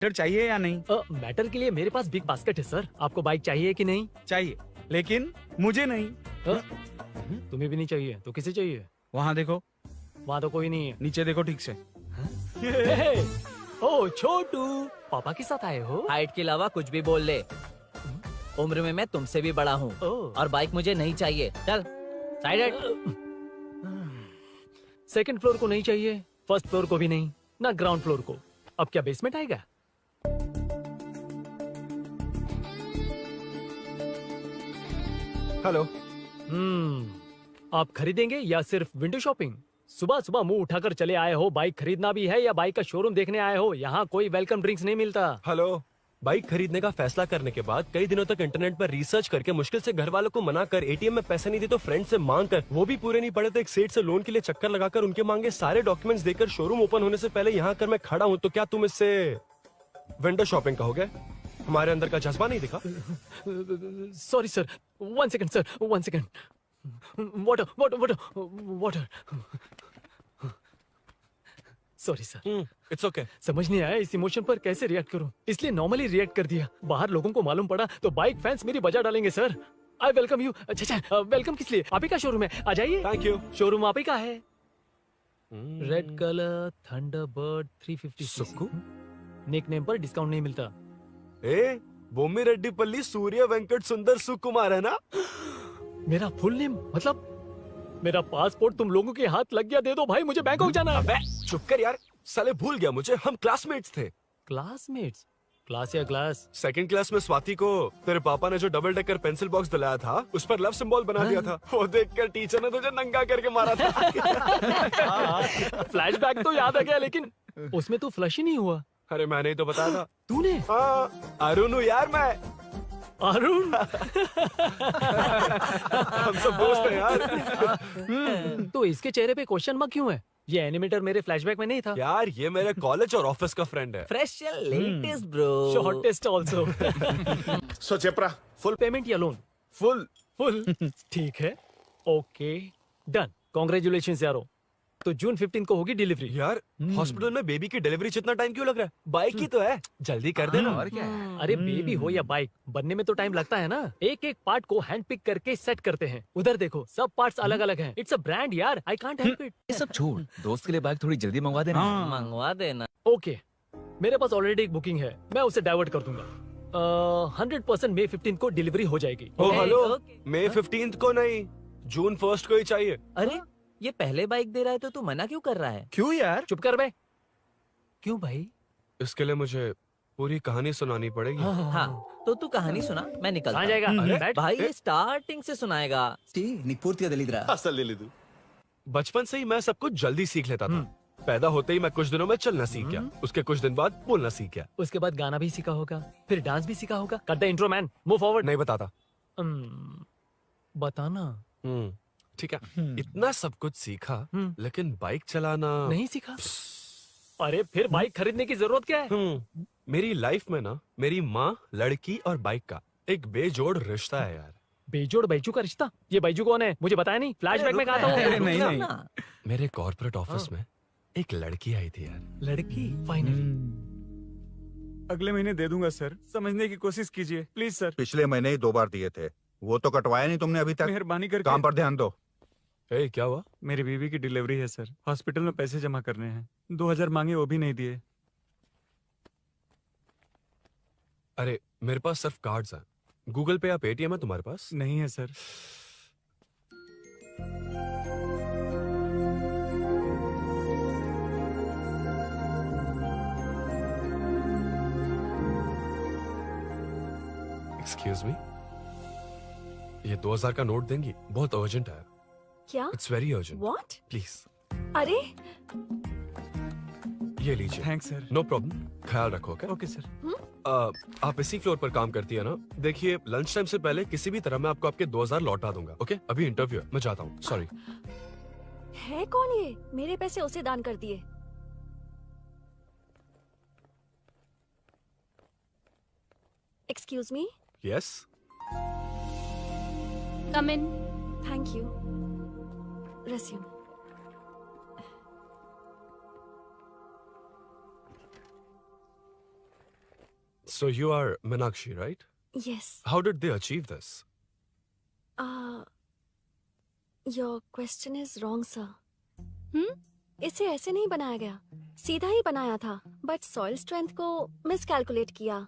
Matter चाहिए या नहीं? मैटर के लिए मेरे पास बिग बास्केट है सर। आपको बाइक चाहिए कि नहीं? चाहिए, लेकिन मुझे नहीं। तुम्हें भी नहीं चाहिए तो किसे चाहिए? वहाँ देखो, वहाँ तो कोई नहीं है। नीचे देखो ठीक से। ओ छोटू, पापा के साथ आए हो? हाइट के अलावा कुछ भी बोल ले। उम्र में मैं तुमसे भी बड़ा हूँ और बाइक मुझे नहीं चाहिए। चल साइड। सेकंड फ्लोर को नहीं चाहिए, फर्स्ट फ्लोर को भी नहीं, ना ग्राउंड फ्लोर को। अब क्या बेसमेंट आएगा? हेलो। आप खरीदेंगे या सिर्फ विंडो शॉपिंग? सुबह सुबह मुंह उठाकर चले आए हो। बाइक खरीदना भी है या बाइक का शोरूम देखने आए हो? यहाँ कोई वेलकम ड्रिंक्स नहीं मिलता। हेलो, बाइक खरीदने का फैसला करने के बाद कई दिनों तक इंटरनेट पर रिसर्च करके मुश्किल से घर वालों को मना कर, एटीएम में पैसे नहीं दी तो फ्रेंड से मांग कर, वो भी पूरे नहीं पड़े तो एक सेठ से लोन के लिए चक्कर लगाकर उनके मांगे सारे डॉक्यूमेंट्स देकर शोरूम ओपन होने से पहले यहाँ कर मैं खड़ा हूँ, तो क्या तुम इससे विंडो शॉपिंग कहोगे? हमारे अंदर का जज्बा नहीं दिखा? Sorry sir, 1 second sir, 1 second. Water water water water. Sorry sir. It's okay. समझ नहीं आया इस इमोशन पर कैसे रिएक्ट करूं, इसलिए नॉर्मली रिएक्ट कर दिया। बाहर लोगों को मालूम पड़ा तो बाइक फैंस मेरी बजा डालेंगे सर। I welcome you. अच्छा, वेलकम किस लिए? आप ही का शोरूम है, आ जाइए। Thank you. शोरूम आप ही का है। रेड कलर थंडरबर्ड 350 सुक्कू? निक नेम पर डिस्काउंट नहीं मिलता। ए, बोम्मी रेड्डी पल्ली सूर्य वेंकट सुंदर सुकुमार है ना? मेरा फुल नेम मतलब? मेरा पासपोर्ट तुम लोगों के हाथ लग गया, दे दो भाई, मुझे बैंकॉक जाना है। अबे चुप कर यार, साले भूल गया मुझे, हम क्लासमेट्स थे। क्लासमेट्स? क्लास या क्लास? सेकंड क्लास में स्वाति को तेरे पापा ने जो डबल डेकर पेंसिल बॉक्स दिलाया था, उस पर लव सिंबल बना दिया था। वो देखकर टीचर ने तुझे नंगा करके मारा था। फ्लैशबैक तो याद आ गया, लेकिन उसमें तो फ्लश ही नहीं हुआ। अरे मैंने ही तो बताया था। तूने? अरुण हूँ यार मैं। अरुण? हम सब दोस्त हैं यार। तो इसके चेहरे पे क्वेश्चन मार्क क्यों है? ये एनिमेटर मेरे फ्लैशबैक में नहीं था। यार ये मेरे कॉलेज और ऑफिस का फ्रेंड है। Fresh latest bro. Shortest also. So चेपरा, फुल पेमेंट या लोन? फुल। ठीक है, ओके डन। कांग्रेचुलेशंस यारो। तो जून 15 को होगी डिलीवरी। यार हॉस्पिटल में बेबी की डिलीवरी जितना टाइम क्यों लग रहा है? बाइक ही तो है, जल्दी कर देना। और क्या है? अरे बेबी हो या बाइक, बनने में तो टाइम लगता है ना। एक एक पार्ट को हैंड पिक करके सेट करते हैं। उधर देखो, सब पार्ट्स अलग अलग हैं। इट्स अ ब्रांड यार, आई कांट हेल्प इट। ये सब छोड़, दोस्त के लिए बाइक थोड़ी जल्दी मंगवा देना। मंगवा देना। ओके, मेरे पास ऑलरेडी एक बुकिंग है, मैं उसे डाइवर्ट कर दूंगा। 100% मई 15 को डिलीवरी हो जाएगी। ओ हेलो, ओके। मई 15 को नहीं, जून 1 को ही चाहिए। अरे ये पहले बाइक दे रहा है तो तू मना क्यों कर रहा है? क्यों यार? चुप कर बे। क्यों भाई? इसके लिए मुझे पूरी कहानी सुनानी पड़ेगी। हाँ तो तू कहानी सुना, मैं निकलता कहाँ हूँ। जाएगा? बैठ। भाई ये स्टार्टिंग से सुनाएगा। नीक पूर्तिया दलिद्रा। असल लिलिदु। बचपन से ही मैं सब कुछ जल्दी सीख लेता था। पैदा होते ही मैं कुछ दिनों में चलना सीख गया, उसके कुछ दिन बाद बोलना सीख गया। उसके बाद गाना भी सीखा होगा, फिर डांस भी सीखा होगा। Cut the intro man, move forward. नहीं बताता। बताना। ठीक है, इतना सब कुछ सीखा, लेकिन बाइक चलाना नहीं सीखा। अरे फिर बाइक खरीदने की जरूरत क्या है? मेरी लाइफ में ना, मेरी माँ, लड़की और बाइक का एक बेजोड़ रिश्ता है यार। बेजोड़ बैजू का रिश्ता? ये बैजू कौन है? मुझे बताया नहीं। फ्लैशबैक में कहा था अरे वो। नहीं। मेरे कॉर्पोरेट ऑफिस में एक लड़की आई थी यार। लड़की? फाइनली। अगले महीने दे दूंगा सर, समझने की कोशिश कीजिए प्लीज सर। पिछले महीने ही 2 बार दिए थे, वो तो कटवाया नहीं तुमने अभी तक। मेहरबानी करके। काम पर ध्यान दो। ए, क्या हुआ? मेरी बीवी की डिलीवरी है सर, हॉस्पिटल में पैसे जमा करने हैं। 2000 मांगे, वो भी नहीं दिए। अरे मेरे पास सिर्फ कार्ड्स हैं। गूगल पे या पेटीएम है तुम्हारे पास? नहीं है सर। एक्सक्यूज मी, ये 2000 का नोट देंगी? बहुत अर्जेंट है। क्या? It's very urgent. What? Please अरे ये लीजिए। Thanks sir. नो प्रॉब्लम, ख्याल रखो। Okay okay sir. आप इसी फ्लोर पर काम करती है ना? देखिए लंच टाइम से पहले किसी भी तरह मैं आपको आपके 2000 लौटा दूंगा। ओके, अभी इंटरव्यू है, मैं जाता हूँ। सॉरी। है कौन ये? मेरे पैसे उसे दान कर दिए। Excuse me. Yes. Come in. Thank you. Resume. So you are Meenakshi, right? Yes. How did they achieve this? Your question is wrong, sir. इसे ऐसे नहीं बनाया गया, सीधा ही बनाया था, बट सॉइल स्ट्रेंथ को मिसकैलकुलेट किया,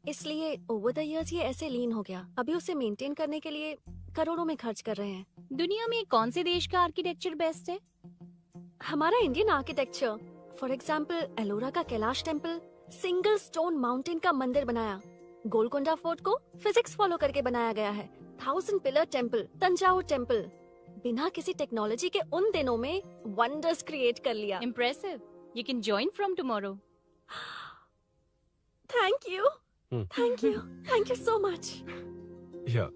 इसलिए ओवर द इयर्स ये ऐसे लीन हो गया। अभी उसे मेंटेन करने के लिए करोड़ों में खर्च कर रहे हैं। दुनिया में कौन से देश का आर्किटेक्चर बेस्ट है? हमारा Indian architecture, for example Ellora का Kailash temple, single stone mountain का मंदिर बनाया। गोलकोंडा फोर्ट को फिजिक्स फॉलो करके बनाया गया है। 1000 पिलर टेम्पल, तंजावुर टेम्पल, बिना किसी टेक्नोलॉजी के उन दिनों में वंडर्स क्रिएट कर लिया। Impressive. You can join from tomorrow. Thank you, thank you, thank you so much. Yeah.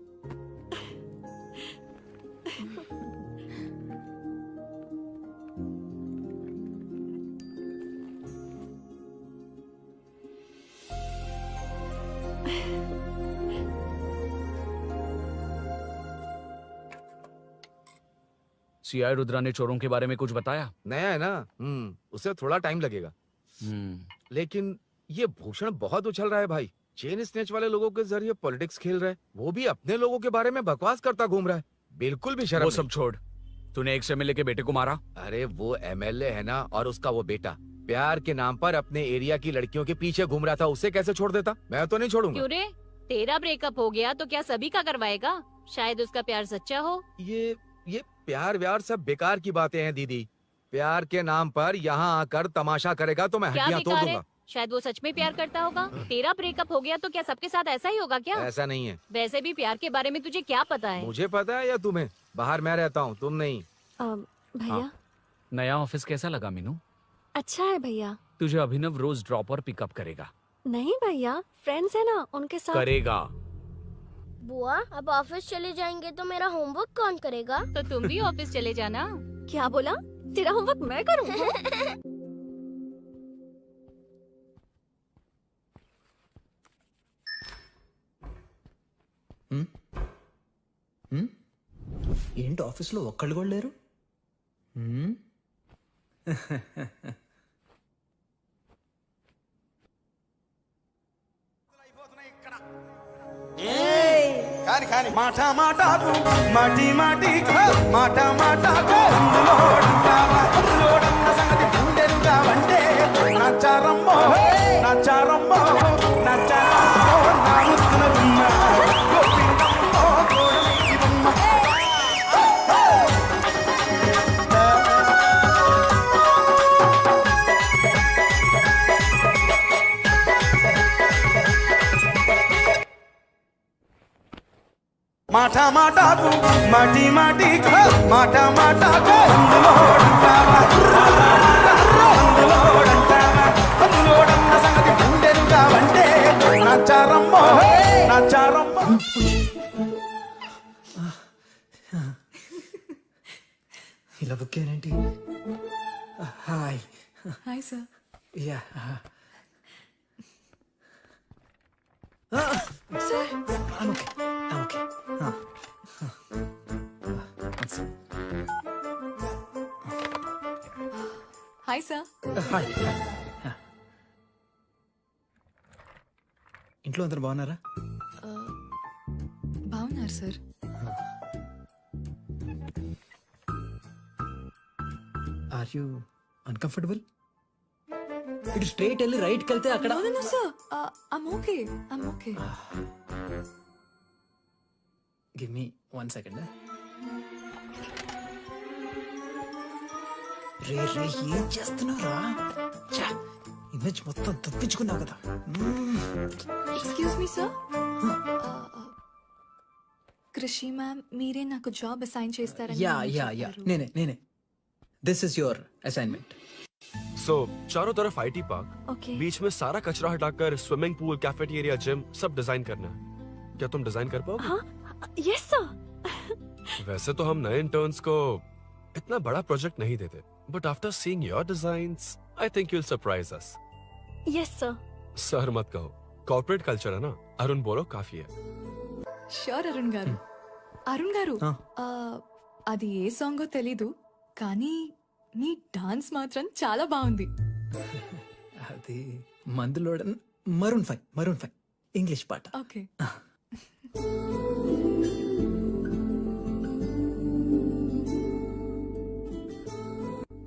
CI Rudra ने चोरों के बारे में कुछ बताया? नया है ना, उसे थोड़ा टाइम लगेगा। लेकिन ये भूषण बहुत उछल रहा है भाई। चेन स्नेच वाले लोगों के जरिए पॉलिटिक्स खेल रहा है, वो भी अपने लोगों के बारे में बकवास करता घूम रहा है। बिल्कुल भी शर्म वो नहीं। सब छोड़, तूने एक एमएलए के बेटे को मारा। अरे वो एमएलए है ना, और उसका वो बेटा प्यार के नाम पर अपने एरिया की लड़कियों के पीछे घूम रहा था, उसे कैसे छोड़ देता? मैं तो नहीं छोड़ूंगा। क्यों रे? तेरा ब्रेकअप हो गया तो क्या सभी का करवाएगा? शायद उसका प्यार सच्चा हो। ये प्यार व्यार सब बेकार की बातें हैं दीदी। प्यार के नाम पर यहाँ आकर तमाशा करेगा तो मैं क्या हड्डियां तोड़ बेकार है? दूंगा। शायद वो सच में प्यार करता होगा। तेरा ब्रेकअप हो गया तो क्या सबके साथ ऐसा ही होगा क्या? ऐसा नहीं है। वैसे भी प्यार के बारे में तुझे क्या पता है? मुझे पता है या तुम्हें? बाहर मैं रहता हूँ, तुम नहीं। भैया नया ऑफिस कैसा लगा मीनू? अच्छा है भैया। तुझे अभिनव रोज ड्रॉप और पिकअप करेगा। नहीं भैया, फ्रेंड्स है ना, उनके साथ करेगा। बुआ अब ऑफिस चले जाएंगे तो मेरा होमवर्क कौन करेगा? तो तुम भी ऑफिस चले जाना। क्या बोला? तेरा होमवर्क मैं करूँ? ఏంటి ఆఫీస్లో ఒక్కళ్ళు కూడా లేరు? కాని కాని మాట మాటకు మాటి మాటికి మాట మాటకు అందులోడన్న సంగతి గుండెలుగా వంటే నచ్చారమ్మో నచ్చారమ్మో నచ్చారమ్మో నా ముద్దుల గుమ్మ గోపిందమ్మో గోడలి బొమ్మ. మాట మాటకు మాటి మాటికి మాట మాటకు అందులోడన్న సంగతి గుండెలుగా వంటే నచ్చారమ్మో నచ్చారమ్మో. ఇలా బుక్ అయ్యానేంటి? Hi hi sir. Yeah sir okay. Hi sir. Hi. ఇంట్లో అందరు బాగున్నారా? బాగున్నారు సార్. Are you uncomfortable? ఇటు స్ట్రైట్ వెళ్ళి రైట్కి వెళ్తే అక్కడ. No sir, I'm okay. Give me 1 second. రే ఏం చేస్తున్నారా? ఇమేజ్ మొత్తం తప్పించుకున్నావు కదా. Excuse me sir. Krishi ma'am, మీరే నాకు జాబ్ అసైన్ చేస్తారని యా నేనే. This is your assignment. So चारों तरफ आईटी पार्क, Okay. बीच में सारा कचरा हटाकर स्विमिंग पूल, कैफेटेरिया, जिम सब डिजाइन करना है। क्या तुम डिजाइन कर पाओगे? हाँ, यस सर. वैसे तो हम नए इंटर्न्स को इतना बड़ा प्रोजेक्ट नहीं देते, but after seeing your designs I think you'll surprise us. Yes sir. Sir मत कहो, कॉर्पोरेट कल्चर है ना. अरुण बोलो, काफी है. షూర్ అరుణ్ గారు. అరుణ్ గారు, అది ఏ సాంగో తెలీదు కానీ మీ డాన్స్ మాత్రం చాలా బాగుంది. అది మందులోడ Maroon 5 English part. Okay.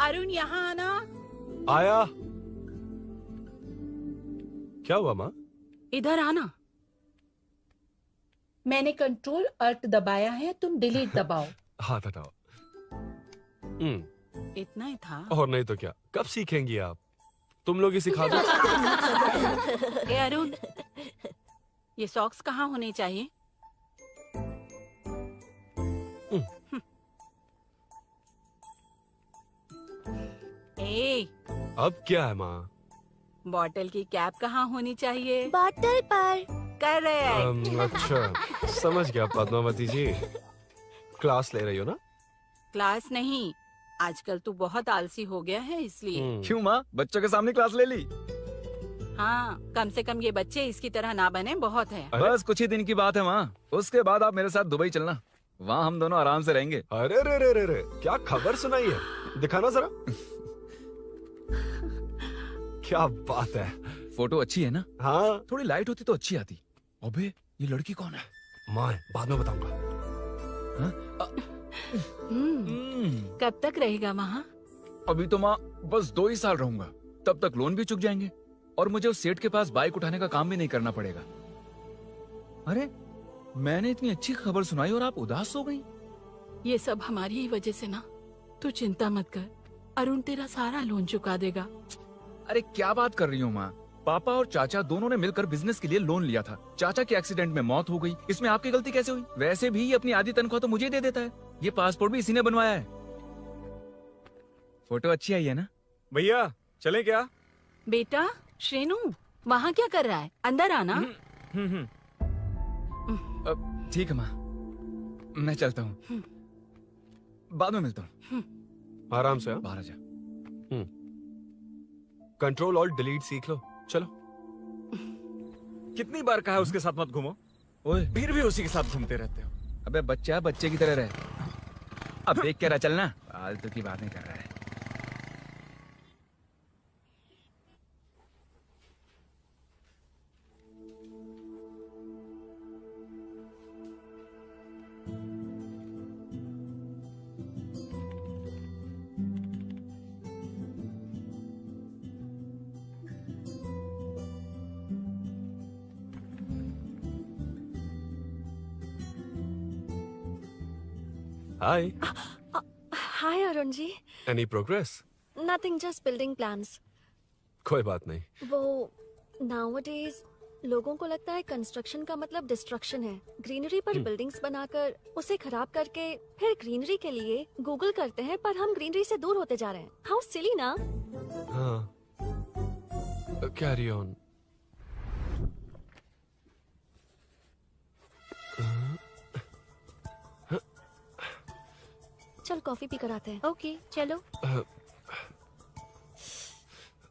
Arun यहाँ आना। आया। क्या हुआ माँ? इधर आना। मैंने कंट्रोल अल्ट दबाया है, तुम डिलीट दबाओ। हाथ हटाओ। इतना ही था। और नहीं तो क्या, कब सीखेंगी आप? तुम लोग ही सिखा दो। ए अरुण, ये सॉक्स कहाँ होने चाहिए? ए, अब क्या है माँ? बॉटल की कैप कहाँ होनी चाहिए? बॉटल पर। कर रहे हैं। अच्छा, समझ गया पद्मावती जी। क्लास ले रही हो ना? क्लास नहीं, आजकल तू बहुत आलसी हो गया है इसलिए। क्यों माँ, बच्चों के सामने क्लास ले ली? हाँ, कम से कम ये बच्चे इसकी तरह ना बने, बहुत है। बस कुछ ही दिन की बात है माँ, उसके बाद आप मेरे साथ दुबई चलना, वहाँ हम दोनों आराम से रहेंगे। अरे रे रे रे रे, क्या खबर सुनाई है, दिखाना जरा। क्या बात है। फोटो अच्छी है ना? हाँ। थोड़ी लाइट होती तो अच्छी आती। अबे ये लड़की कौन है? माँ, बाद में बताऊंगा। कब तक रहेगा वहाँ? अभी तो माँ बस 2 ही साल रहूंगा, तब तक लोन भी चुक जाएंगे और मुझे उस सेठ के पास बाइक उठाने का काम भी नहीं करना पड़ेगा। अरे मैंने इतनी अच्छी खबर सुनाई और आप उदास हो गई। ये सब हमारी ही वजह से ना, तू चिंता मत कर, अरुण तेरा सारा लोन चुका देगा। अरे क्या बात कर रही हो माँ, पापा और चाचा दोनों ने मिलकर बिजनेस के लिए लोन लिया था। चाचा के एक्सीडेंट में मौत हो गई, इसमें आपकी गलती कैसे हुई? वैसे भी ये अपनी आधी तनख्वाह तो मुझे दे देता है। ये पासपोर्ट भी इसी ने बनवाया है। फोटो अच्छी आई है ना? भैया चले क्या? बेटा श्रेनु, वहाँ क्या कर रहा है? अंदर आना। ठीक है माँ, मैं चलता हूँ, बाद में मिलता हूँ। आराम से। बाहर आ जा। कंट्रोल और डिलीट सीख लो, चलो। कितनी बार कहा उसके साथ मत घूमो, ओए फिर भी उसी के साथ घूमते रहते हो। अबे बच्चा बच्चे की तरह रहे, अब देख के रहा चलना, फालतू की बातें कर रहा है। Hi. Hi Arun ji. Any progress? Nothing, just building plans. कोई बात नहीं। वो नाउअडेज लोगों को लगता है कंस्ट्रक्शन का मतलब डिस्ट्रक्शन है। ग्रीनरी पर बिल्डिंग्स बनाकर उसे खराब करके फिर ग्रीनरी के लिए गूगल करते हैं, पर हम ग्रीनरी से दूर होते जा रहे हैं। हाउ सिली ना? हाँ, कैरी ऑन। चल कॉफी पी कर आते हैं। ओके चलो।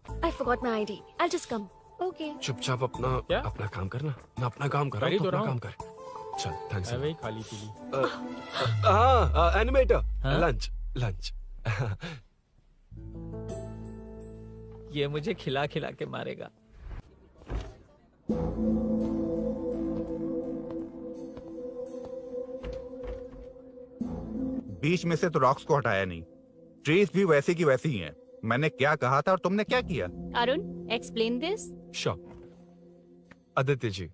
I forgot my ID, I just come. Okay. चुपचाप अपना काम करना। मैं अपना काम कर रहा हूँ, तो अपना काम कर। चल, थैंक्स। वही खाली पीली। हाँ, एनिमेटर। लंच। ये मुझे खिला खिला के मारेगा। बीच में से तो रॉक्स को हटाया नहीं, ट्रीज भी वैसी की वैसी ही हैं। मैंने क्या कहा था और तुमने क्या किया? Arun explain this. आदित्य जी,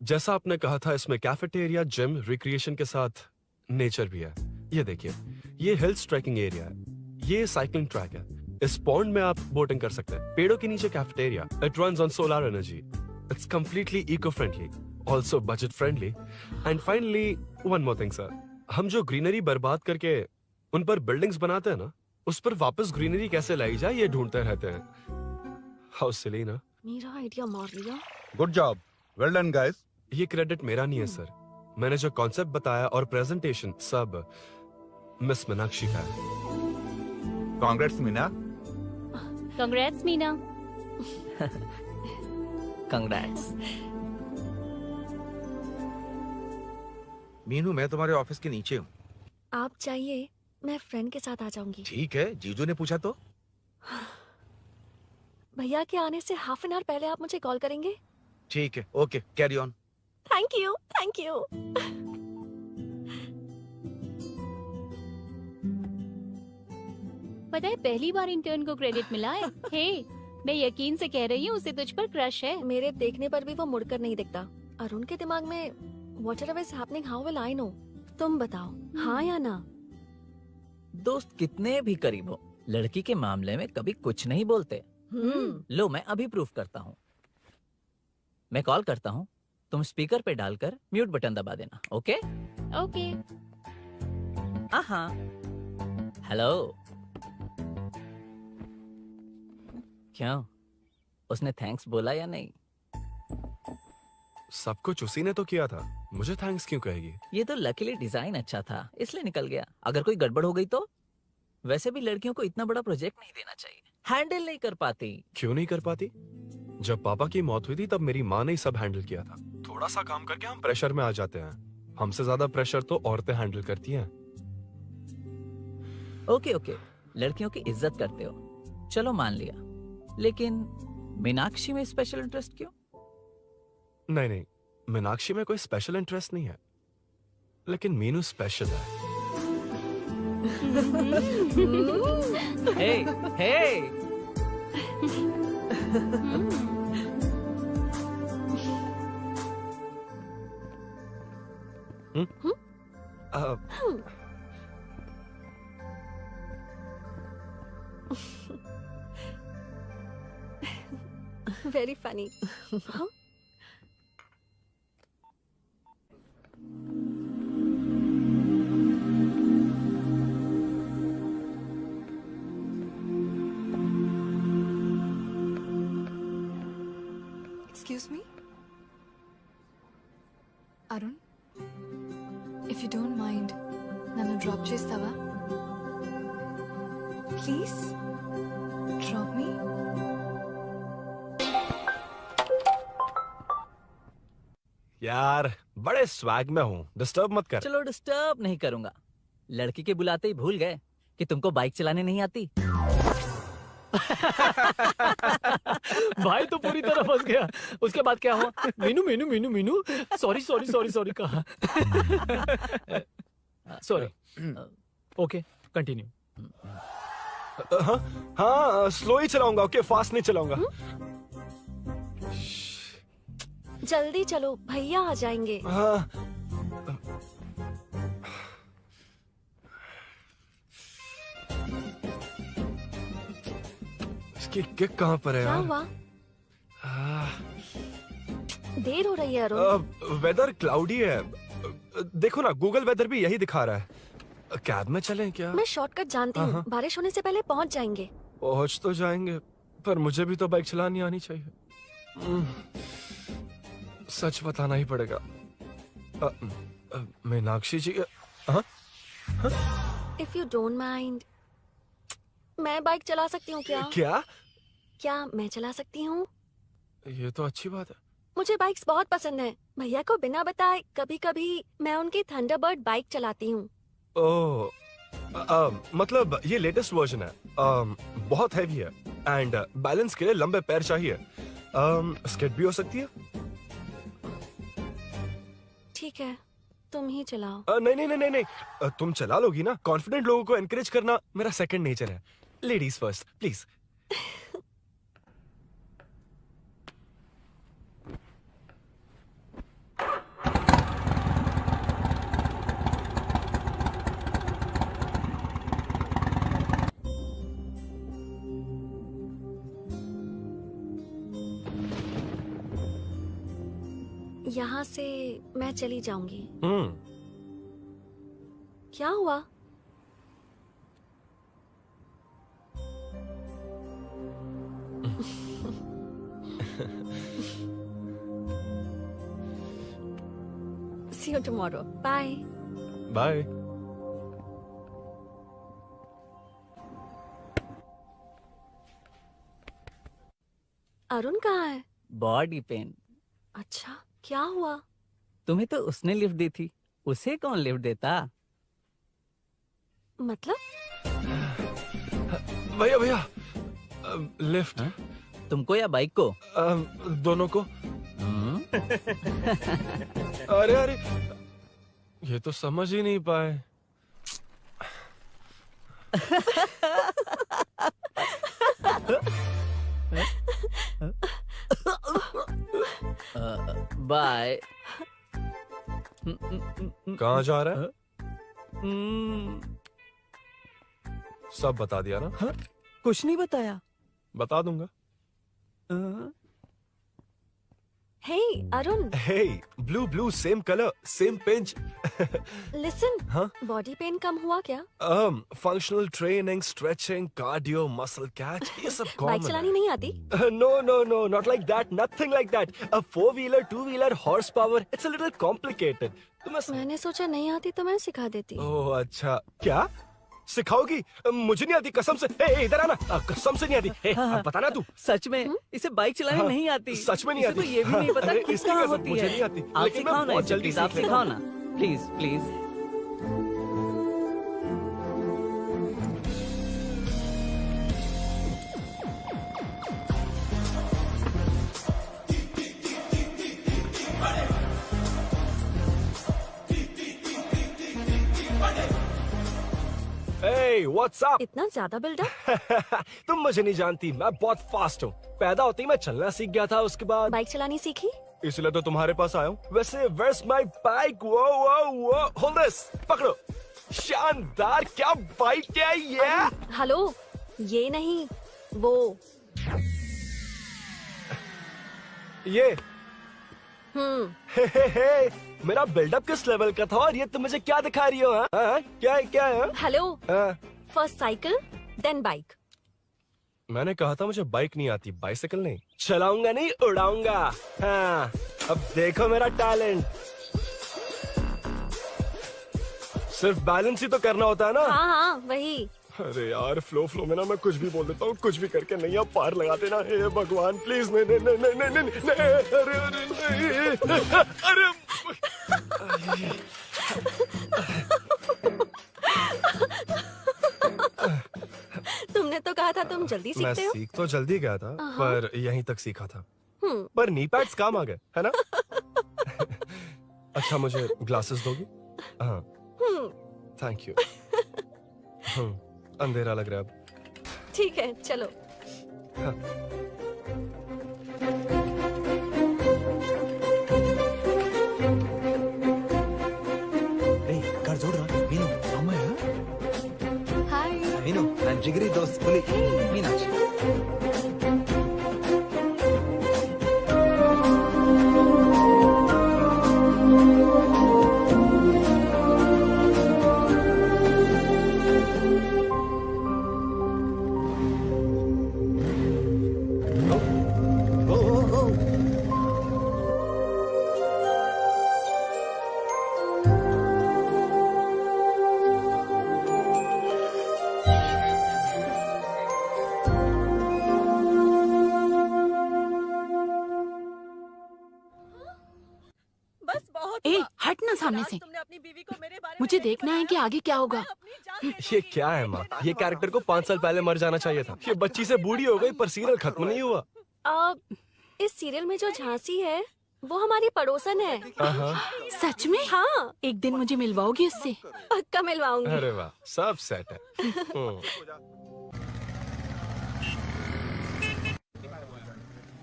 जैसा आपने कहा था, इसमें कैफेटेरिया, जिम, रिक्रिएशन के साथ नेचर भी है। ये देखिए, ये हिल्स ट्रैकिंग एरिया है, ये साइकिलिंग ट्रैक है। इस पॉन्ड में आप बोटिंग कर सकते हैं। पेड़ों के नीचे cafeteria, it runs on solar energy. It's completely eco friendly, also budget friendly. And finally one more thing sir, हम जो ग्रीनरी बर्बाद करके उन पर बिल्डिंग्स बनाते हैं ना, उस पर वापस ग्रीनरी कैसे लाई जाए ये ढूंढते रहते हैं। हाउ सिली ना? मेरा आइडिया मार लिया। Good job, well done guys. ये क्रेडिट मेरा नहीं है सर, मैंने जो कॉन्सेप्ट बताया और प्रेजेंटेशन सब मिस मीनाक्षी का है। Congrats Meena. Congrats Meena. Congrats. Meenu, मैं तुम्हारे ऑफिस के नीचे हूँ। आप चाहिए मैं फ्रेंड के साथ आ जाऊंगी। ठीक है, जीजू ने पूछा तो। भैया के आने से हाफ एन आवर पहले आप मुझे कॉल करेंगे? ठीक है, okay, carry on. Thank you, thank you. पता है पहली बार इंटर्न को क्रेडिट मिला है। हे, मैं यकीन से कह रही हूँ उसे तुझ पर क्रश है। मेरे देखने पर भी वो मुड़कर नहीं दिखता। अरुण के दिमाग में whatever is happening, how will I know? तुम बताओ, हाँ या ना? दोस्त कितने भी करीब हो, लड़की के मामले में कभी कुछ नहीं बोलते। लो मैं अभी प्रूफ करता हूँ। मैं कॉल करता हूँ, तुम स्पीकर पे डालकर म्यूट बटन दबा देना। Okay okay. हाँ। हेलो। क्यों, उसने थैंक्स बोला या नहीं? सब कुछ उसी ने तो किया था, मुझे थैंक्स क्यों कहेगी? ये तो लकीली डिजाइन अच्छा था इसलिए निकल गया। अगर कोई गड़बड़ हो गई तो? वैसे भी लड़कियों को इतना बड़ा प्रोजेक्ट नहीं देना चाहिए, हैंडल नहीं कर पाती। क्यों नहीं कर पाती? जब पापा की मौत हुई थी तब मेरी माँ ने ही सब हैंडल किया था। थोड़ा सा काम करके हम प्रेशर में आ जाते हैं। हमसे ज्यादा प्रेशर तो औरतें हैंडल करती हैं। ओके ओके, लड़कियों की इज्जत करते हो, चलो मान लिया। लेकिन मीनाक्षी में स्पेशल इंटरेस्ट क्यों? नहीं, मीनाक्षी में कोई स्पेशल इंटरेस्ट नहीं है, लेकिन मीनू स्पेशल है। हे Very funny. Huh? Excuse me? Arun? If you don't mind, nanu drop chestava? Please? Drop me? यार बड़े स्वैग में हूँ, डिस्टर्ब मत कर। चलो डिस्टर्ब नहीं करूंगा। लड़की के बुलाते ही भूल गए कि तुमको बाइक चलाने नहीं आती। भाई तो पूरी तरह फंस गया। उसके बाद क्या हुआ? Meenu Meenu Meenu Meenu sorry sorry sorry sorry कहा। सॉरी। Okay continue. हाँ स्लो ही चलाऊंगा, ओके फास्ट नहीं चलाऊंगा। जल्दी चलो, भैया आ जाएंगे। हाँ। इसकी किक कहाँ पर है क्या यार? हुआ? देर हो रही है अरुण। वेदर क्लाउडी है। देखो ना, गूगल वेदर भी यही दिखा रहा है। कैब में चलें क्या? मैं शॉर्टकट जानती हूँ, बारिश होने से पहले पहुँच जाएंगे। पहुँच तो जाएंगे, पर मुझे भी तो बाइक चलानी आनी चाहिए। सच बताना ही पड़ेगा। मीनाक्षी जी। If you don't mind, मैं बाइक चला सकती हूँ क्या? क्या मैं चला सकती हूँ? ये तो अच्छी बात है। मुझे बाइक्स बहुत पसंद है। भैया को बिना बताए कभी कभी मैं उनकी थंडरबर्ड बाइक चलाती हूँ। मतलब ये लेटेस्ट वर्जन है। बहुत हैवी है एंड बैलेंस के लिए लंबे पैर चाहिए। स्किड भी हो सकती है। ठीक है, तुम ही चलाओ। नहीं, तुम चला लोगी ना। कॉन्फिडेंट लोगों को एनकरेज करना मेरा सेकंड नेचर है। Ladies first please. यहाँ से मैं चली जाऊंगी। क्या हुआ? See you tomorrow. Bye. Bye. Arun कहाँ है? Body pain. अच्छा, क्या हुआ? तुम्हें तो उसने लिफ्ट दी थी, उसे कौन लिफ्ट देता? मतलब? भैया लिफ्ट। तुमको या बाइक को? दोनों को। अरे अरे, ये तो समझ ही नहीं पाए। बाय। कहाँ जा रहा है? सब बता दिया ना? कुछ नहीं बताया। बता दूंगा। Hey, Arun. Hey, blue, same color, same pinch. Listen. हाँ? बॉडी पेन कम हुआ क्या? Functional training, stretching, cardio, muscle catch, ये सब common बाइक चलानी नहीं आती? No, not like that, nothing like that. A 4-wheeler, 2-wheeler, horsepower, it's a little complicated. मैंने सोचा नहीं आती तो मैं सिखा देती। ओह अच्छा, क्या सिखाओगी? मुझे नहीं आती कसम से। ए, इधर आना, कसम से नहीं आती। ए, अब बताना तू। सच में इसे बाइक चलानी नहीं आती। सच में नहीं आती। इसे तो ये भी नहीं पता कि इसकी कहाँ कसम होती मुझे है। नहीं आती। आप लेकिन मैं सिखाओ ना बहुत इसे, जल्दी प्लीज, आप सीख सिखाओ लेता ना, प्लीज। Hey, what's up? इतना ज्यादा बिल्डअप? तुम मुझे नहीं जानती, मैं बहुत फास्ट हूँ। पैदा होते ही मैं चलना सीख गया था, उसके बाद बाइक चलानी सीखी? इसलिए तो तुम्हारे पास आया हूँ। वैसे where's my bike? वो hold this, पकड़ो। शानदार, क्या बाइक है ये? हेलो, ये नहीं, वो। ये हे, मेरा बिल्डअप किस लेवल का था और ये तुम मुझे क्या दिखा रही हो? क्या है? Hello, first cycle then bike. मैंने कहा था मुझे बाइक नहीं आती, बाइसाइकिल नहीं। चलाऊंगा नहीं, उड़ाऊंगा। हाँ, अब देखो मेरा टैलेंट। सिर्फ बैलेंस ही तो करना होता है ना? हाँ, वही। अरे यार, फ्लो में ना मैं कुछ भी बोल देता हूँ, कुछ भी करके नहीं आप पार लगा देना। हे भगवान प्लीज, नहीं, अरे तुमने तो कहा था तुम जल्दी मैं सीखते हो। सीख तो जल्दी गया था, पर यहीं तक सीखा था। हम्म। पर नी पैड्स काम आ गए, है ना? अच्छा, मुझे ग्लासेस दोगी? हाँ, थैंक यू। अंधेरा लग रहा है अब। ठीक है, चलो। हाँ। कर जोड़ रहा मीनू, अमय हाय मीनू, ನನ್ನ ಜಿಗರಿ ದೋಸ್ತ್ ಹುಲಿ ಮೀನಾಕ್ಷಿ. ए, हट ना सामने से। मुझे देखना है कि आगे क्या होगा। ये क्या है माँ? ये कैरेक्टर को 5 साल पहले मर जाना चाहिए था। ये बच्ची से बूढ़ी हो गई पर सीरियल खत्म नहीं हुआ। इस सीरियल में जो झांसी है वो हमारी पड़ोसन है। सच में? हाँ। एक दिन मुझे मिलवाओगी उससे? पक्का मिलवाऊंगी। अरे वाह, सब सेट है।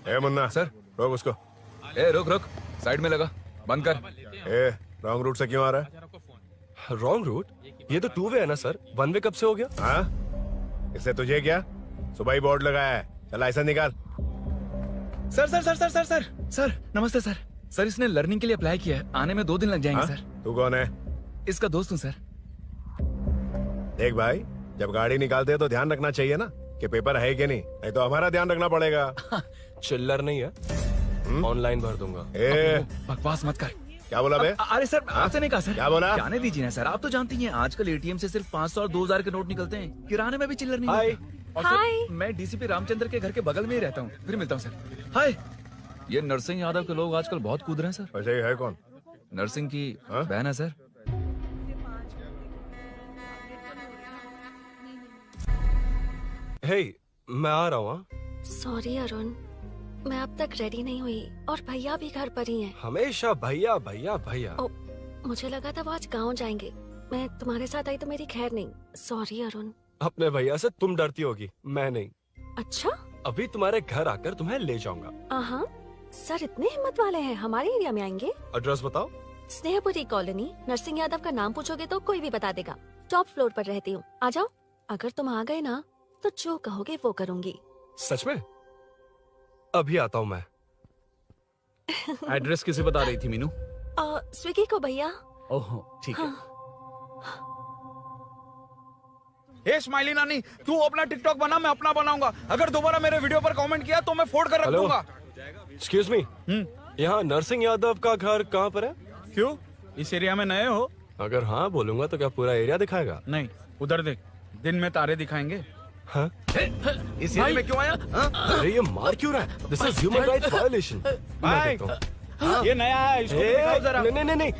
ए मुन्ना सर, रोक उसको। ए रुक, साइड में लगा, बंद कर। ए, रॉन्ग रूट से क्यों आ रहा है? Wrong route? ये तो 2 वे है ना सर, 1 वे कब से हो गया? हाँ, इससे तुझे क्या? सुबह ही बोर्ड लगाया है, चल लाइसेंस निकाल। सर नमस्ते सर। सर इसने लर्निंग के लिए अप्लाई किया है, आने में 2 दिन लग जाएंगे। सर तू कौन है? इसका दोस्त हूँ सर। देख भाई, जब गाड़ी निकालते हैं तो ध्यान रखना चाहिए ना कि पेपर है कि नहीं तो हमारा ध्यान रखना पड़ेगा। चिल्लर नहीं है, ऑनलाइन भर दूंगा। बकवास मत कर। क्या बोला बे? अरे सर, आपसे नहीं कहा सर। क्या बोला? जाने दीजिए ना सर, आप तो जानती हैं आजकल एटीएम से सिर्फ 500 और 2000 के नोट निकलते हैं, किराने में भी चिल्लर नहीं मिलता। और सर, मैं डीसीपी रामचंद्र के घर के बगल में ही रहता हूँ, फिर मिलता हूँ सर। हाय। ये नरसिंह यादव के लोग आजकल बहुत कूद रहे हैं सर। वैसे है कौन? नरसिंह की बहन है सर। हे, मैं आ रहा हूँ। सॉरी अरुण, मैं अब तक रेडी नहीं हुई और भैया भी घर पर ही हैं। हमेशा भैया भैया भैया। मुझे लगा था वो आज गाँव जाएंगे। मैं तुम्हारे साथ आई तो मेरी खैर नहीं। सॉरी अरुण। अपने भैया से तुम डरती होगी, मैं नहीं। अच्छा? अभी तुम्हारे घर आकर तुम्हें ले जाऊंगा। हाँ, सर इतने हिम्मत वाले हैं, हमारे एरिया में आएंगे? एड्रेस बताओ। स्नेहपुरी कॉलोनी। नरसिंह यादव का नाम पूछोगे तो कोई भी बता देगा। टॉप फ्लोर पर रहती हूँ, आ जाओ। अगर तुम आ गए ना तो जो कहोगे वो करूँगी। सच में? अभी आता हूँ मैं। एड्रेस किसे बता रही थी मीनू? स्विगी को भैया। ओह ठीक है। ए स्माइली नानी, तू अपना टिकटॉक बना, मैं अपना बनाऊंगा। अगर दोबारा मेरे वीडियो पर कमेंट किया तो मैं फोड़ कर रख दूंगा। एक्सक्यूज मी, यहाँ नरसिंह यादव का घर कहाँ पर है? क्यों, इस एरिया में नए हो? अगर हाँ बोलूंगा तो क्या पूरा एरिया दिखाएगा? नहीं, उधर देख, दिन में तारे दिखाएंगे। हाँ? इस एरिया में क्यों आया? अरे ये मार क्यों रहा है? This is human rights violation. भाई, ये नया है, इसको दिखाओ जरा। नहीं नहीं नहीं,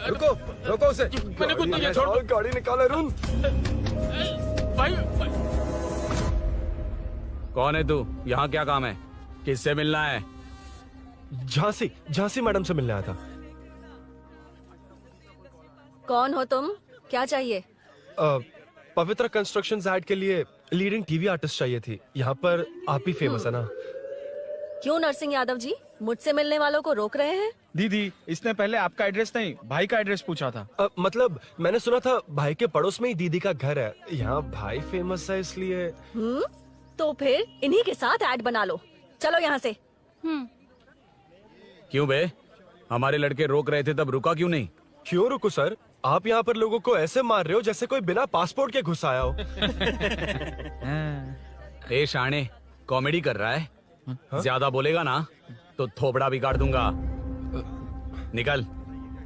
रुको रुको उसे। मैंने कुछ नहीं किया, छोड़ दो। गाड़ी निकाल अरुण। कौन है तू? यहाँ क्या काम है? किससे मिलना है? झांसी मैडम से मिलने आया था। कौन हो तुम? क्या चाहिए? पवित्र कंस्ट्रक्शन ऐड के लिए लीडिंग टीवी आर्टिस्ट चाहिए थी। यहाँ पर आप ही फेमस है ना? क्यों नरसिंह यादव जी, मुझसे मिलने वालों को रोक रहे हैं? दीदी, इसने पहले आपका एड्रेस नहीं, भाई का एड्रेस पूछा था। मतलब मैंने सुना था भाई के पड़ोस में ही दीदी का घर है। यहाँ भाई फेमस है इसलिए। तो फिर इन्हीं के साथ ऐड बना लो। चलो यहाँ से। क्यों बे? हमारे लड़के रोक रहे थे तब रुका क्यों नहीं? क्यों रुको सर? आप यहाँ पर लोगों को ऐसे मार रहे हो जैसे कोई बिना पासपोर्ट के घुस आया हो। ए शाणे, कॉमेडी कर रहा है? ज्यादा बोलेगा ना तो थोबड़ा बिगाड़ दूंगा। निकल।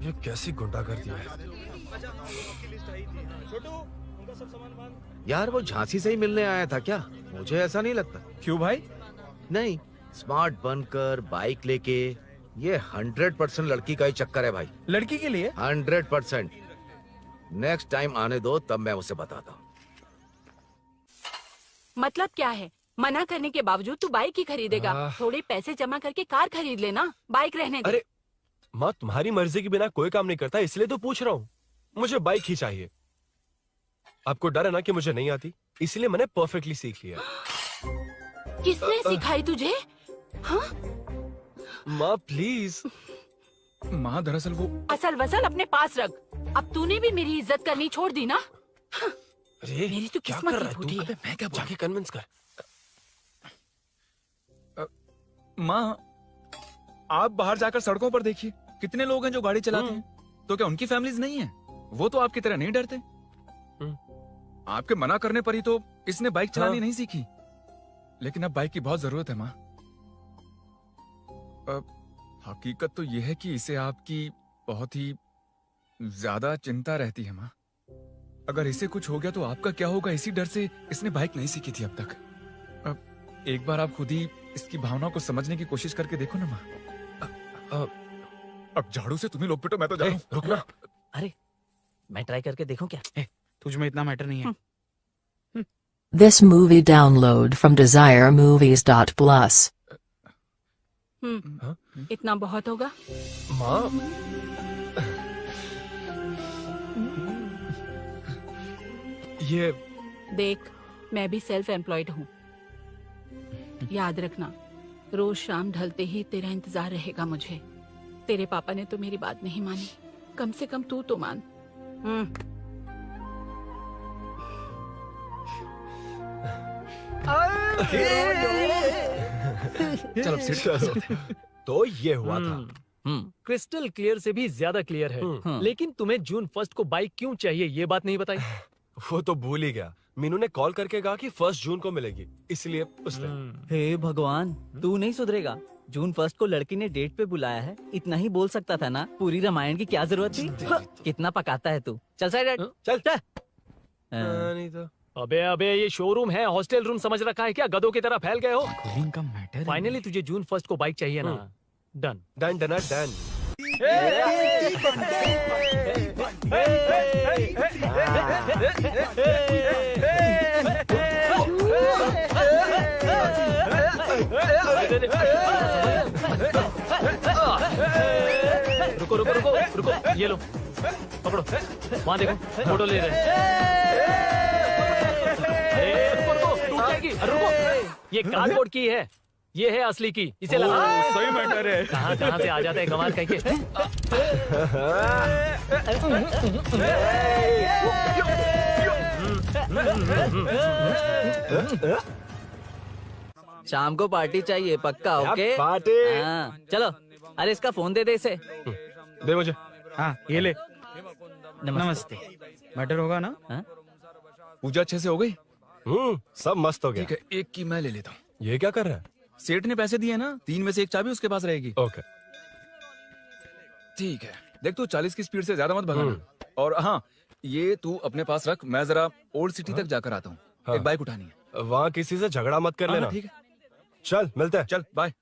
ये कैसी गुंडागर्दी है? यार वो झांसी से ही मिलने आया था क्या? मुझे ऐसा नहीं लगता। क्यों भाई? नहीं, स्मार्ट बनकर बाइक लेके, ये 100% लड़की का ही चक्कर है भाई। लड़की के लिए? 100%। नेक्स्ट टाइम आने दो, तब मैं उसे बताता हूँ। मतलब क्या है? मना करने के बावजूद तू बाइक ही खरीदेगा? थोड़े पैसे जमा करके कार खरीद लेना, बाइक रहने दे। अरे माँ, तुम्हारी मर्जी के बिना कोई काम नहीं करता, इसलिए तो पूछ रहा हूँ। मुझे बाइक ही चाहिए। आपको डर है ना कि मुझे नहीं आती, इसलिए मैंने परफेक्टली सीख लिया। किसने सिखाई तुझे? हाँ? माँ प्लीज। माँ दरअसल वो असल वसल अपने पास रख। अब तूने भी मेरी इज्जत करनी छोड़ दी ना? अरे मेरी तो क्या किस्मत कर ही रहा है फूटी तू? है। मैं क्या जाके कन्विंस कर। माँ, आप बाहर जाकर सड़कों पर देखिए, कितने लोग हैं जो गाड़ी चलाते हैं। तो क्या उनकी फैमिलीज नहीं है? वो तो आपकी तरह नहीं डरते। आपके मना करने पर ही तो इसने बाइक चलानी नहीं सीखी। लेकिन अब बाइक की बहुत जरूरत है माँ। हकीकत तो यह है कि इसे आपकी बहुत ही ज्यादा चिंता रहती है माँ। अगर इसे कुछ हो गया तो आपका क्या होगा, इसी डर से इसने बाइक नहीं सीखी थी अब तक। अब एक बार आप खुद ही इसकी भावना को समझने की कोशिश करके देखो ना माँ। अब झाड़ू से तुम्हें लोग पिटो, मैं तो जा रहा हूं। रुकना। अरे मैं ट्राई करके देखूं क्या? तुझ में इतना मैटर नहीं है। This movie download from desiremovies.plus. इतना बहुत होगा? माँ, ये देख, मैं भी सेल्फ एम्प्लॉयड हूँ। याद रखना, रोज शाम ढलते ही तेरा इंतजार रहेगा मुझे। तेरे पापा ने तो मेरी बात नहीं मानी, कम से कम तू तो मान। चलो चलो। तो ये हुआ था। क्रिस्टल क्लियर से भी ज्यादा क्लियर है। लेकिन तुम्हें जून 1 को बाइक क्यों चाहिए, ये बात नहीं बताई। वो तो भूल ही गया। मीनू ने कॉल करके कहा कि 1 जून को मिलेगी, इसलिए उसने। हे भगवान, तू नहीं सुधरेगा। जून 1 को लड़की ने डेट पे बुलाया है, इतना ही बोल सकता था ना। पूरी रामायण की क्या जरूरत थी? कितना पकाता है तू। चल साइड, चल चल। नहीं तो अबे अबे, ये शोरूम है, हॉस्टल रूम समझ रखा है क्या? गधों की तरह फैल गए हो। का मैटर। फाइनली तुझे जून 1 को बाइक चाहिए ना? Done done done done. रुको रुको रुको रुको, ये लो पकड़ो, वहाँ देखो फोटो ले रहे हैं। रुको रुको, टूट जाएगी, रुको। ये कार्डबोर्ड की है, ये है असली की, इसे लगा। सही मैटर है। कहाँ कहाँ से आ जाता है कमाल कह के। शाम को पार्टी चाहिए पक्का, ओके? पार्टी। हाँ, चलो। अरे इसका फोन दे इसे। दे मुझे। हाँ ये ले। नमस्ते। मैटर होगा ना? पूजा अच्छे से हो गई? सब मस्त हो गया। ठीक है, एक की मैं ले लेता हूँ। ये क्या कर रहा है? सेठ ने पैसे दिए ना, 3 में से 1 चाबी उसके पास रहेगी। ओके ठीक है, देख तू 40 की स्पीड से ज्यादा मत भगाना। और हाँ, ये तू अपने पास रख, मैं जरा ओल्ड सिटी तक जाकर आता हूँ। एक बाइक उठानी है। वहाँ किसी से झगड़ा मत कर लेना। ठीक है, चल मिलते हैं। चल बाय।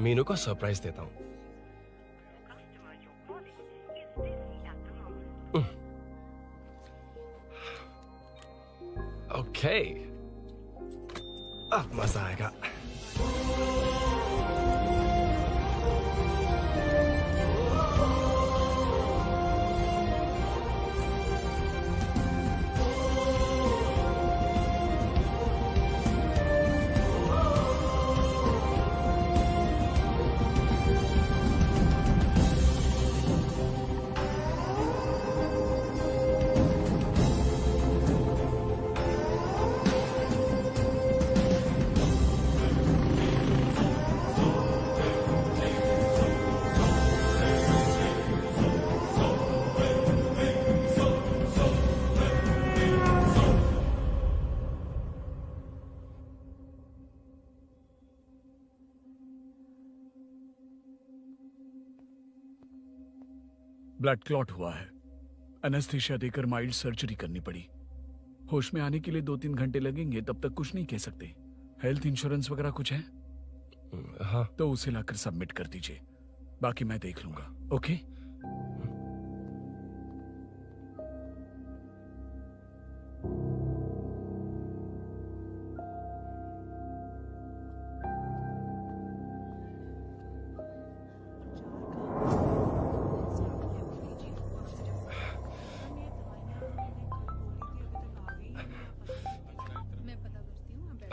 मीनू को सरप्राइज देता हूँ। ओके, अब मजा आएगा। ब्लड क्लॉट हुआ है। एनेस्थीसिया देकर माइल्ड सर्जरी करनी पड़ी। होश में आने के लिए 2-3 घंटे लगेंगे, तब तक कुछ नहीं कह सकते। हेल्थ इंश्योरेंस वगैरह कुछ है? हाँ। तो उसे लाकर सबमिट कर दीजिए, बाकी मैं देख लूंगा। ओके?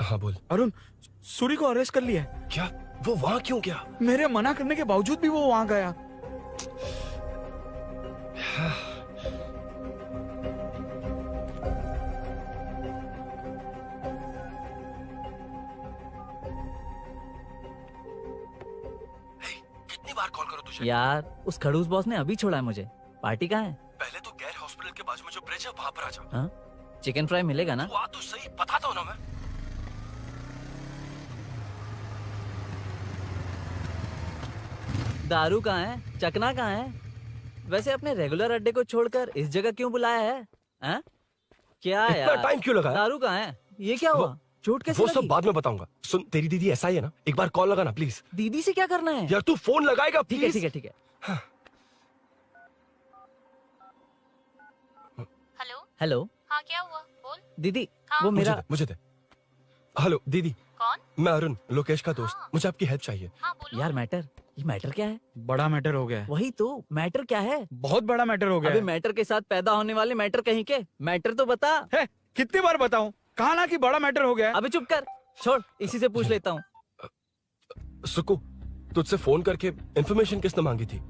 हाँ बोल। अरुण, सूरी को अरेस्ट कर लिया है। क्या? वो वहाँ क्यों गया? मेरे मना करने के बावजूद भी वो वहाँ गया। कितनी बार कॉल करो तुझे? यार उस खड़ूस बॉस ने अभी छोड़ा है मुझे। पार्टी कहाँ है? पहले तो गैर हॉस्पिटल के बाजू में जो ब्रिज है वहाँ पर आ जा। हाँ? चिकन फ्राई मिलेगा ना? वहाँ तो सही, बताता हूँ ना मैं। दारू कहाँ है? चकना कहाँ है? वैसे अपने रेगुलर अड्डे को छोड़कर इस जगह क्यों बुलाया है? हाँ? क्या इतना यार? टाइम क्यों लगा? दारू कहाँ है? ये क्या हुआ? चोट कैसे वो लगी? सब बाद में बताऊंगा। सुन, तेरी दीदी ऐसा ही है ना, एक बार कॉल लगाना प्लीज। दीदी से क्या करना है? यार तू फोन लगाएगा ठीक है प्लीज? ठीक है ठीक है। Hello hello. हाँ क्या हुआ बोल। दीदी हाँ? वो मेरा मुझे दे। हेलो दीदी। कौन? मैं अरुण, लोकेश का दोस्त। मुझे आपकी हेल्प चाहिए। यार मैटर, ये मैटर क्या है? बड़ा मैटर हो गया है। वही तो, मैटर क्या है? बहुत बड़ा मैटर हो गया अबे है। मैटर के साथ पैदा होने वाले मैटर कहीं के, मैटर तो बता। है, कितनी बार बताऊं? कहा ना कि बड़ा मैटर हो गया है। अबे चुप कर, छोड़, इसी से पूछ लेता हूँ। सुकू, तुझसे फोन करके इन्फॉर्मेशन किसने मांगी थी?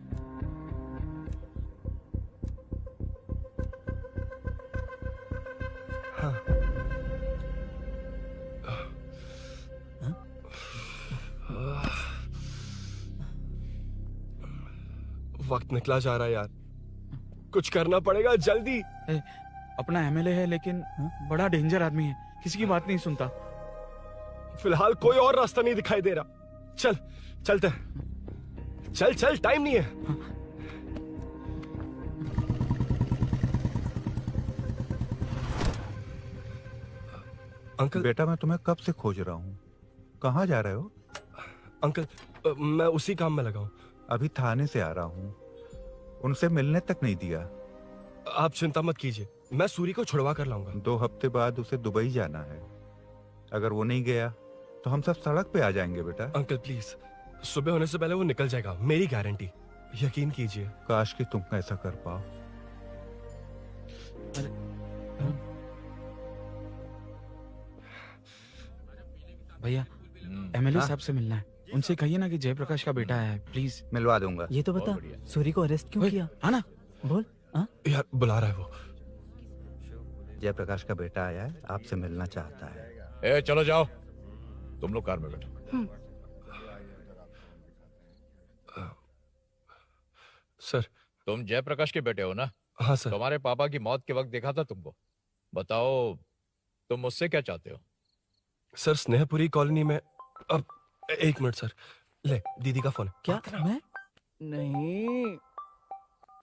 हाँ। वक्त निकला जा रहा है यार, कुछ करना पड़ेगा जल्दी। अपना एमएलए है लेकिन बड़ा डेंजर आदमी है, किसी की बात नहीं सुनता। फिलहाल कोई और रास्ता नहीं दिखाई दे रहा। चल चलते हैं। चल चल, टाइम नहीं है। अंकल। बेटा मैं तुम्हें कब से खोज रहा हूँ, कहाँ जा रहे हो? अंकल मैं उसी काम में लगा हूँ। अभी थाने से आ रहा हूँ, उनसे मिलने तक नहीं दिया। आप चिंता मत कीजिए, मैं सूरी को छुड़वा कर लाऊंगा। 2 हफ्ते बाद उसे दुबई जाना है। अगर वो नहीं गया तो हम सब सड़क पे आ जाएंगे बेटा। अंकल प्लीज, सुबह होने से पहले वो निकल जाएगा, मेरी गारंटी, यकीन कीजिए। काश कि तुम ऐसा कर पाओ। भैया एमएलए साहब से मिलना है, उनसे कहिए ना कि जयप्रकाश का बेटा है, प्लीज। मिलवा दूंगा। ये तो बता, सूरी को अरेस्ट क्यों किया? हाँ ना, बोल। यार बुला रहा है वो। जयप्रकाश का बेटा आया है, आपसे मिलना चाहता है। ए चलो जाओ, तुम लोग कार में बैठो। सर, तुम जयप्रकाश के बेटे हो ना? हाँ सर। तुम्हारे पापा की मौत के वक्त देखा था तुमको। बताओ तुम मुझसे क्या चाहते हो? सर, स्नेहपुरी कॉलोनी में। अब 1 मिनट सर, ले दीदी का फोन। क्या? मैं नहीं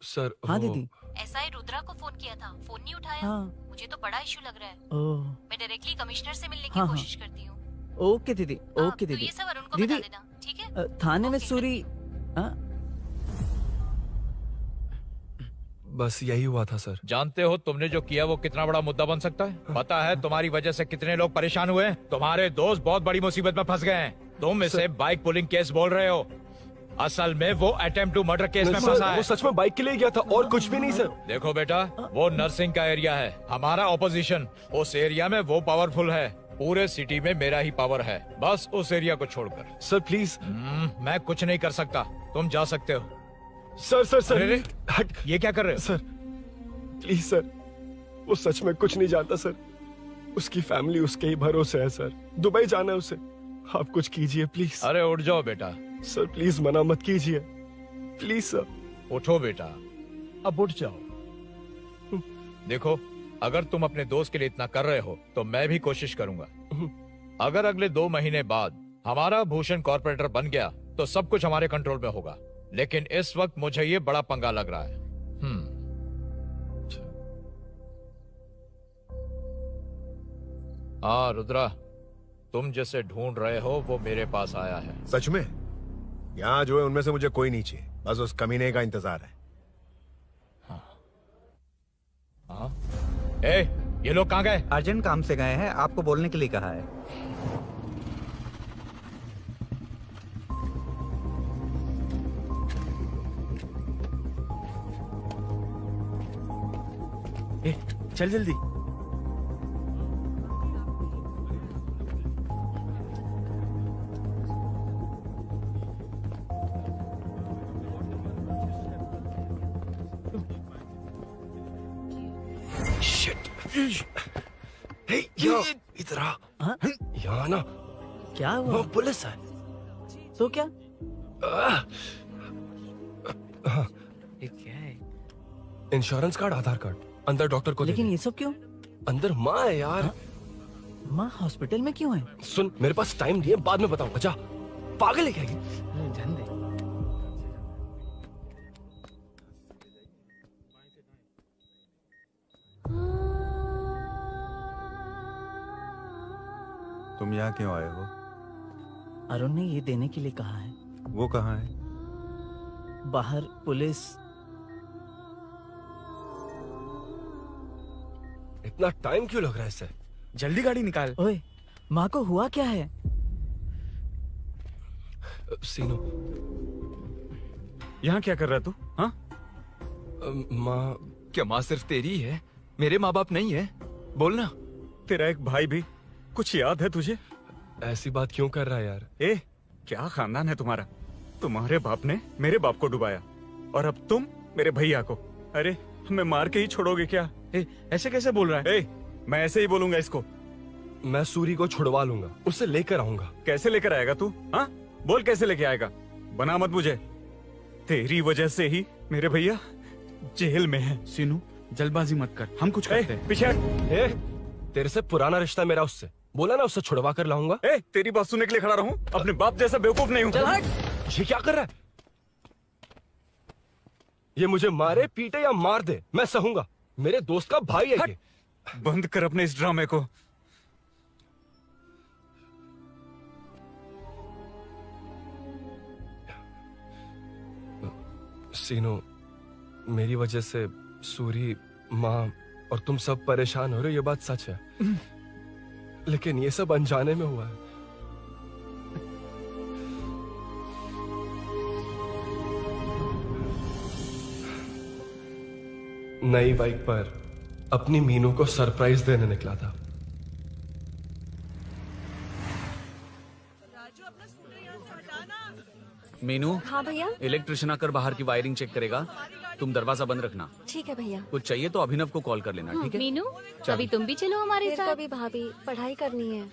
सर। हाँ दीदी। एसआई रुद्रा को फोन किया था, फोन नहीं उठाया। हाँ। मुझे तो बड़ा इशू लग रहा है। ओह। मैं डायरेक्टली कमिश्नर से मिलने की हाँ, कोशिश करती हूँ। ओके दीदी, ओके तो दीदी। ये सब अरुण को दीदी, बता देना, ठीक है? थाने में सूरी। बस यही हुआ था सर। जानते हो तुमने जो किया वो कितना बड़ा मुद्दा बन सकता है? पता है तुम्हारी वजह से कितने लोग परेशान हुए? तुम्हारे दोस्त बहुत बड़ी मुसीबत में फंस गए हैं। तुम इसे बाइक पुलिंग केस बोल रहे हो, असल में वो अटेम्प्ट टू मर्डर केस में फंसा है। वो सच में बाइक के लिए गया था और कुछ भी नहीं सर। देखो बेटा, वो नर्सिंग का एरिया है, हमारा ऑपोजिशन उस एरिया में वो पावरफुल है। पूरे सिटी में मेरा ही पावर है, बस उस एरिया को छोड़कर। Sir please. मैं कुछ नहीं कर सकता, तुम जा सकते हो। सर सर सर, अरे, हट, ये क्या कर रहे हो? सर प्लीज सर, वो सच में कुछ नहीं जानता सर। उसकी फैमिली उसके ही भरोसे है सर। दुबई जाना है उसे, आप कुछ कीजिए प्लीज। अरे उठ जाओ बेटा। सर प्लीज मना मत कीजिए, प्लीज सर। उठो बेटा, अब उठ जाओ। देखो, अगर तुम अपने दोस्त के लिए इतना कर रहे हो तो मैं भी कोशिश करूंगा। अगर अगले 2 महीने बाद हमारा भूषण कॉर्पोरेटर बन गया तो सब कुछ हमारे कंट्रोल में होगा, लेकिन इस वक्त मुझे ये बड़ा पंगा लग रहा है। हाँ रुद्रा, तुम जिसे ढूंढ रहे हो वो मेरे पास आया है। सच में? यहाँ जो है उनमें से मुझे कोई नहीं चाहिए, बस उस कमीने का इंतजार है। हाँ? ए, ये लोग कहाँ गए? अर्जेंट काम से गए हैं, आपको बोलने के लिए कहा है। ए, चल जल्दी। इधर आ। यहाँ ना क्या हुआ? वो पुलिस है। तो क्या? क्या है? इंश्योरेंस कार्ड, आधार कार्ड, अंदर डॉक्टर को। लेकिन ये सब क्यों? अंदर माँ है यार। माँ हॉस्पिटल में क्यों है? सुन, मेरे पास टाइम नहीं है, बाद में बताऊंगा। जा, पागल है क्या ये? ध्यान दे। तुम यहाँ क्यों आए हो? अरुण ने ये देने के लिए कहा है। वो कहाँ है? बाहर पुलिस। इतना टाइम क्यों लग रहा है इससे? जल्दी गाड़ी निकाल। ओए, माँ को हुआ क्या है? सीनू, यहाँ क्या कर रहा तू? हाँ? माँ। क्या माँ सिर्फ तेरी ही है? मेरे माँ बाप नहीं है? बोलना। तेरा एक भाई भी, कुछ याद है तुझे? ऐसी बात क्यों कर रहा है यार? ए, क्या खानदान है तुम्हारा? तुम्हारे बाप ने मेरे बाप को डुबाया और अब तुम मेरे भैया को। अरे हमें मार के ही छोड़ोगे क्या? ऐसे कैसे बोल रहा है? मैं ऐसे ही बोलूंगा इसको। मैं सूरी को छुड़वा लूंगा, उसे लेकर आऊंगा। कैसे लेकर आएगा तू? हाँ, बोल कैसे लेके आएगा? बना मत मुझे। तेरी वजह से ही मेरे भैया जेल में है। सीनू, जल्दबाजी मत कर, हम कुछ करते हैं। पीछे। तेरे से पुराना रिश्ता मेरा उससे, बोला ना उससे छुड़वा कर लाऊंगा। तेरी बात सुनने के लिए खड़ा रहूं? अपने बाप जैसा बेवकूफ नहीं हूं। चल हट। ये क्या कर रहा है? ये मुझे मारे पीटे या मार दे, मैं सहूंगा। मेरे दोस्त का भाई है ये। बंद कर अपने इस ड्रामे को। सीनू, मेरी वजह से सूरी, माँ और तुम सब परेशान हो रहे हो, ये बात सच है। लेकिन ये सब अनजाने में हुआ है। नई बाइक पर अपनी मीनू को सरप्राइज देने निकला था। मीनू। हाँ भैया। इलेक्ट्रिशियन आकर बाहर की वायरिंग चेक करेगा, तुम दरवाजा बंद रखना। ठीक है भैया। कुछ चाहिए तो अभिनव को कॉल कर लेना, ठीक है? मीनू, चल। अभी तुम भी चलो हमारे फिर साथ। कभी भाभी, पढ़ाई करनी है।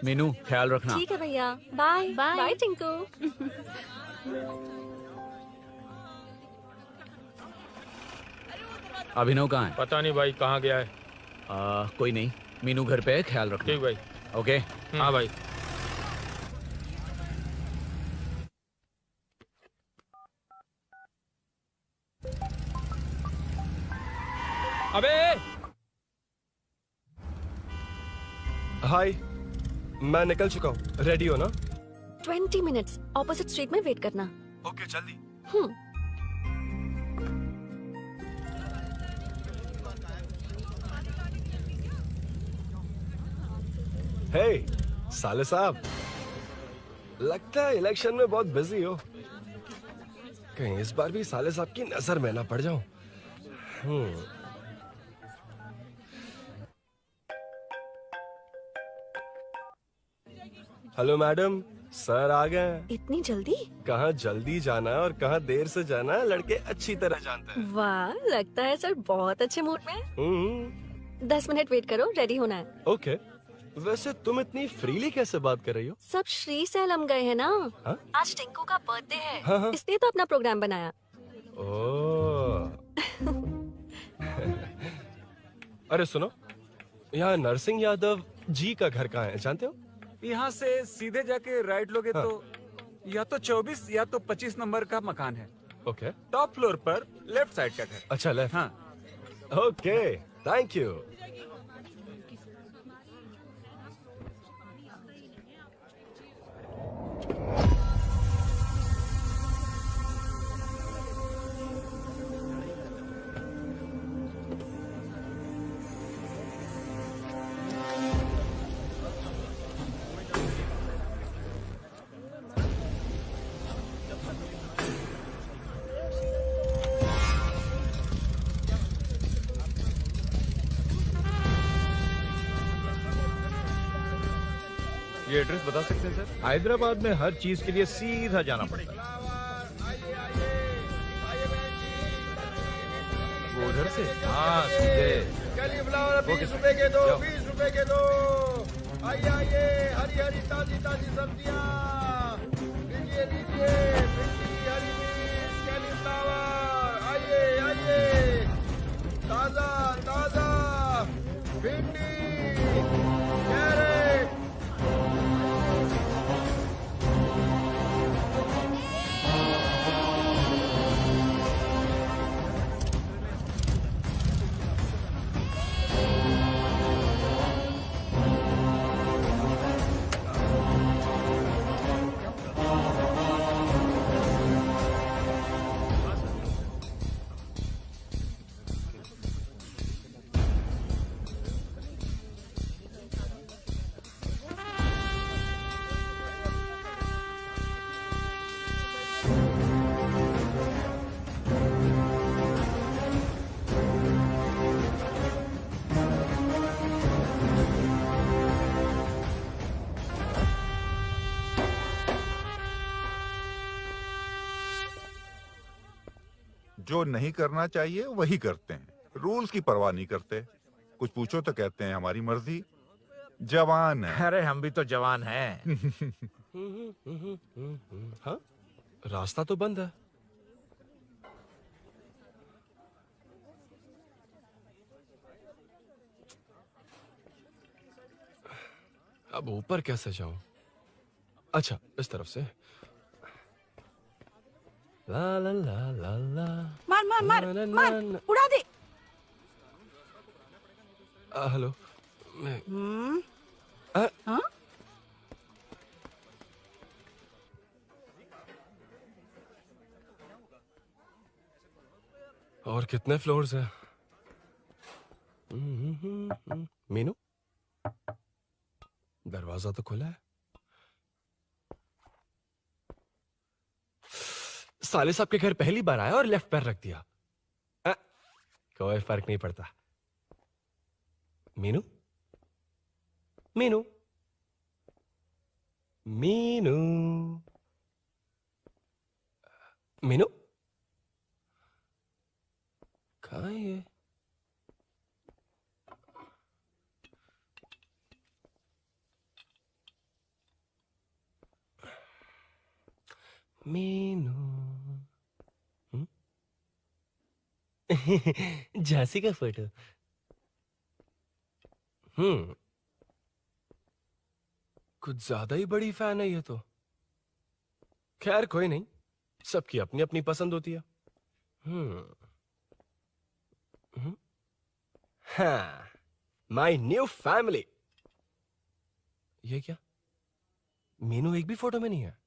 मीनू ख्याल रखना। ठीक है भैया, बाय बाय। बाय टिंकू। अभिनव कहाँ है? पता नहीं भाई, कहाँ गया है। कोई नहीं, मीनू घर पे है, ख्याल रखना। ठीक भाई। ओके। हाँ भाई। अबे हाय, मैं निकल चुका हूँ। रेडी हो ना? 20 मिनट्स ऑपोजिट स्ट्रीट में वेट करना। ओके, जल्दी। हे साले साहब, लगता है इलेक्शन में बहुत बिजी हो। कहीं इस बार भी साले साहब की नजर में ना पड़ जाऊं। हेलो मैडम, सर आ गए। इतनी जल्दी? कहाँ जल्दी जाना है और कहाँ देर से जाना है, लड़के अच्छी तरह जानते हैं। वाह, लगता है सर बहुत अच्छे मूड में हैं। 10 मिनट वेट करो, रेडी होना है। ओके। वैसे तुम इतनी फ्रीली कैसे बात कर रही हो? सब श्री सैलम गए हैं ना। हाँ? आज टिंकू का बर्थडे है, हाँ। इसलिए तो अपना प्रोग्राम बनाया। ओह। अरे सुनो, यहाँ नरसिंह यादव जी का घर कहाँ है, जानते हो? यहाँ से सीधे जाके राइट लोगे तो या तो 24 या तो 25 नंबर का मकान है। ओके। टॉप फ्लोर पर लेफ्ट साइड का घर। अच्छा, लेफ्ट। हाँ। Okay, thank you. ये एड्रेस बता सकते हैं सर? हैदराबाद में हर चीज के लिए सीधा जाना पड़ेगा। वो उधर से? हाँ, सीधे। कैलीफ्लावर 20 रुपए के दो, 20 रुपए के दो। आइए आइए, हरी हरी ताजी ताजी सब्जियाँ लीजिए लीजिए। भिंडी, हरी मिर्च, कैलीफ्लावर, आइए आइए। ताजा ताजा भिंडी, कैरेट। जो नहीं करना चाहिए वही करते हैं, रूल्स की परवाह नहीं करते। कुछ पूछो तो कहते हैं हमारी मर्जी। जवान है। अरे हम भी तो जवान हैं। हाँ, रास्ता तो बंद है। अब ऊपर कैसे जाऊं? अच्छा, इस तरफ से। ला ला ला ला ला। मार मार मार मार, उड़ा दे। हेलो। मैं हाँ? और कितने फ्लोर्स हैं? दरवाजा तो खुला है। साले साहब के घर पहली बार आया और लेफ्ट पैर रख दिया। कोई फर्क नहीं पड़ता। मीनू, मीनू, मीनू, मीनू, कहाँ है ये? मीनू, झांसी का फोटो। कुछ ज्यादा ही बड़ी फैन है ये तो। खैर कोई नहीं, सबकी अपनी अपनी पसंद होती है। हाँ, माई न्यू फैमिली। ये क्या? मीनू एक भी फोटो में नहीं है।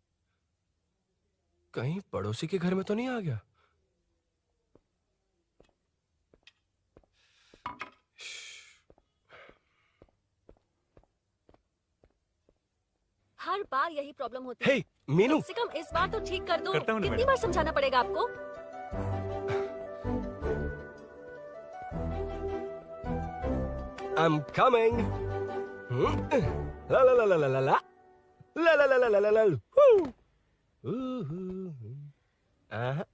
कहीं पड़ोसी के घर में तो नहीं आ गया? हर बार यही प्रॉब्लम होती है। हे, मीनू। कम से कम इस बार तो ठीक कर दो। करता हूँ ना कितनी मैडम। बार समझाना पड़ेगा आपको? I'm coming. La la la la la la la. La la la la la la la. Woo. Aha.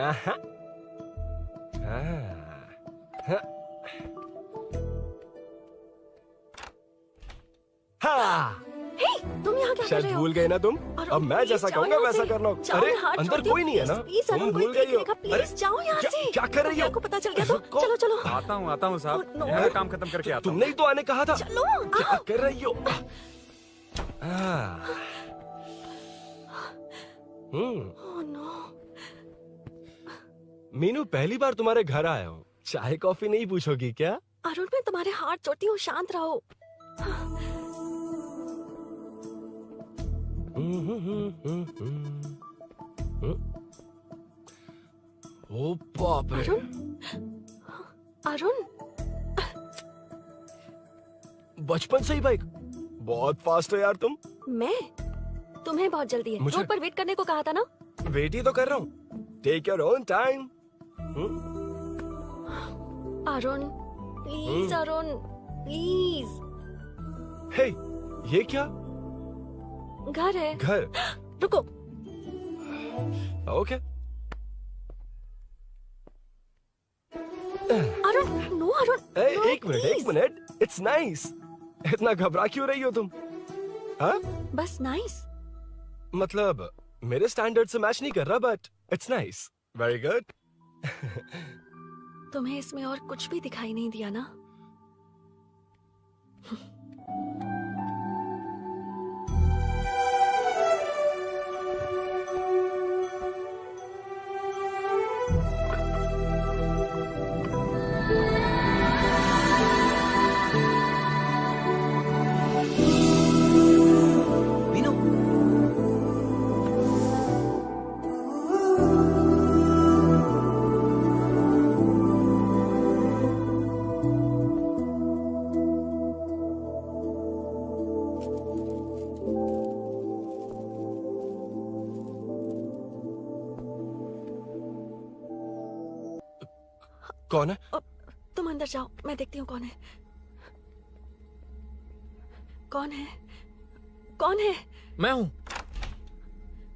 Aha. Ah. हाँ। हे, तुम यहाँ क्या कर शायद रहे हो? भूल गए ना तुम। अरुण, अब मैं प्लीज जैसा जाओ कहूँगा यहाँ वैसा से। करना। जाओ, अरे मैं हाथ अंदर छोड़ती कोई हूँ, नहीं है ना? प्लीज, तुम अरुण, भूल कोई गई हो। देखेगा, प्लीज जाओ यहाँ से। क्या कर रही हो? को पता चल गया तो चलो चलो। आता हूँ साहब। no. मैं काम खत्म करके आता हूँ। तुमने ही तो आने कहा था। चलो, क्या कर रही हो? Oh no. मीनू, पहली बार तुम्हारे घर आया हूँ। चाय कॉफी नहीं पूछोगी क्या? अरुण, मैं तुम्हारे हाथ जोड़ती हूँ, शांत रहो। ओ बाप रे। अरुण, बचपन से ही बाइक। बहुत फास्ट हो यार तुम। मैं? तुम्हें बहुत जल्दी है। मुझे- रोड पर वेट करने को कहा था ना? वेट ही तो कर रहा हूँ। Take your own time. Arun, please Arun, please. Hey, ये क्या? घर है। घर? रुको। Okay. Arun, no Arun. no, एक मिनट, please. एक मिनट। It's nice. इतना घबरा क्यों रही हो तुम? हाँ? बस नाइस। मतलब मेरे स्टैंडर्ड से मैच नहीं कर रहा, but it's nice. Very good. तुम्हें इसमें और कुछ भी दिखाई नहीं दिया ना? कौन है? तुम अंदर जाओ, मैं देखती हूँ कौन है। कौन है? कौन है? मैं हूँ।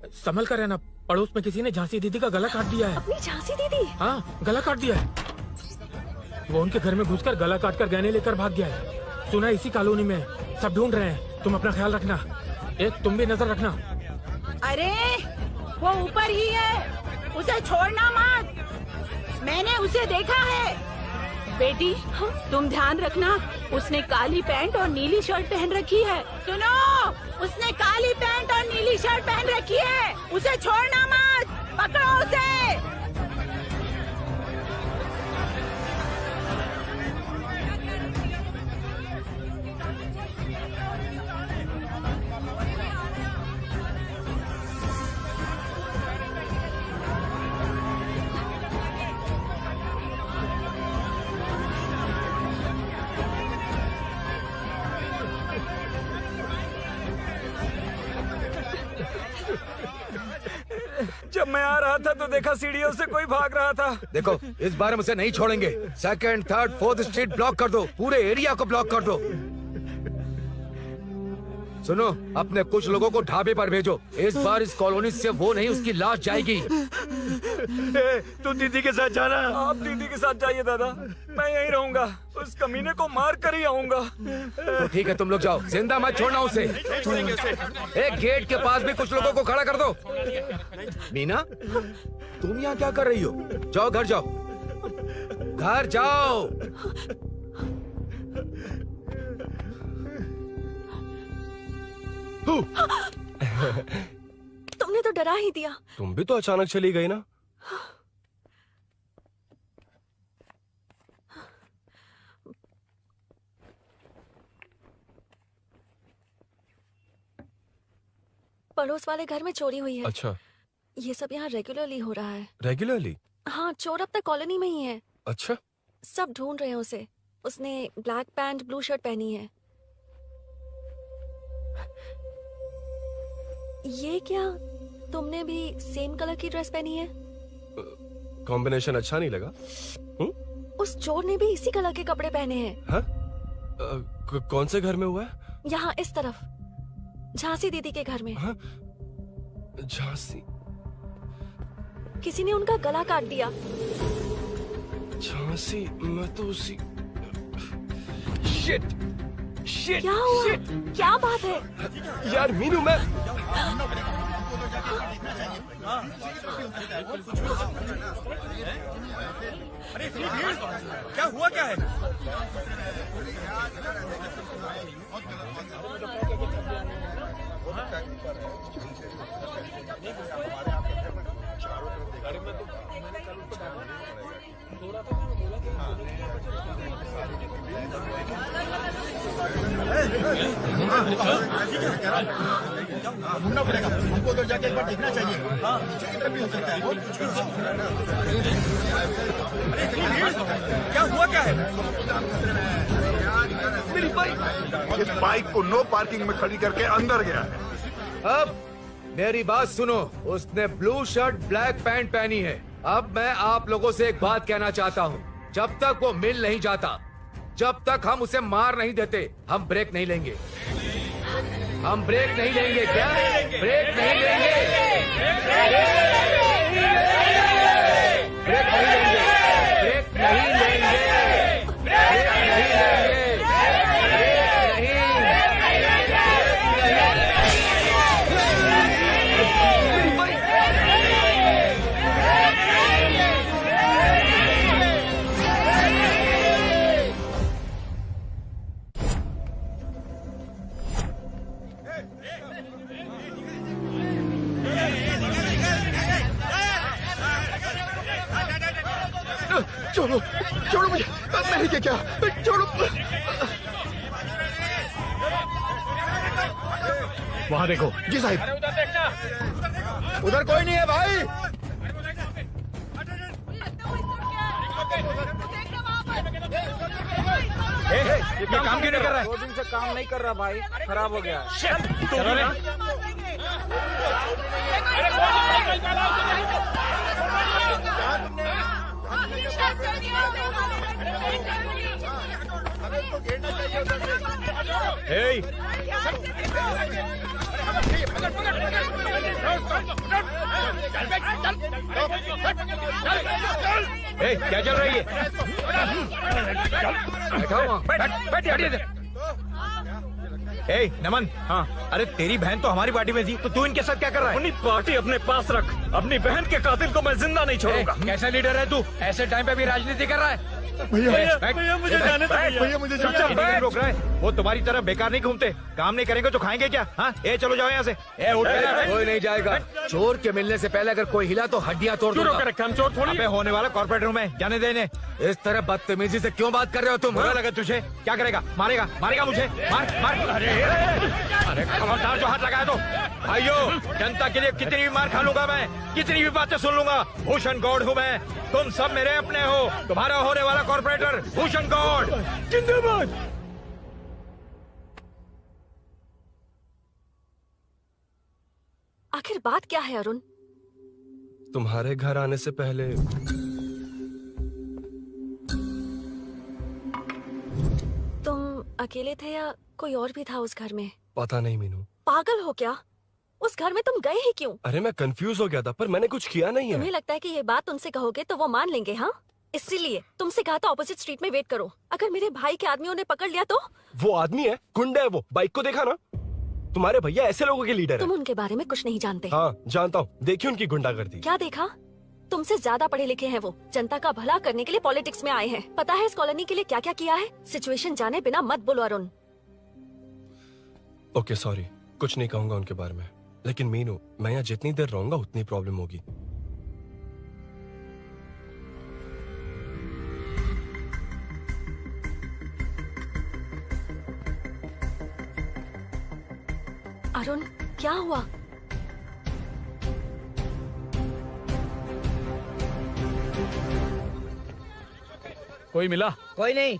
संभल कर रहना। पड़ोस में किसी ने झांसी दीदी का गला काट दिया है। अपनी झांसी दीदी? हाँ, गला काट दिया है। वो उनके घर में घुसकर गला काट कर गहने लेकर भाग गया है। सुना इसी कॉलोनी में। सब ढूंढ रहे हैं। तुम अपना ख्याल रखना। एक तुम भी नजर रखना। अरे वो ऊपर ही है, उसे छोड़ना मत। मैंने उसे देखा है। बेटी, तुम ध्यान रखना, उसने काली पैंट और नीली शर्ट पहन रखी है। सुनो, उसने काली पैंट और नीली शर्ट पहन रखी है। उसे छोड़ना मत, पकड़ो उसे। मैं आ रहा था तो देखा सीढ़ियों से कोई भाग रहा था। देखो इस बार हम उसे नहीं छोड़ेंगे। Second, third, fourth street block कर दो, पूरे एरिया को ब्लॉक कर दो। सुनो, अपने कुछ लोगों को ढाबे पर भेजो। इस बार इस कॉलोनी से वो नहीं, उसकी लाश जाएगी। तू दीदी के साथ जाना। आप दीदी के साथ जाइए दादा, मैं यहीं रहूंगा। उस कमीने को मार कर ही आऊंगा। तो ठीक है, तुम लोग जाओ, जिंदा मत छोड़ना उसे। एक गेट के पास भी कुछ लोगों को खड़ा कर दो। मीना, तुम यहाँ क्या कर रही हो? जाओ घर जाओ, घर जाओ। तुमने तो डरा ही दिया। तुम भी तो अचानक चली गई ना। पड़ोस वाले घर में चोरी हुई है। अच्छा, ये सब यहाँ रेगुलरली हो रहा है। रेगुलरली? हाँ, चोर अब तक कॉलोनी में ही है। अच्छा, सब ढूंढ रहे हैं उसे। उसने ब्लैक पैंट ब्लू शर्ट पहनी है। ये क्या, तुमने भी सेम कलर की ड्रेस पहनी है? कॉम्बिनेशन अच्छा नहीं लगा? उस चोर ने भी इसी कलर के कपड़े पहने हैं। हाँ? कौन से घर में हुआ है? यहाँ इस तरफ, झांसी दीदी के घर में। हाँ? झांसी? किसी ने उनका गला काट दिया। झांसी? मैं तो उसी... शिट! शिट! क्या हुआ? शिट! क्या बात है? यार मीनू, मैं... क्या हुआ, क्या है? ढूंढना पड़ेगा हमको, तो जाके एक बार देखना चाहिए। भी हो सकता है। क्या हुआ, क्या है? मेरी बाइक, इस बाइक को नो पार्किंग में खड़ी करके अंदर गया है। अब मेरी बात सुनो, उसने ब्लू शर्ट ब्लैक पैंट पहनी है। अब मैं आप लोगों से एक बात कहना चाहता हूँ, जब तक वो मिल नहीं जाता, जब तक हम उसे मार नहीं देते, हम ब्रेक नहीं लेंगे। हम ब्रेक नहीं लेंगे। क्या ब्रेक नहीं लेंगे? ब्रेक नहीं लेंगे। ब्रेक नहीं लेंगे। ब्रेक नहीं लेंगे। छोड़ो, छोड़ो मुझे, मैंने क्या, छोड़ो। वहाँ देखो। जी साहब। उधर कोई नहीं है भाई। ये काम क्यों नहीं कर रहा है? 2 दिन से काम नहीं कर रहा भाई, खराब हो गया। चलो रे। Hey! Hey, क्या चल रही है? Hey, नमन। हाँ, अरे तेरी बहन तो हमारी पार्टी में थी, तो तू इनके साथ क्या कर रहा है? अपनी पार्टी अपने पास रख। अपनी बहन के कातिल को मैं जिंदा नहीं छोड़ूंगा। कैसा लीडर है तू? ऐसे टाइम पे भी राजनीति कर रहा है? भैया मुझे जाने दो। भैया मुझे जाने रोक रहा है। वो तुम्हारी तरह बेकार नहीं घूमते, काम नहीं करेंगे तो खाएंगे क्या? हाँ, ए चलो जाओ यहाँ से। ए उठ। कोई नहीं जाएगा। चोर के मिलने से पहले अगर कोई हिला तो हड्डियां तोड़ दूंगा। हम चोर थोड़ी। अबे होने वाला कॉर्पोरेट रूम है, जाने देने। इस तरह बदतमीजी से क्यों बात कर रहे हो तुम? बुरा लगा तुझे? क्या करेगा? मारेगा? मारेगा मुझे? मार मार। अरे खबरदार जो हाथ लगाया तो। भाइयों, जनता के लिए कितनी भी मार खा लूंगा मैं, कितनी भी बातें सुन लूंगा। भूषण गौड़ हूँ मैं, तुम सब मेरे अपने हो। तुम्हारा होने वाला कॉर्पोरेटर भूषण गौड़ जिंदाबाद। आखिर बात क्या है अरुण? तुम्हारे घर आने से पहले तुम अकेले थे या कोई और भी था उस घर में? पता नहीं मीनू। पागल हो क्या? उस घर में तुम गए ही क्यों? अरे मैं कंफ्यूज हो गया था, पर मैंने कुछ किया नहीं तुम्हें है। लगता है कि ये बात उनसे कहोगे तो वो मान लेंगे? हाँ, इसीलिए तुमसे कहा था ऑपोजिट स्ट्रीट में वेट करो। अगर मेरे भाई के आदमियों ने पकड़ लिया तो? वो आदमी है, गुंडा है वो। बाइक को देखा ना? तुम्हारे भैया ऐसे लोगों के लीडर तुम है। उनके बारे में कुछ नहीं जानते। हाँ जानता हूँ, देखिए उनकी गुंडागर्दी। क्या देखा? तुमसे ज्यादा पढ़े लिखे हैं वो। जनता का भला करने के लिए पॉलिटिक्स में आए हैं। पता है इस कॉलोनी के लिए क्या क्या किया है? सिचुएशन जाने बिना मत बोलो अरुण। ओके सॉरी, कुछ नहीं कहूंगा उनके बारे में। लेकिन मीनू, मैं यहाँ जितनी देर रहूंगा उतनी प्रॉब्लम होगी। अरुण, क्या हुआ? कोई मिला? कोई नहीं।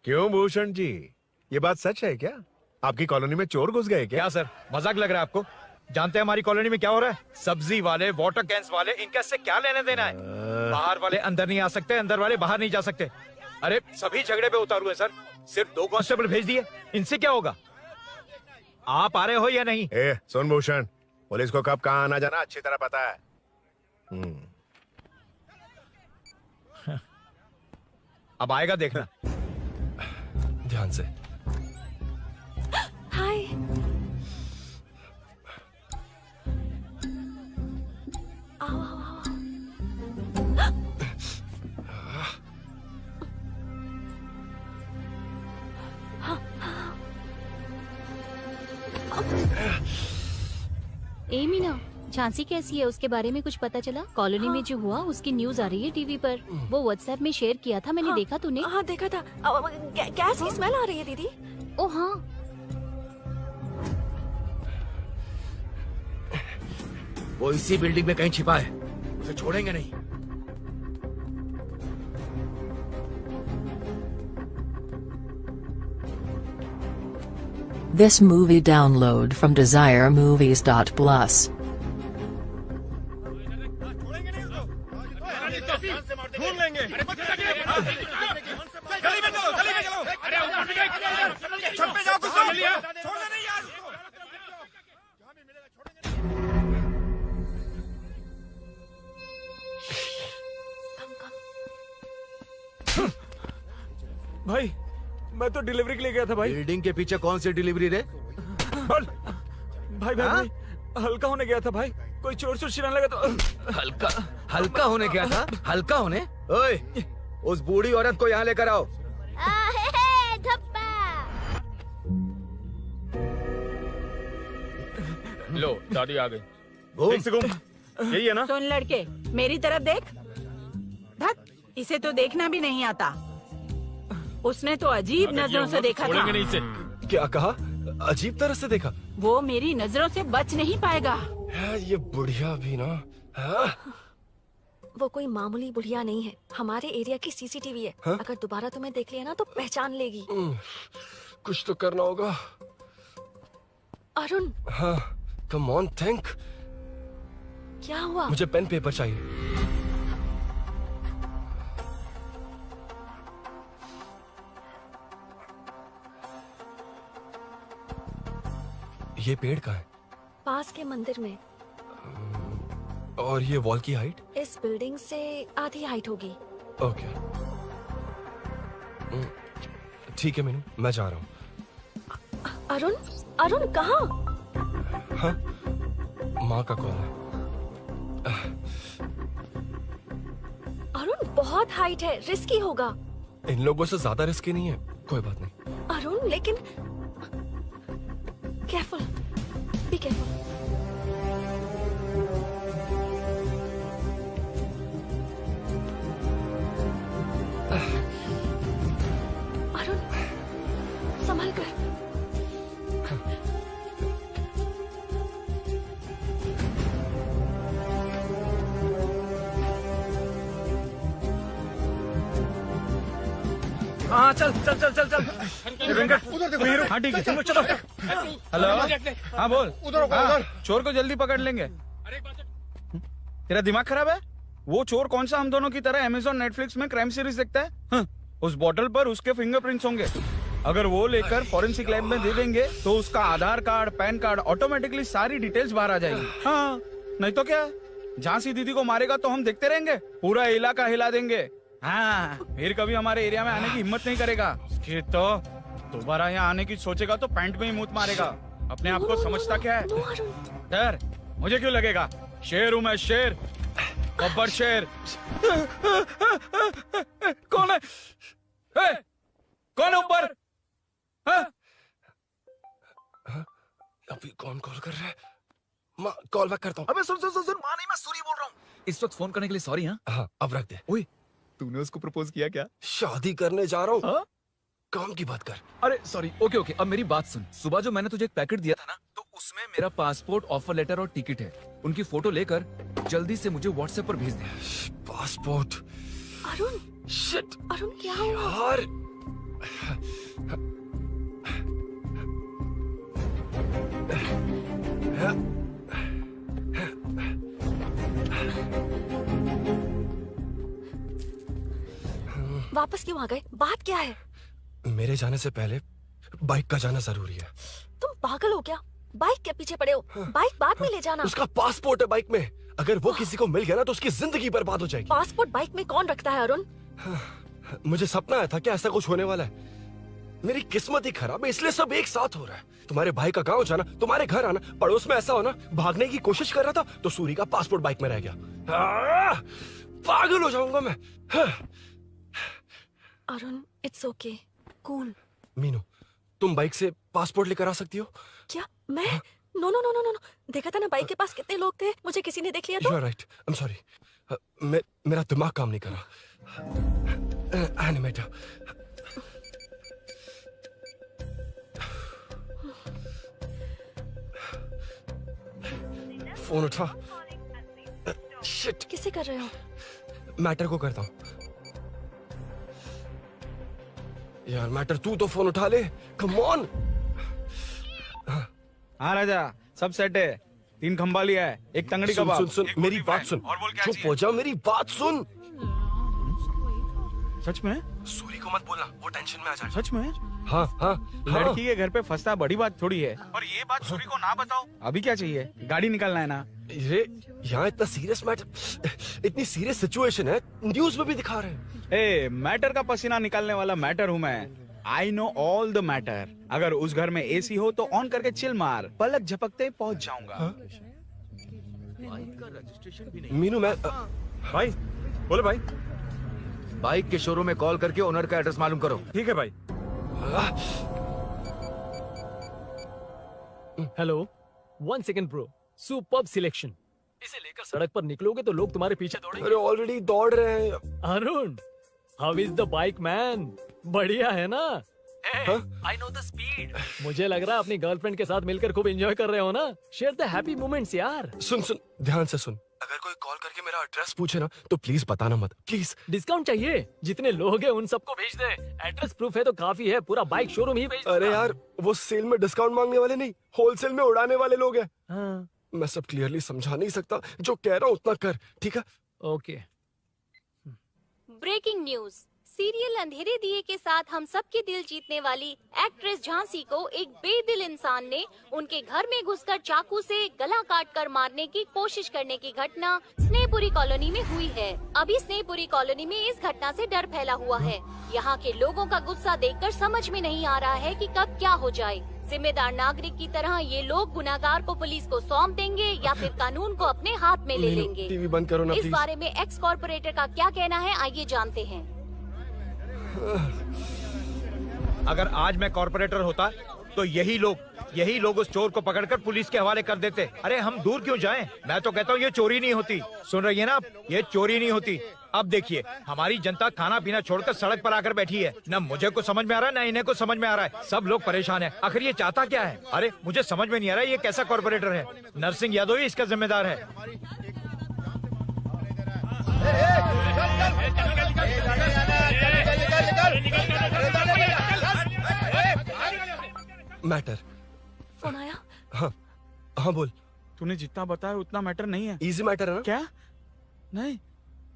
क्यों भूषण जी, ये बात सच है क्या? आपकी कॉलोनी में चोर घुस गए क्या? क्या सर, मजाक लग रहा है आपको? जानते हैं हमारी कॉलोनी में क्या हो रहा है? सब्जी वाले, वाटर कैंस वाले, इनका इससे क्या लेने देना है? बाहर वाले अंदर नहीं आ सकते, अंदर वाले बाहर नहीं जा सकते। अरे सभी झगड़े पे उतारू है सर। सिर्फ 2 कांस्टेबल भेज दिए, इनसे क्या होगा? आप आ रहे हो या नहीं? ए, सुन भूषण, पुलिस को कब कहाँ आना जाना अच्छी तरह पता है। अब आएगा देखना। ध्यान से। हाय। आओ आओ आओ। ए मीना, झांसी कैसी है? उसके बारे में कुछ पता चला? कॉलोनी में जो हुआ उसकी न्यूज आ रही है टीवी पर। वो व्हाट्सएप में शेयर किया था, मैंने देखा। तूने? हाँ देखा था। गैस की स्मेल आ रही है दीदी। ओ हाँ। वो इसी बिल्डिंग में कहीं छिपा है, उसे छोड़ेंगे नहीं। This movie download from DesireMovies.plus. ढूंढ लेंगे। गली में चलो, गली में चलो। अरे छत पे जाओ, कुछ छोड़ने नहीं यार। भाई, मैं तो डिलीवरी के लिए गया था भाई। बिल्डिंग के पीछे कौन सी डिलीवरी रे? भाई भाई, हल्का होने गया था भाई। कोई चोर चोर चिल्लाने लगा तो हल्का होने गया था? हल्का होने? ओए, उस बूढ़ी औरत को यहाँ लेकर आओ। लो, दादी आ गई। घूम से घूम। यही है ना? सुन लड़के, मेरी तरफ देख। धत, इसे तो देखना भी नहीं आता। उसने तो अजीब नजरों से देखा था। नहीं से। क्या कहा? अजीब तरह से देखा? वो मेरी नजरों से बच नहीं पाएगा। ये बुढ़िया भी ना। वो कोई मामूली बुढ़िया नहीं है, हमारे एरिया की सीसीटीवी है। अगर दोबारा तुम्हें देख लिया ना तो पहचान लेगी। कुछ तो करना होगा। अरुण। हाँ, कम ऑन थिंक। क्या हुआ? मुझे पेन पेपर चाहिए। ये पेड़ का है? पास के मंदिर में। और ये वॉल की हाइट? इस बिल्डिंग से आधी हाइट होगी। ओके, ठीक है मीनू, मैं जा रहा हूँ। अरुण, अरुण कहाँ? हाँ, माँ का कॉल है। अरुण बहुत हाइट है, रिस्की होगा। इन लोगों से ज्यादा रिस्की नहीं है। कोई बात नहीं। अरुण लेकिन केयरफुल, बी केयरफुल। अरुण संभल कर। हाँ चल चल चल चल चल वेंकट उधर देखो, वीरू, हाँ ठीक है चलो चलो। हेलो हाँ बोल। उधर हाँ, चोर को जल्दी पकड़ लेंगे। तेरा दिमाग खराब है? वो चोर कौन सा हम दोनों की तरह अमेज़न नेटफ्लिक्स में क्राइम सीरीज देखता है? उस बॉटल पर उसके फिंगरप्रिंट्स होंगे। अगर वो लेकर फॉरेंसिक लैब में दे देंगे तो उसका आधार कार्ड, पैन कार्ड, ऑटोमेटिकली सारी डिटेल्स बाहर आ जाएगी। हाँ नहीं तो क्या, झांसी दीदी को मारेगा तो हम देखते रहेंगे, पूरा इलाका हिला देंगे। हाँ फिर कभी हमारे एरिया में आने की हिम्मत नहीं करेगा। फिर तो दोबारा यहाँ आने की सोचेगा तो पैंट में ही मूत मारेगा। अपने आप को समझता क्या है? डर मुझे क्यों लगेगा? शेर हूँ मैं, शेर, गब्बर शेर। कौन है? कौन है ऊपर? अभी कौन कॉल कर रहा है? माँ कॉल बैक करता हूँ। अबे सुन सुन सुन सुन, माँ नहीं, मैं सूरी बोल रहा हूँ। इस वक्त फोन करने के लिए सॉरी। हाँ अब रख दे। ओए तूने उसको प्रपोज किया क्या? शादी करने जा रहा हूँ। काम की बात कर। अरे सॉरी, ओके ओके, अब मेरी बात सुन। सुबह जो मैंने तुझे एक पैकेट दिया था ना, तो उसमें मेरा पासपोर्ट, ऑफर लेटर और टिकट है। उनकी फोटो लेकर जल्दी से मुझे व्हाट्सएप पर भेज दे। पासपोर्ट। अरुण, शिट, अरुण क्या हुआ? यार वापस क्यों आ गए? बात क्या है? मेरे जाने से पहले बाइक का जाना जरूरी है। तुम पागल हो क्या? बाइक के पीछे पड़े हो? बाइक बाद में ले जाना। उसका पासपोर्ट है बाइक में, अगर वो किसी को मिल गया ना तो उसकी जिंदगी बर्बाद हो जाएगी। पासपोर्ट बाइक में कौन रखता है अरुण? मुझे सपना आया था कि ऐसा कुछ होने वाला है। मेरी किस्मत ही खराब है, इसलिए सब एक साथ हो रहा है। तुम्हारे भाई का गांव जाना, तुम्हारे घर आना, पड़ोस में ऐसा होना, भागने की कोशिश कर रहा था तो सूरी का पासपोर्ट बाइक में रह गया। पागल हो जाऊंगा मैं। Arun it's okay, cool. Meenu तुम बाइक से पासपोर्ट लेकर आ सकती हो? क्या मैं? No no no no no, देखा था ना बाइक के पास कितने लोग थे, मुझे किसी ने देख लिया तो। You are right. I'm sorry. मेरा दिमाग काम नहीं कर रहा। एनिमेटर। फोन उठा। शिट। किसे कर रहे हो? मैटर को करता हूँ। यार मैटर तू तो फोन उठा ले। Come on. हाँ राजा, सब सेट है। 3 खंबा लिया है, एक तंगड़ी सुन कबाब। सुन सुन मेरी बात सुन। चुप हो जा, मेरी बात सुन। सच में? सूरी को मत बोलना, वो टेंशन में आ जाए। सच में? हाँ हाँ। लड़की के घर पे फंसना बड़ी बात थोड़ी है। और ये बात सूरी को ना बताओ। अभी क्या चाहिए? गाड़ी निकालना है ना? ये यहाँ इतना सीरियस मैटर, इतनी सीरियस सिचुएशन है, न्यूज में भी दिखा रहे हैं। ए, मैटर का पसीना निकालने वाला मैटर हूँ मैं। I know all the matter. अगर उस घर में एसी हो तो ऑन करके चिल मार, पलक झपकते पहुंच जाऊंगा। मीनू मैं भाई बोलो भाई। बाइक के शोरूम में कॉल करके ओनर का एड्रेस मालूम करो। ठीक है भाई। Hello, 1 second bro, superb selection. इसे लेकर सड़क पर निकलोगे तो लोग तुम्हारे पीछे दौड़ेंगे। अरे ऑलरेडी दौड़ रहे हैं। Arun, how is the bike man? बढ़िया है ना? I know the speed. मुझे लग रहा है अपनी गर्लफ्रेंड के साथ मिलकर खूब एंजॉय कर रहे हो ना? शेयर द हैप्पी मोमेंट्स यार। सुन सुन ध्यान से सुन, अगर कोई कॉल करके मेरा एड्रेस पूछे ना तो प्लीज बताना मत, प्लीज। डिस्काउंट चाहिए? जितने लोग हैं उन सबको भेज दे। एड्रेस प्रूफ है तो काफी है, पूरा बाइक शोरूम ही भेज दे। अरे यार वो सेल में डिस्काउंट मांगने वाले नहीं, होलसेल में उड़ाने वाले लोग हैं। हाँ। मैं सब क्लियरली समझा नहीं सकता, जो कह रहा हूँ उतना कर, ठीक है? ओके। Breaking news. सीरियल अंधेरे दिए के साथ हम सबके दिल जीतने वाली एक्ट्रेस झांसी को एक बेदिल इंसान ने उनके घर में घुसकर चाकू से गला काटकर मारने की कोशिश करने की घटना स्नेहपुरी कॉलोनी में हुई है। अभी स्नेहपुरी कॉलोनी में इस घटना से डर फैला हुआ है। यहाँ के लोगों का गुस्सा देखकर समझ में नहीं आ रहा है कि कब क्या हो जाए। जिम्मेदार नागरिक की तरह ये लोग गुनाहगार को पुलिस को सौंप देंगे या फिर कानून को अपने हाथ में ले लेंगे। टीवी बंद करो ना इस प्लीज। बारे में एक्स कॉर्पोरेटर का क्या कहना है, आइए जानते हैं। अगर आज मैं कॉर्पोरेटर होता तो यही लोग उस चोर को पकड़कर पुलिस के हवाले कर देते। अरे हम दूर क्यों जाएं? मैं तो कहता हूँ ये चोरी नहीं होती। सुन रही है ना आप? ये चोरी नहीं होती। अब देखिए हमारी जनता खाना पीना छोड़कर सड़क पर आकर बैठी है। ना मुझे को समझ में आ रहा है, ना इन्हें को समझ में आ रहा है। सब लोग परेशान हैं। आखिर ये चाहता क्या है? अरे मुझे समझ में नहीं आ रहा है ये कैसा कॉर्पोरेटर है। नरसिंह यादव ही इसका जिम्मेदार है। मैटर। फोन आया? हाँ हाँ बोल। तूने जितना बताया उतना मैटर नहीं है। इजी मैटर है ना? क्या? नहीं,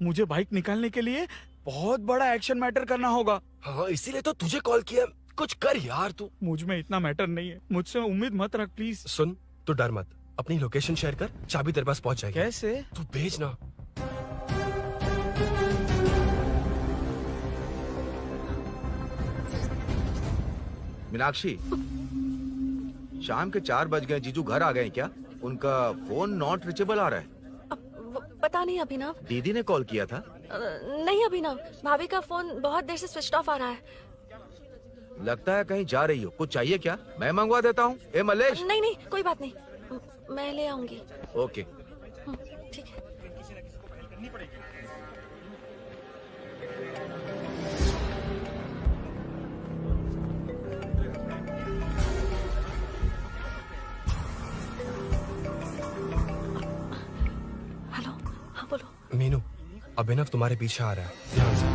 मुझे बाइक निकालने के लिए बहुत बड़ा एक्शन मैटर करना होगा। हाँ इसीलिए तो तुझे कॉल किया। कुछ कर यार तू। मुझ में इतना मैटर नहीं है, मुझसे उम्मीद मत रख प्लीज। सुन, तू डर मत, अपनी लोकेशन शेयर कर, चाबी तेरे पास पहुंच जाएगी। कैसे? तू भेज ना। मीनाक्षी, शाम के 4 बज गए, जीजू घर आ गए क्या? उनका फोन नॉट रिचेबल आ रहा है। पता नहीं अभिनव। दीदी ने कॉल किया था? नहीं अभिनव, भाभी का फोन बहुत देर से स्विच ऑफ आ रहा है। लगता है कहीं जा रही हो। कुछ चाहिए क्या? मैं मंगवा देता हूँ। ए मलेश। नहीं नहीं कोई बात नहीं, मैं ले आऊंगी। ओके ठीक है। हेलो, हाँ बोलो। मीनू, अभिनव तुम्हारे पीछे आ रहा है, ध्यान से।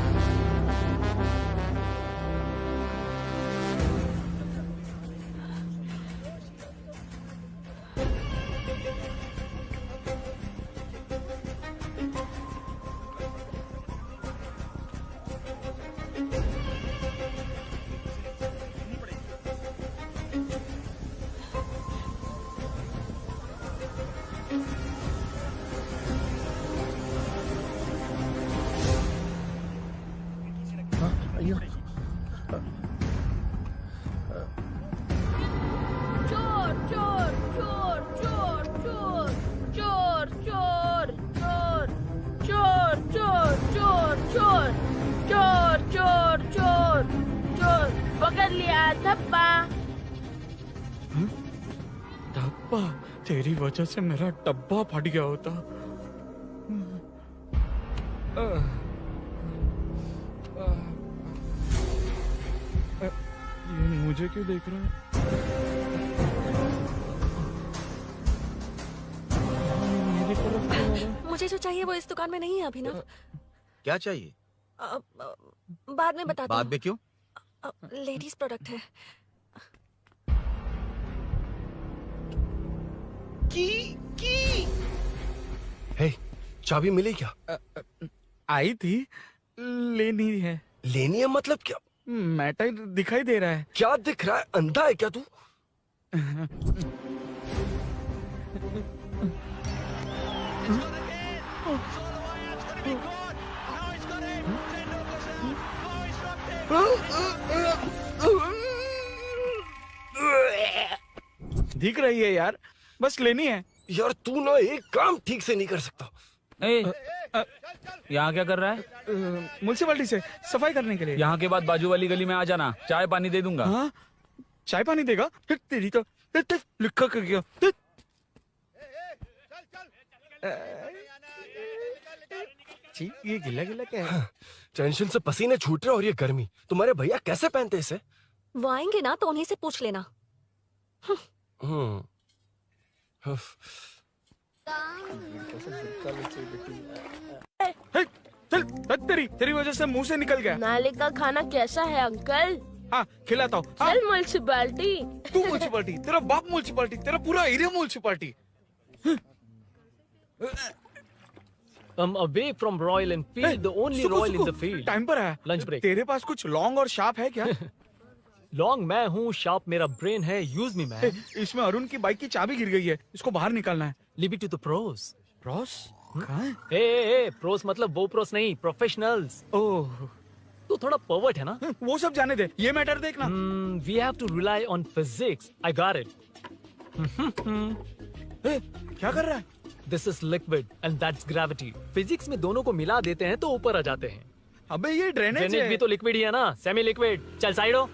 चोर चोर चोर चोर चोर चोर चोर चोर चोर चोर चोर चोर चोर चोर चोर चोर पकड़ लिया धप्पा। डब्बा? तेरी वजह से मेरा डब्बा फट गया होता। ये मुझे क्यों देख रहा है? मेरी तरफ क्यों आ रहा है? मुझे जो चाहिए वो इस दुकान में नहीं है अभिनव। क्या चाहिए? बाद में बताती बाद में क्यों? लेडीज प्रोडक्ट है। हे, चाबी मिली क्या? आई थी, लेनी है। लेनी है मतलब क्या? मैटर दिखाई दे रहा है। क्या दिख रहा है? अंधा है क्या तू? दिख रही है यार, बस लेनी है। यार तू ना एक काम ठीक से नहीं कर सकता। यहाँ क्या कर रहा है? म्युनिसिपैलिटी से सफाई करने के लिए। यहाँ के बाद बाजू वाली गली में आ जाना, चाय पानी दे दूंगा। हाँ? चाय पानी देगा? फिर तेरी तो लिखा कर गया। ये गिला गिला क्या है? टेंशन से पसीने छूट रहे और ये गर्मी, तुम्हारे भैया कैसे पहनते इसे? वो आएंगे ना तो उन्हीं से पूछ लेना। तेरी वजह से मुंह से निकल गया। नाले का खाना कैसा है अंकल? हाँ खिलाता हूँ। चल म्युनिसिपैलिटी। तू म्युनिसिपैलिटी, तेरा बाप म्युनिसिपैलिटी, तेरा पूरा area municipality. I'm away from Royal Enfield, the only Royal in the field. Time पर है। Lunch break. तेरे पास कुछ लॉन्ग और शार्प है क्या? लॉन्ग मैं हूँ, शार्प मेरा ब्रेन है, यूज मी मैन। इसमें अरुण की बाइक की चाबी गिर गई है, इसको बाहर निकालना है। Leave it to the pros. Pros? कहाँ है? ए प्रोस मतलब वो प्रोस नहीं, प्रोफेशनल्स। ओह, तू थोड़ा पर्वर्ट है ना? वो सब जाने दे, ये मैटर देखना। We have to rely on physics. I got it. क्या कर रहा है? This is liquid and that's gravity. Physics में दोनों को मिला देते हैं तो ऊपर आ जाते हैं। अबे ये ड्रेनेज है। भी तो लिक्विड ही है ना, सेमी लिक्विड। चल साइड हो।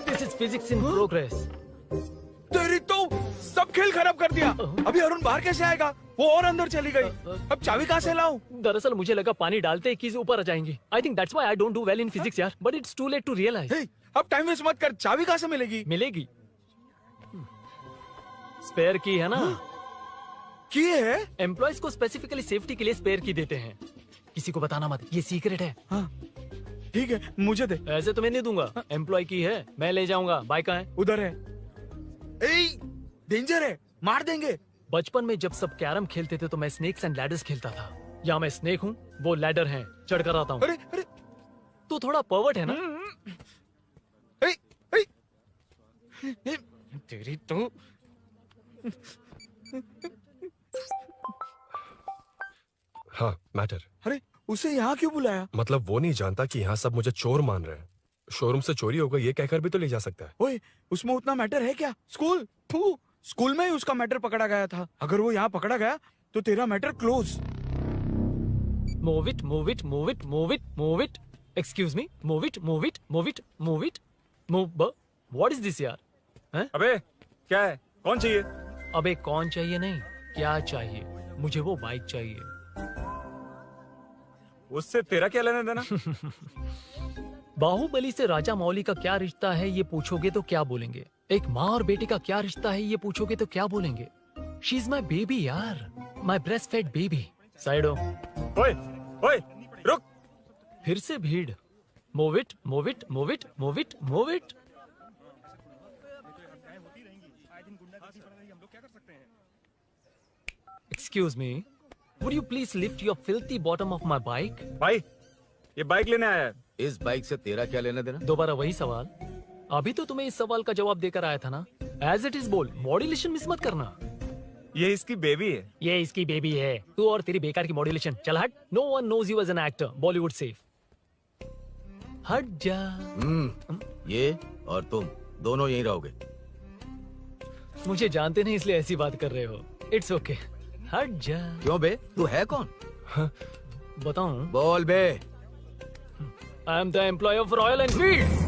This is physics in progress. तेरी तो सब खेल खराब कर दिया। अभी अरुण बाहर कैसे आएगा? वो और अंदर चली गई। अब चाबी कहाँ से लाऊं? दरअसल मुझे लगा पानी डालते ही कीज ऊपर आ जाएंगी। I think that's why I don't do well in physics यार। But it's too late to realize. अब टाइम वेस्ट मत कर, चाबी कहाँ से मिलेगी? मिलेगी। स्पेयर की है ना? की है? एम्प्लॉयज को स्पेसिफिकली सेफ्टी के लिए स्पेयर की देते हैं। किसी को बताना मत, ये सीक्रेट है। हाँ। ठीक है, मुझे दे। ऐसे तो मैं नहीं दूंगा, एम्प्लॉय की है, मैं ले जाऊंगा। बाइक कहाँ है? उधर है। डेंजर है, मार देंगे। बचपन में जब सब कैरम खेलते थे तो मैं स्नेक्स एंड लैडर्स खेलता था। यहाँ मैं स्नेक हूँ, वो लैडर है, चढ़ कर आता हूँ। अरे अरे, तू थोड़ा पर्वर्ट है ना? तेरी तो हाँ, मैटर। अरे उसे यहाँ क्यों बुलाया? मतलब वो नहीं जानता कि यहाँ सब मुझे चोर मान रहे हैं। शोरूम से चोरी होगा ये कहकर भी तो ले जा सकता है। ओए, उसमें उतना मैटर है क्या? स्कूल में ही उसका मैटर पकड़ा गया था। अगर वो यहाँ पकड़ा गया तो तेरा matter close. Move it, move it, move it, move it, move it. Excuse me, move it, move it, move it, move it, move. What is this यार? हैं? अबे क्या है? कौन चाहिए? अबे कौन चाहिए नहीं, क्या चाहिए? मुझे वो बाइक चाहिए। उससे तेरा क्या लेना देना? बाहुबली से राजा मौली का क्या रिश्ता है ये पूछोगे तो क्या बोलेंगे? एक माँ और बेटे का क्या रिश्ता है ये पूछोगे तो क्या बोलेंगे? शी इज माई बेबी यार, my breast fed baby. Side हो। ओए रुक। फिर से भीड़। Move it, move it, move it, move it, move it. Excuse me, would you please lift your filthy bottom of my bike? भाई, ये bike लेने आया है। इस बाइक से तेरा क्या लेना देना? दोबारा वही सवाल। अभी तो तुम्हें इस सवाल का जवाब देकर आया था ना। एज इट इज बोल, मॉड्यूलेशन मिस मत करना। ये इसकी बेबी है। ये इसकी बेबी है। तू और तेरी बेकार की मॉड्यूलेशन। चल हट। No one knows you as an actor. Bollywood safe. हट जा। ये और तुम दोनों यहीं रहोगे। मुझे जानते नहीं इसलिए ऐसी बात कर रहे हो। It's okay. हट जा। क्यों बे? तू है कौन? बताऊं? बोल बे। I am the employ of Royal Enfield.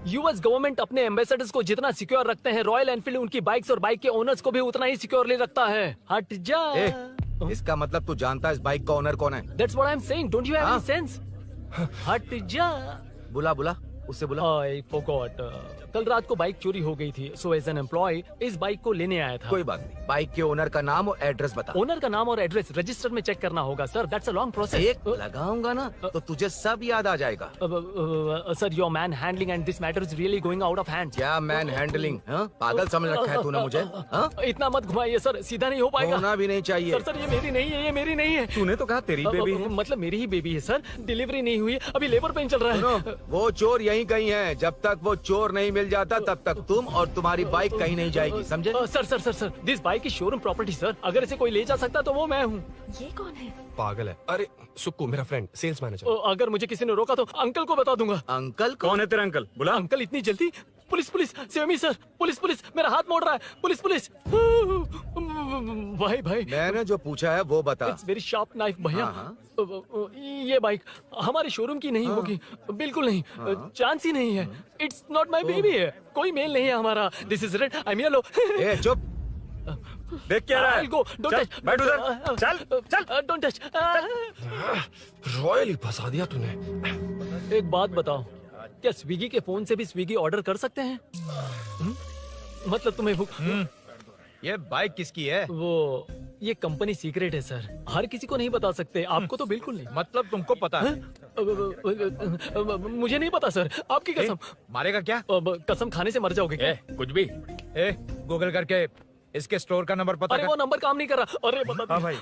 US government अपने एम्बेसडर्स को जितना सिक्योर रखते हैं, रॉयल एनफील्ड उनकी बाइक्स और बाइक के ओनर्स को भी उतना ही सिक्योरली रखता है। हट जा। इसका मतलब तू जानता है इस बाइक का ओनर कौन है? That's what I'm saying. Don't you have any sense? हट जा। बुला उससे बुला। I forgot. कल रात को बाइक चोरी हो गई थी, so as an employee इस बाइक को लेने आया था। कोई बात नहीं, बाइक के ओनर का नाम और एड्रेस बता। ओनर का नाम और एड्रेस रजिस्टर में चेक करना होगा sir. That's a long process. एक लगाऊंगा ना तो तुझे सब याद आ जाएगा। Sir, your man handling and this matter is really going out of hand. क्या मैन हैंडलिंग? पागल समझ रखा है तूने मुझे? इतना मत घुमाइए सर, सीधा नहीं हो पाएगा। होना भी नहीं चाहिए। सर ये मेरी नहीं है, ये मेरी नहीं है। तूने तो कहा तेरी बेबी है। मतलब मेरी ही बेबी है सर। डिलीवरी नहीं हुई, अभी लेबर पेन चल रहा है। वो चोर यहीं कहीं है। जब तक वो चोर नहीं मिल जाता तब तक तुम और तुम्हारी बाइक कहीं नहीं जाएगी, समझे? सर दिस बाइक की शोरूम प्रॉपर्टी सर। अगर इसे कोई ले जा सकता तो वो मैं हूँ। ये कौन है? पागल है। अरे सुक्कू, मेरा फ्रेंड, सेल्स मैनेजर। अगर मुझे किसी ने रोका तो अंकल को बता दूंगा। अंकल? कौन है तेरा अंकल? बुला। अंकल इतनी जल्दी? Police save me sir. Police मेरा हाथ मोड़ रहा है। पुलिस। भाई मैंने जो पूछा है वो बता। इट्स वेरी शार्प नाइफ भैया। ये बाइक हमारे शोरूम की नहीं होगी, बिल्कुल नहीं। चांस ही नहीं है। इट्स नॉट माई बेबी है। कोई मेल नहीं है हमारा। This is red, I am yellow. चुप। देख क्या रहा है? I'll go. Don't चल, touch. बैठ उधर। चल। Don't touch. रॉयल ही फंसा दिया तूने। एक बात बताओ, क्या स्विगी के फोन से भी स्विगी ऑर्डर कर सकते हैं? मतलब तुम्हें ये बाइक किसकी है? वो ये कंपनी सीक्रेट है सर, हर किसी को नहीं बता सकते। आपको तो बिल्कुल नहीं। मतलब तुमको पता है? मुझे नहीं पता सर, आपकी कसम। मारेगा क्या? कसम खाने से मर जाओगे क्या? कुछ भी। गूगल करके इसके स्टोर का नंबर पता अरे कर। वो नंबर काम नहीं कर रहा। अरे बता। हाँ भाई।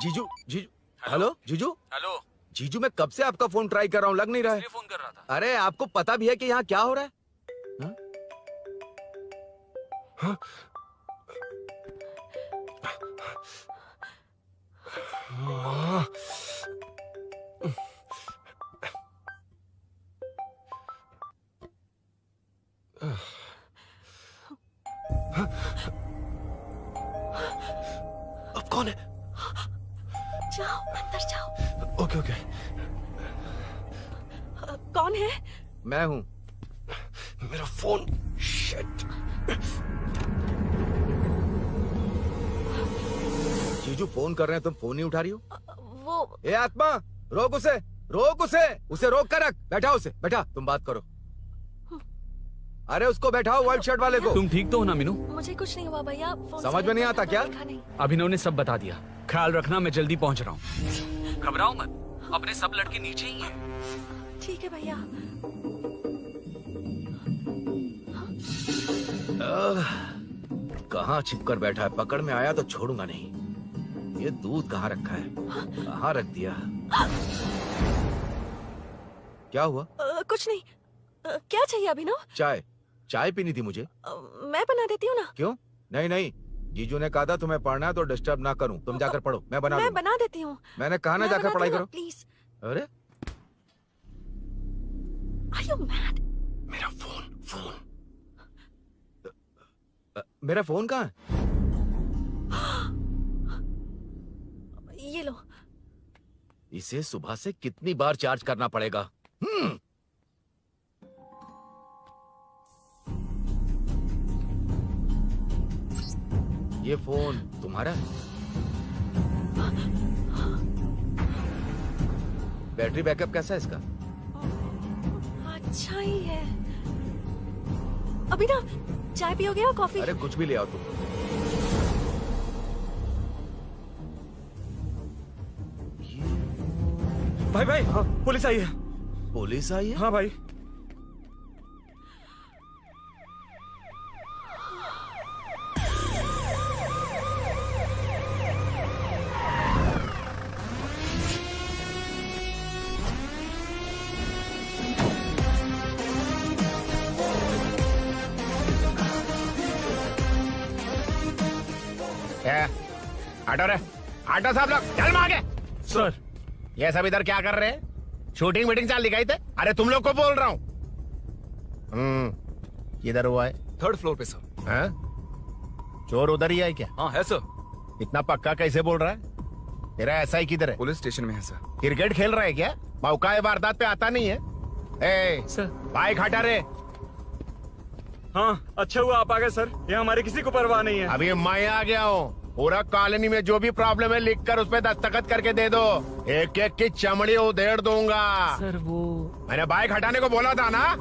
जीजू। हेलो जीजू। जीजू, मैं कब से आपका फोन ट्राई कर रहा हूँ, लग नहीं रहा है। फोन कर रहा था। अरे आपको पता भी है कि यहाँ क्या हो रहा है? अब कौन है? जाओ अंदर जाओ। ओके। कौन है? मैं हूँ। मेरा फोन। शिट। जीजू फोन कर रहे हैं, तुम फोन नहीं उठा रही हो? वो ए आत्मा, रोक उसे रोक कर रख। बैठा उसे, बैठा। तुम बात करो। अरे उसको बैठाओ, व्हाइट शर्ट वाले को। तुम ठीक तो हो ना मीनू? मुझे कुछ नहीं हुआ भैया। फोन समझ में नहीं आता क्या? अभिनव ने सब बता दिया। ख्याल रखना, मैं जल्दी पहुंच रहा हूँ। घबराओ मत, अपने सब लड़के नीचे ही हैं। ठीक है भैया। कहाँ छिपकर बैठा है, पकड़ में आया तो छोड़ूंगा नहीं। ये दूध कहाँ रखा है, कहाँ रख दिया? क्या हुआ? कुछ नहीं। क्या चाहिए अभिनव? चाय, चाय पीनी थी मुझे। मैं बना देती हूँ ना। क्यों? नहीं नहीं, जीजू ने कहा था तुम्हें पढ़ना है तो डिस्टर्ब ना करूं, तुम जाकर पढ़ो, मैं बना देती हूँ। मैंने कहा ना जाकर पढ़ाई करो प्लीज। अरे Are you mad? मेरा फोन मेरा फोन कहाँ है? ये लो। इसे सुबह से कितनी बार चार्ज करना पड़ेगा? ये फोन तुम्हारा है? बैटरी बैकअप कैसा है इसका? अच्छा ही है। अभिनव, चाय पियोगे या कॉफी? अरे कुछ भी ले आओ तुम। भाई भाई, हाँ, पुलिस आई है। पुलिस आई है? हाँ भाई। हटो रे, हटो सब लोग, चल मांगे। सर, ये सब इधर क्या कर रहे हैं? शूटिंग मीटिंग चाल दिखाई थे? अरे तुम लोग को बोल रहा हूँ। किधर हुआ है? 3rd फ्लोर पे सर। हैं? चोर उधर ही है क्या? हाँ है सर। इतना पक्का कैसे बोल रहा है? तेरा ऐसा ही किधर है? पुलिस स्टेशन में है सर। क्रिकेट खेल रहा है क्या? मौका वारदात पे आता नहीं है? ए सर, बाइक हटा रे। हाँ, अच्छा हुआ आप आ गए सर, ये हमारे किसी को परवाह नहीं है। अभी मैं आ गया हूँ। पूरा कॉलोनी में जो भी प्रॉब्लम है लिख कर उस पे दस्तखत करके दे दो। एक एक की चमड़ी उधेड़ दूंगा। सर वो मैंने बाइक हटाने को बोला था ना?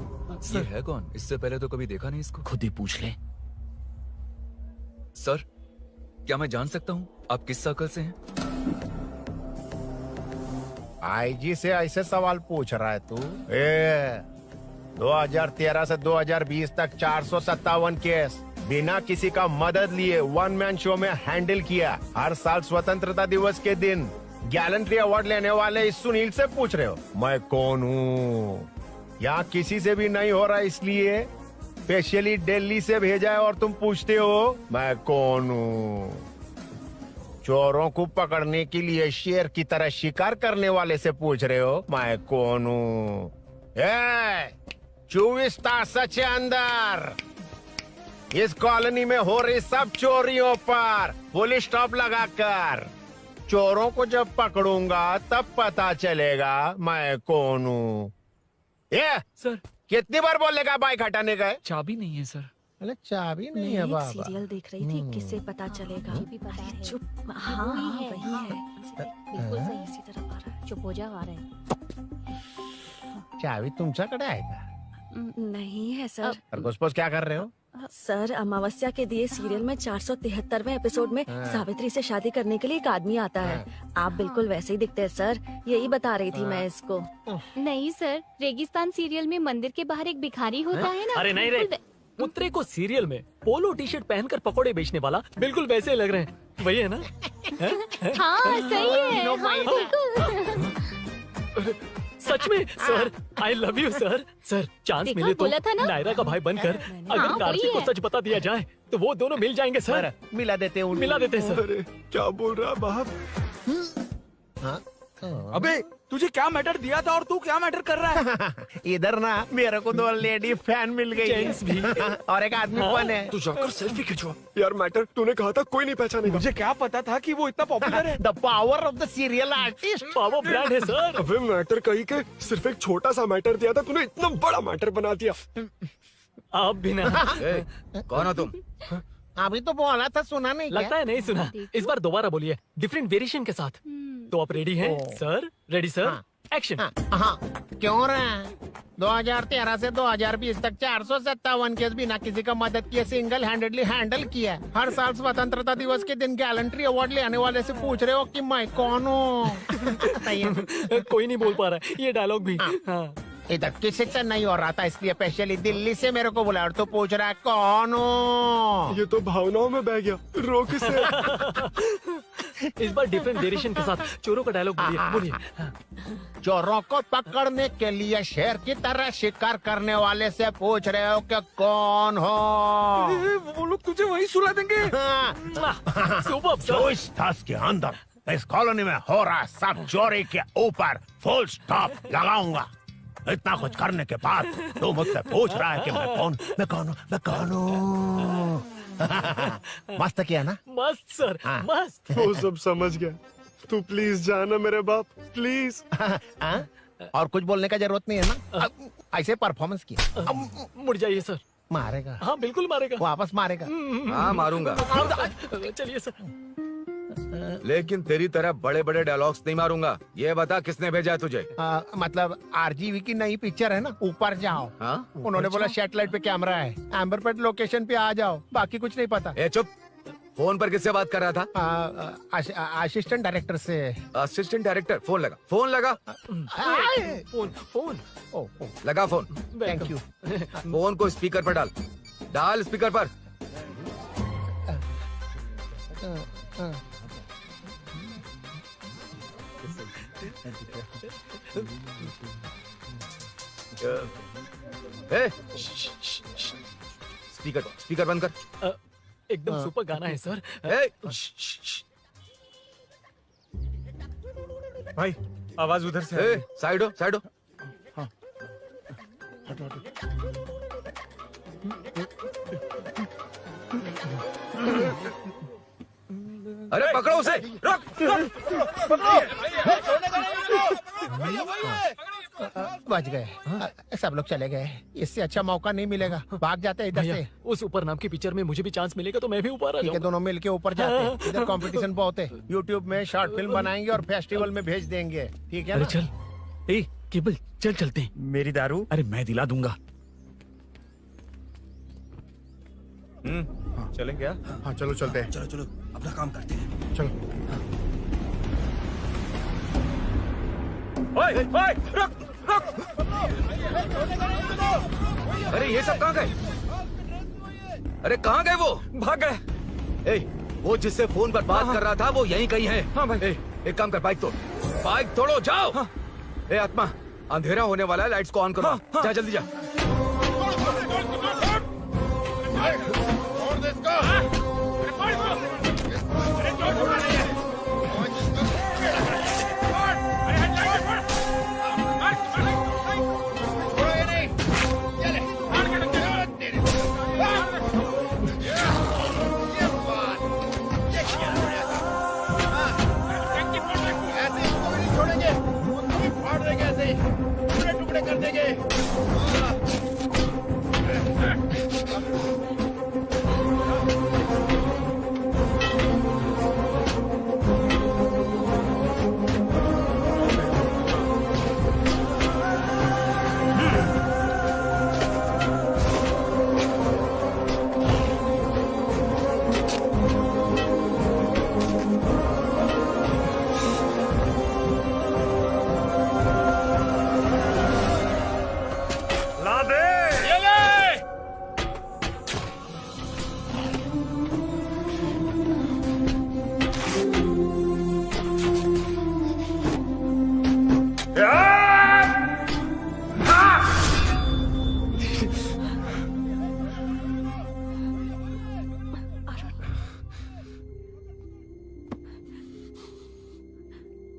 ये है कौन? इससे पहले तो कभी देखा नहीं इसको। खुद ही पूछ ले। सर, क्या मैं जान सकता हूँ आप किस सर्कल से हैं? आईजी से ऐसे सवाल पूछ रहा है तू? 2013 से 2020 तक 457 केस बिना किसी का मदद लिए 1 मैन शो में हैंडल किया। हर साल स्वतंत्रता दिवस के दिन गैलेंट्री अवार्ड लेने वाले इस सुनील से पूछ रहे हो मैं कौन हूँ? यहाँ किसी से भी नहीं हो रहा, इसलिए स्पेशली दिल्ली से भेजा है और तुम पूछते हो मैं कौन हूँ? चोरों को पकड़ने के लिए शेर की तरह शिकार करने वाले से पूछ रहे हो मैं कौन हूँ? 24 तास के अंदर इस कॉलोनी में हो रही सब चोरियों पर पुलिस स्टॉप लगाकर चोरों को जब पकड़ूंगा तब पता चलेगा मैं कौन हूँ। ये सर, कितनी बार बोलेगा बाइक हटाने का? चाबी नहीं है सर। अरे चाबी नहीं है मैं बाबा। एक सीरियल देख रही थी, किससे पता चलेगा? अरे चुप। हाँ वही है। बिल्कुल सही। इसी तरफ आ रहा है। चुप हो जा, आ रहा है। चाबी तुमच्याकडे आहे का? नहीं है सर। खरगोश क्या कर रहे हो? सर, अमावस्या के दिए सीरियल में 473वें एपिसोड में सावित्री से शादी करने के लिए एक आदमी आता है। आप बिल्कुल वैसे ही दिखते हैं सर, यही बता रही थी मैं इसको। नहीं सर, रेगिस्तान सीरियल में मंदिर के बाहर एक भिखारी होता है ना। अरे नहीं रे, पुत्रे को सीरियल में पोलो टी शर्ट पहनकर पकोड़े बेचने वाला बिल्कुल वैसे ही लग रहे हैं। वही है ना? हाँ सही है। हाँ, बिल्कुल। सच में sir, I love you sir. Sir, chance देखा, मिले तो बोला था ना? नायरा का भाई बनकर अगर हाँ, कार्तिक वही को है। सच बता दिया जाए तो वो दोनों मिल जाएंगे सर। मिला देते हैं मिला देते हैं सर। अरे क्या बोल रहा है बाप? अबे तुझे क्या मैटर दिया था और तू क्या मैटर कर रहा है? इधर ना मेरे को 2 लेडी फैन मिल गई जेंट्स भी। और एक आदमी कौन है? तू जाकर सेल्फी खिंचवा। यार मैटर तूने कहा था कोई नहीं पहचानेगा। मुझे क्या पता था कि वो इतना पॉपुलर है? The power of the serial artist. Power brand है सर। अबे मैटर कहीं के सिर्फ एक छोटा सा मैटर दिया था, तूने इतना बड़ा मैटर बना दिया। आप भी ना। कौन हो तुम? अभी तो बोला था, सुना नहीं क्या? लगता है नहीं सुना। इस बार दोबारा बोलिए, डिफरेंट वेरिएशन के साथ। तो आप रेडी हैं सर? Ready sir? एक्शन। हाँ, क्यों रहा? 2013 से 2020 तक 457 केस बिना किसी का मदद किए सिंगल हैंडेडली हैंडल किया है। हर साल स्वतंत्रता दिवस के दिन गैलेंट्री अवार्ड लेने वाले से पूछ रहे हो कि मैं कौन हूँ? कोई नहीं बोल पा रहा है ये डायलॉग भी। हाँ। इधर किसी से नहीं हो रहा था, इसलिए स्पेशली दिल्ली से मेरे को बुलाया और तू पूछ रहा है कौन हूँ? ये तो भावनाओं में बह गया। रोक इसे। इस बार डिफरेंट वेरिएशन के साथ चोरों का डायलॉग बोलिए। चोरों को पकड़ने के लिए शेर की तरह शिकार करने वाले से पूछ रहे हो कि कौन हो? वो लोग तुझे वही सुला देंगे। जो इस दस के अंदर इस कॉलोनी में हो रहा सब चोरी के ऊपर फुल स्टॉप लगाऊंगा। इतना कुछ करने के बाद तू मुझसे पूछ रहा है कि मैं कौन हूँ? मस्त किया ना? मस्त सर, मस्त। वो सब समझ गया। तू प्लीज जाना मेरे बाप, प्लीज। और कुछ बोलने का जरूरत नहीं है ना? ऐसे परफॉर्मेंस किया। मुड़ जाइए सर। मारेगा? हाँ बिल्कुल मारेगा। वापस मारेगा? हाँ मारूंगा। चलिए सर। लेकिन तेरी तरह बड़े बड़े डायलॉग्स नहीं मारूंगा। ये बता किसने भेजा है तुझे? मतलब आरजीवी की नई पिक्चर है ना, ऊपर जाओ। उन्होंने बोला सैटेलाइट पे कैमरा है, एम्बर पेट लोकेशन पे आ जाओ, बाकी कुछ नहीं पता। ए चुप। फोन पर किससे बात कर रहा था? असिस्टेंट डायरेक्टर से। Assistant director? फोन लगा, फोन लगा। फोन लगा फोन। Thank you. फोन को स्पीकर पर डाल, डाल स्पीकर पर। स्पीकर बंद कर। एकदम सुपर गाना है सर। भाई आवाज उधर से। साइड हो, साइड हो। अरे पकड़ो उसे। रुक, बच गए। सब लोग चले गए, इससे अच्छा मौका नहीं मिलेगा। भाग जाते हैं इधर से। उस ऊपर नाम की पिक्चर में मुझे भी चांस मिलेगा तो मैं भी ऊपर आ जाऊंगा। दोनों मिलके ऊपर जाते हैं। इधर कंपटीशन बहुत है। यूट्यूब में शॉर्ट फिल्म बनाएंगे और फेस्टिवल में भेज देंगे, ठीक है अरे ना? चल, ए केबल चल चलते हैं। मेरी दारू? अरे मैं दिला दूंगा। चलें क्या? हाँ चलो चलते हैं। चलो अपना काम करते हैं। चलो। ओए, ओए, रुक, रुक। अरे ये सब कहाँ गए? अरे कहाँ गए वो? भाग गए। ए, वो जिससे फोन पर बात कर रहा था वो यहीं कहीं है। हाँ भाई। एक काम कर, बाइक तोड़, बाइक तोड़ो, जाओ। ए आत्मा, अंधेरा होने वाला है, लाइट्स को ऑन करो। जा जल्दी जा। टुकड़े कर देंगे।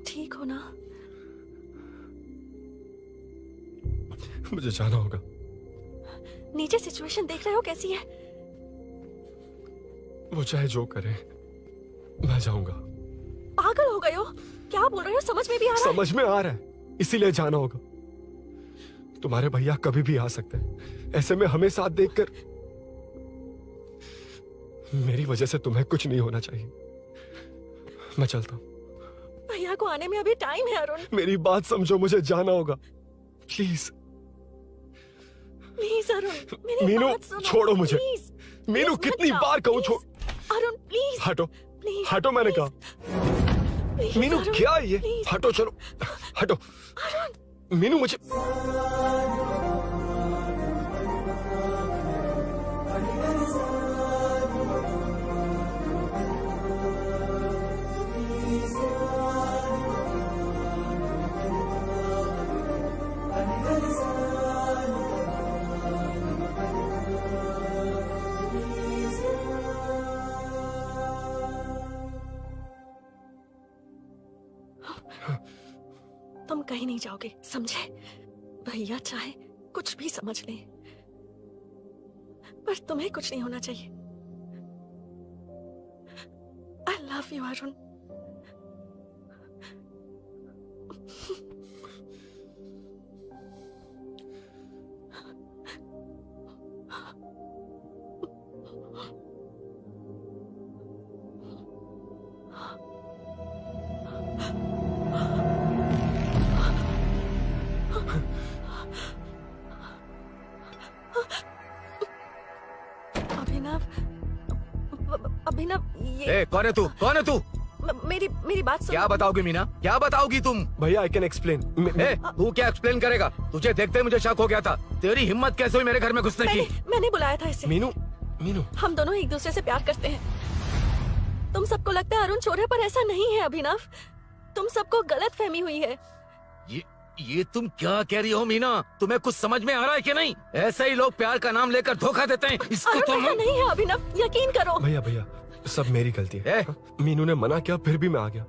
ठीक हो ना? मुझे जाना होगा। नीचे सिचुएशन देख रहे हो कैसी है? वो चाहे जो करे, मैं जाऊंगा। पागल हो गए हो? क्या बोल रहे हो? समझ में भी आ रहा है? समझ में आ रहा है, इसीलिए जाना होगा। तुम्हारे भैया कभी भी आ सकते हैं, ऐसे में हमें साथ देखकर मेरी वजह से तुम्हें कुछ नहीं होना चाहिए। मैं चलता हूँ। भैया को आने में अभी टाइम है अरुण। मेरी बात समझो, मुझे जाना होगा, प्लीज। प्लीज अरुण, मेरी मीनू बात सुनो, छोड़ो मुझे। प्लीज, मीनू प्लीज कितनी मत बार जाओ, कहूँ छोड़। प्लीज। अरुण प्लीज हटो प्लीज, हटो, मैंने कहा। प्लीज, मीनू अरुण, क्या ये? प्लीज। हटो चलो, हटो। मीनू मुझे तुम कहीं नहीं जाओगे, समझे? भैया चाहे कुछ भी समझ लें, पर तुम्हें कुछ नहीं होना चाहिए। I love you Arun. Abhinav, Abhinav, ये कौन है तू? कौन है तू? मेरी बात सुनो। क्या बताओगी मीना? क्या बताओगी तुम? भैया आई कैन एक्सप्लेन। तू क्या एक्सप्लेन करेगा? तुझे देखते ही मुझे शक हो गया था। तेरी हिम्मत कैसे हुई मेरे घर में घुसने की? मैंने बुलाया था इसे। मीनू, मीनू, हम दोनों एक दूसरे से प्यार करते हैं। तुम सबको लगता है अरुण चोर है, पर ऐसा नहीं है अभिनव। तुम सबको गलत फहमी हुई है। ये तुम क्या कह रही हो मीना? तुम्हें कुछ समझ में आ रहा है कि नहीं? ऐसे ही लोग प्यार का नाम लेकर धोखा देते हैं। इसको अरुण तुम ऐसा नहीं है अभिनव, यकीन करो। भैया भैया सब मेरी गलती है। मीनू ने मना किया, फिर भी मैं आ गया।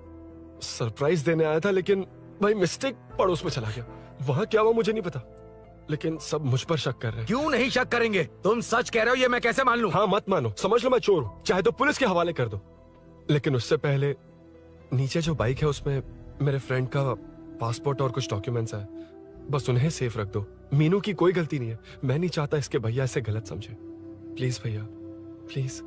सरप्राइज देने आया था, लेकिन भाई मिस्टेक पड़ोस में चला गया। वहाँ क्या हुआ मुझे नहीं पता, लेकिन सब मुझ पर शक कर रहे हैं। क्यों नहीं शक करेंगे? तुम सच कह रहे हो, ये मैं कैसे मान लूं? हाँ मत मानो, समझ लो मैं चोर हूँ, चाहे तो पुलिस के हवाले कर दो। लेकिन उससे पहले नीचे जो बाइक है उसमें मेरे फ्रेंड का पासपोर्ट और कुछ डॉक्यूमेंट्स है, बस उन्हें सेफ रख दो। मीनू की कोई गलती नहीं है। मैं नहीं चाहता इसके भैया इसे गलत समझे। प्लीज भैया, प्लीज।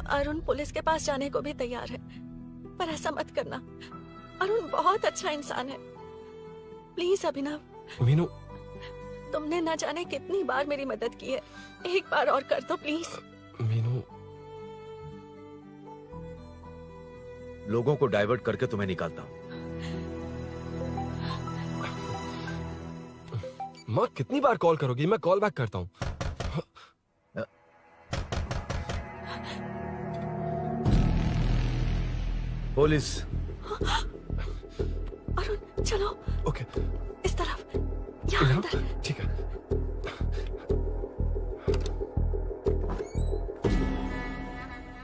अरुण पुलिस के पास जाने को भी तैयार है, पर ऐसा मत करना। अरुण बहुत अच्छा इंसान है। प्लीज अभिनव। मीनू, तुमने न जाने कितनी बार मेरी मदद की है, एक बार और कर दो प्लीज। मीनू, लोगों को डाइवर्ट करके तुम्हें निकालता हूँ। माँ कितनी बार कॉल करोगी? मैं कॉल बैक करता हूँ। पुलिस। अरुण चलो। ओके। इस तरफ, यहाँ अंदर। ठीक है।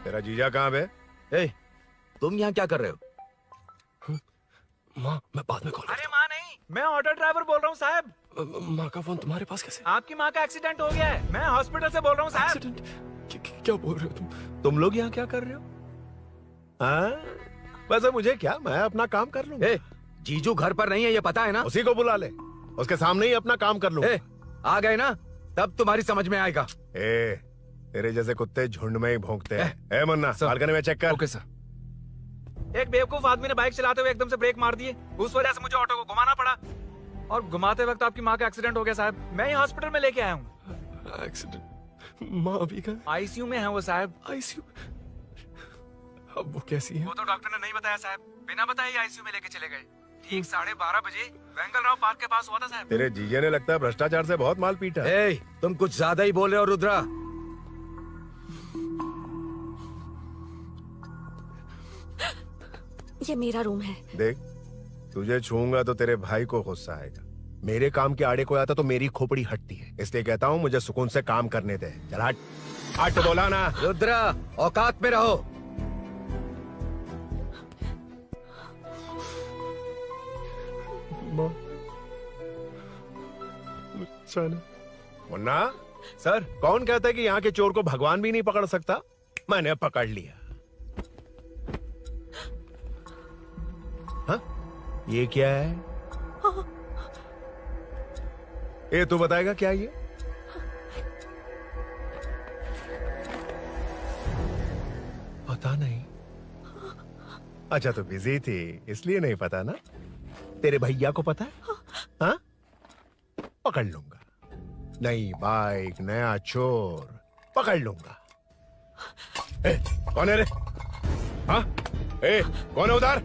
तेरा जीजा कहाँ पे? तुम यहाँ क्या कर रहे हो? माँ मैं बाद में कॉल। अरे माँ नहीं, मैं ऑटो ड्राइवर बोल रहा हूँ साहब। माँ का फोन तुम्हारे पास कैसे? आपकी माँ का एक्सीडेंट हो गया है, मैं हॉस्पिटल से बोल रहा हूँ साहब। क्या बोल रहे हो तुम लोग यहाँ क्या कर रहे हो? वैसे मुझे क्या, मैं अपना काम कर लूँ। जीजू घर पर नहीं है, ये पता है ना? उसी को बुला ले, उसके सामने ही अपना काम कर लूँ। आ गए ना, तब तुम्हारी समझ में आएगा। तेरे जैसे कुत्ते झुंड में ही भौंकते हैं। मुन्ना बालकनी में चेक कर। Okay sir. एक बेवकूफ आदमी ने बाइक चलाते हुए एकदम से ब्रेक मार दिए, उस वजह से मुझे ऑटो को घुमाना पड़ा, और घुमाते वक्त आपकी माँ का एक्सीडेंट हो गया साहब। मैं ही हॉस्पिटल में लेके आया हूँ। एक्सीडेंट? माँ अभी कहाँ? आईसीयू में है वो साहब। आईसीयू? अब वो कैसी है? वो तो डॉक्टर ने नहीं बताया साहब, बिना बताए आईसीयू में लेके चले गए। ठीक 12:30 बजे वेंगल राव पार्क के पास हुआ था साहब। तेरे जीजे ने लगता है भ्रष्टाचार से बहुत माल पीटा। तुम कुछ ज्यादा ही बोल रहे हो रुद्रा। ये मेरा रूम है। देख, तुझे छूंगा तो तेरे भाई को गुस्सा आएगा। मेरे काम के आड़े को आता तो मेरी खोपड़ी हटती है, इसलिए कहता हूँ मुझे सुकून से काम करने दे। चल हट, हट बोला ना। रुद्रा औकात में रहो। मुन्ना सर, कौन कहता है कि यहाँ के चोर को भगवान भी नहीं पकड़ सकता? मैंने पकड़ लिया। हाँ? ये क्या है? ये तू बताएगा क्या ये? पता नहीं। अच्छा तो बिजी थी इसलिए नहीं पता ना? तेरे भैया को पता है? हाँ? पकड़ लूंगा। नई बाइक, नया चोर, पकड़ लूंगा। ए, कौन है रे? हाँ? ए, कौन है उधर?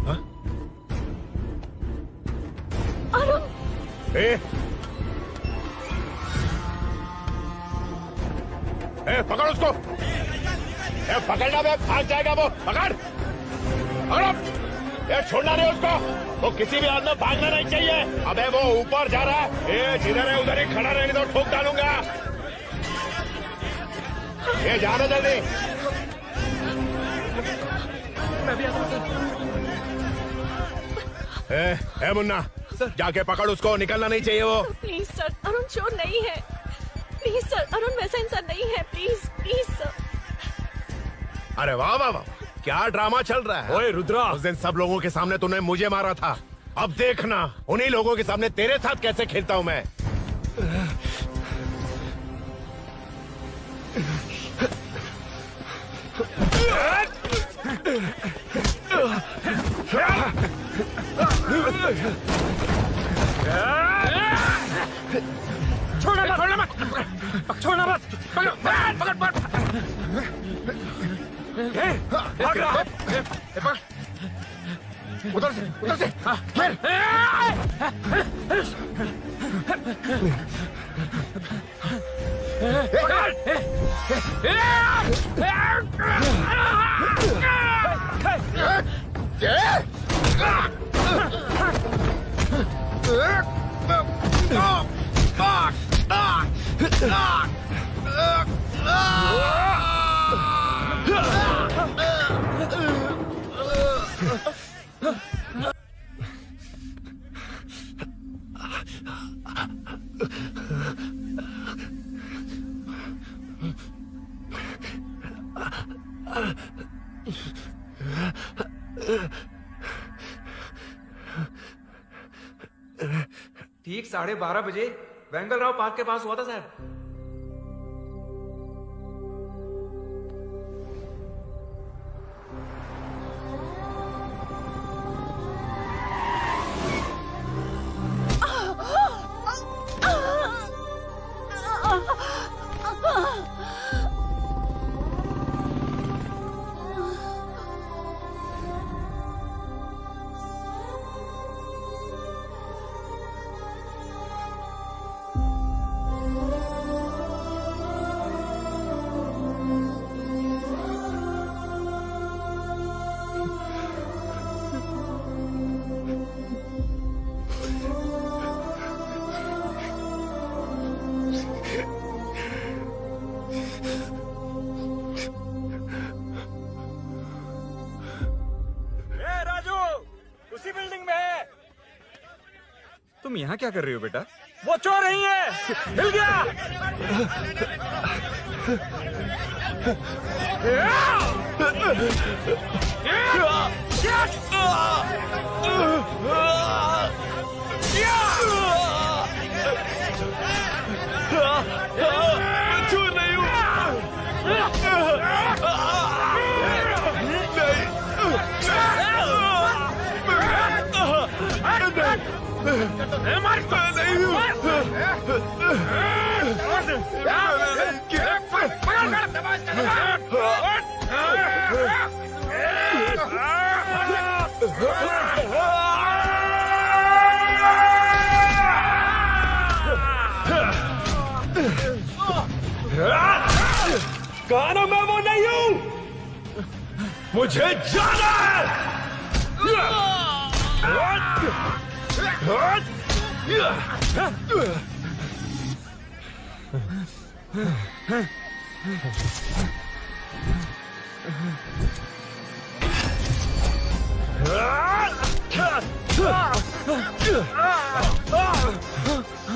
हाँ? ए, पकड़ उसको। पकड़ना बे, भाग जाएगा वो। पकड़, पकड़ो। छोड़ना नहीं उसको। वो किसी भी हाल में भागना नहीं चाहिए। अबे वो ऊपर जा रहा है। जिधर है उधर ही खड़ा रहने दो, ठोक डालूंगा। जाना जल्दी। मैं भी आता हूं। मुन्ना, जाके पकड़ उसको, निकलना नहीं चाहिए वो। प्लीज सर, अरुण चोर नहीं है। प्लीज सर, अरुण वैसा इंसान नहीं है। Please please sir. अरे वाह वाह वाह, क्या ड्रामा चल रहा है। ओए रुद्रा, उस दिन सब लोगों के सामने तूने मुझे मारा था। अब देखना उन्हीं लोगों के सामने तेरे साथ कैसे खेलता हूं मैं। छोड़ना मत, छोड़ना मत, पकड़, पकड़, पकड़। भाग रहा है। उधर से, उधर से। ठीक 12:30 बजे वेंगल राव पार्क के पास हुआ था साहब। तुम यहाँ क्या कर रही हो बेटा? वो चोर नहीं है, हिल गया। चोर नहीं हूँ। कहा ना मैं वो नहीं हूँ, मुझे जाना है।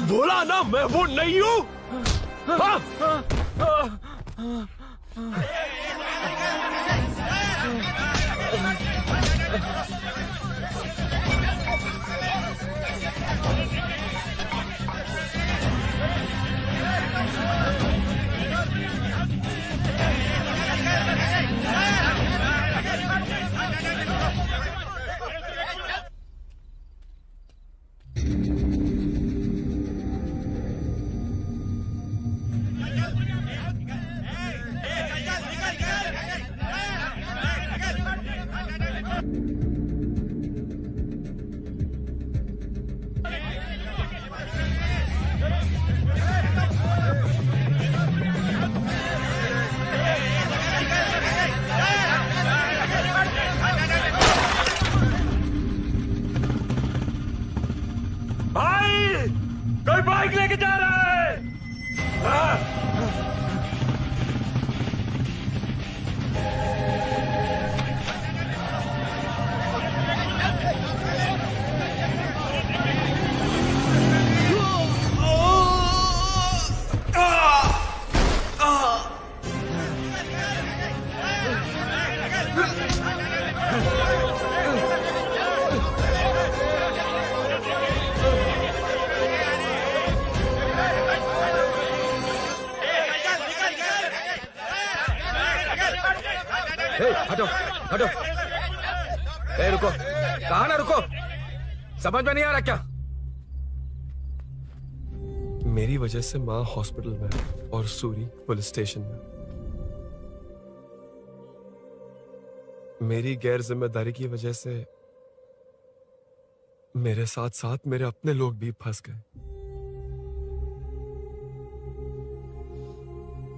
बोला ना मैं वो नहीं हूँ। कोई बाइक लेके जा रहा है। हटो हटो। ए रुको, कहा ना रुको, समझ में नहीं आ रहा क्या? मेरी वजह से माँ हॉस्पिटल में और सूरी पुलिस स्टेशन में। मेरी गैर जिम्मेदारी की वजह से मेरे साथ साथ मेरे अपने लोग भी फंस गए।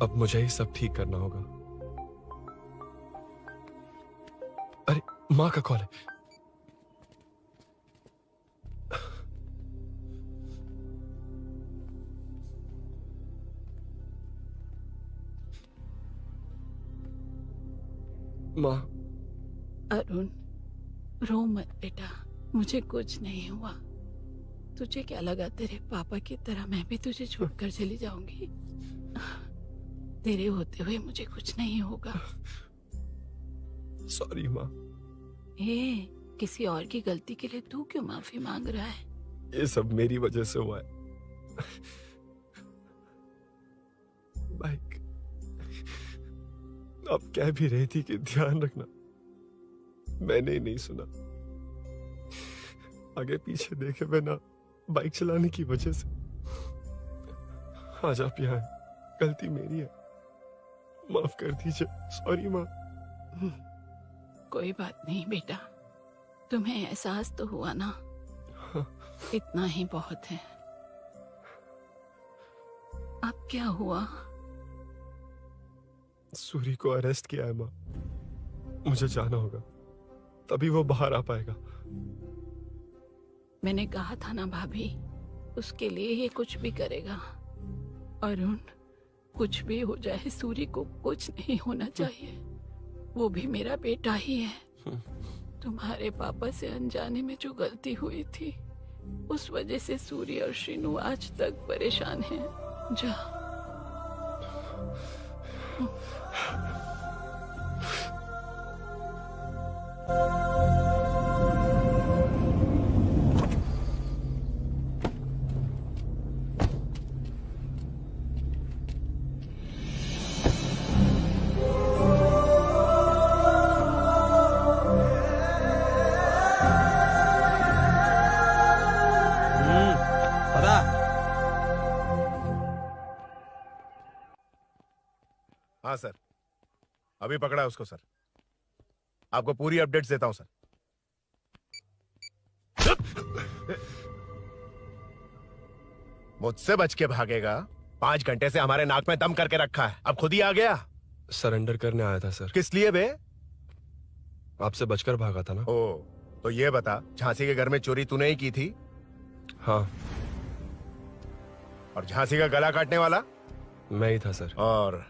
अब मुझे ही सब ठीक करना होगा। अरे माँ का कॉल है। माँ। अरुण, रो मत बेटा, मुझे कुछ नहीं हुआ। तुझे क्या लगा तेरे पापा की तरह मैं भी तुझे छोड़कर चली जाऊंगी? तेरे होते हुए मुझे कुछ नहीं होगा। सॉरी माँ। ए, किसी और की गलती के लिए तू क्यों माफी मांग रहा है? ये सब मेरी वजह से हुआ है। बाइक अब कह भी रही थी कि ध्यान रखना, मैंने ही नहीं सुना। आगे पीछे देखे बिना बाइक चलाने की वजह से आज आप यहाँ हैं। गलती मेरी है, माफ कर दीजिए। सॉरी माँ। कोई बात नहीं बेटा, तुम्हें एहसास तो हुआ ना, इतना ही बहुत है। अब क्या हुआ? सूरी को अरेस्ट किया है माँ, मुझे जाना होगा, तभी वो बाहर आ पाएगा। मैंने कहा था ना भाभी, उसके लिए ये कुछ भी करेगा। अरुण, कुछ भी हो जाए सूरी को कुछ नहीं होना चाहिए। वो भी मेरा बेटा ही है। तुम्हारे पापा से अनजाने में जो गलती हुई थी, उस वजह से सूरी और श्रीनु आज तक परेशान हैं। जा। हाँ सर, अभी पकड़ा है उसको सर। आपको पूरी अपडेट्स देता हूं सर। मुझसे बच के भागेगा? 5 घंटे से हमारे नाक में दम करके रखा है, अब खुद ही आ गया। सरेंडर करने आया था सर। किस लिए बे? आपसे बचकर भागा था ना। ओ, तो ये बता, झांसी के घर में चोरी तूने ही की थी? हाँ। और झांसी का गला काटने वाला? मैं ही था सर। और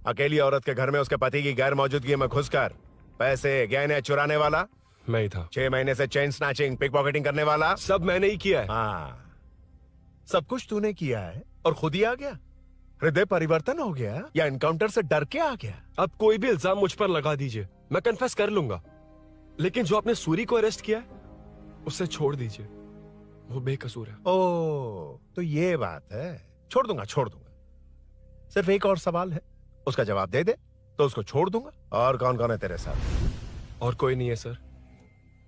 अकेली औरत के घर में उसके पति की गैर मौजूदगी में घुसकर पैसे गहने चुराने वाला? मैं ही था। 6 महीने से चेन स्नैचिंग, पिक पॉकेटिंग करने वाला? सब मैंने ही किया है। हाँ, सब कुछ तूने किया है और खुद ही आ गया? हृदय परिवर्तन हो गया या एनकाउंटर से डर के आ गया? अब कोई भी इल्जाम मुझ पर लगा दीजिए, मैं कन्फेस कर लूंगा। लेकिन जो आपने सूरी को अरेस्ट किया है, उसे छोड़ दीजिए, वो बेकसूर है। ओ, तो ये बात है। छोड़ दूंगा, छोड़ दूंगा। सिर्फ एक और सवाल है, उसका जवाब दे दे तो उसको छोड़ दूंगा। और कौन कौन है तेरे साथ? और कोई नहीं है सर,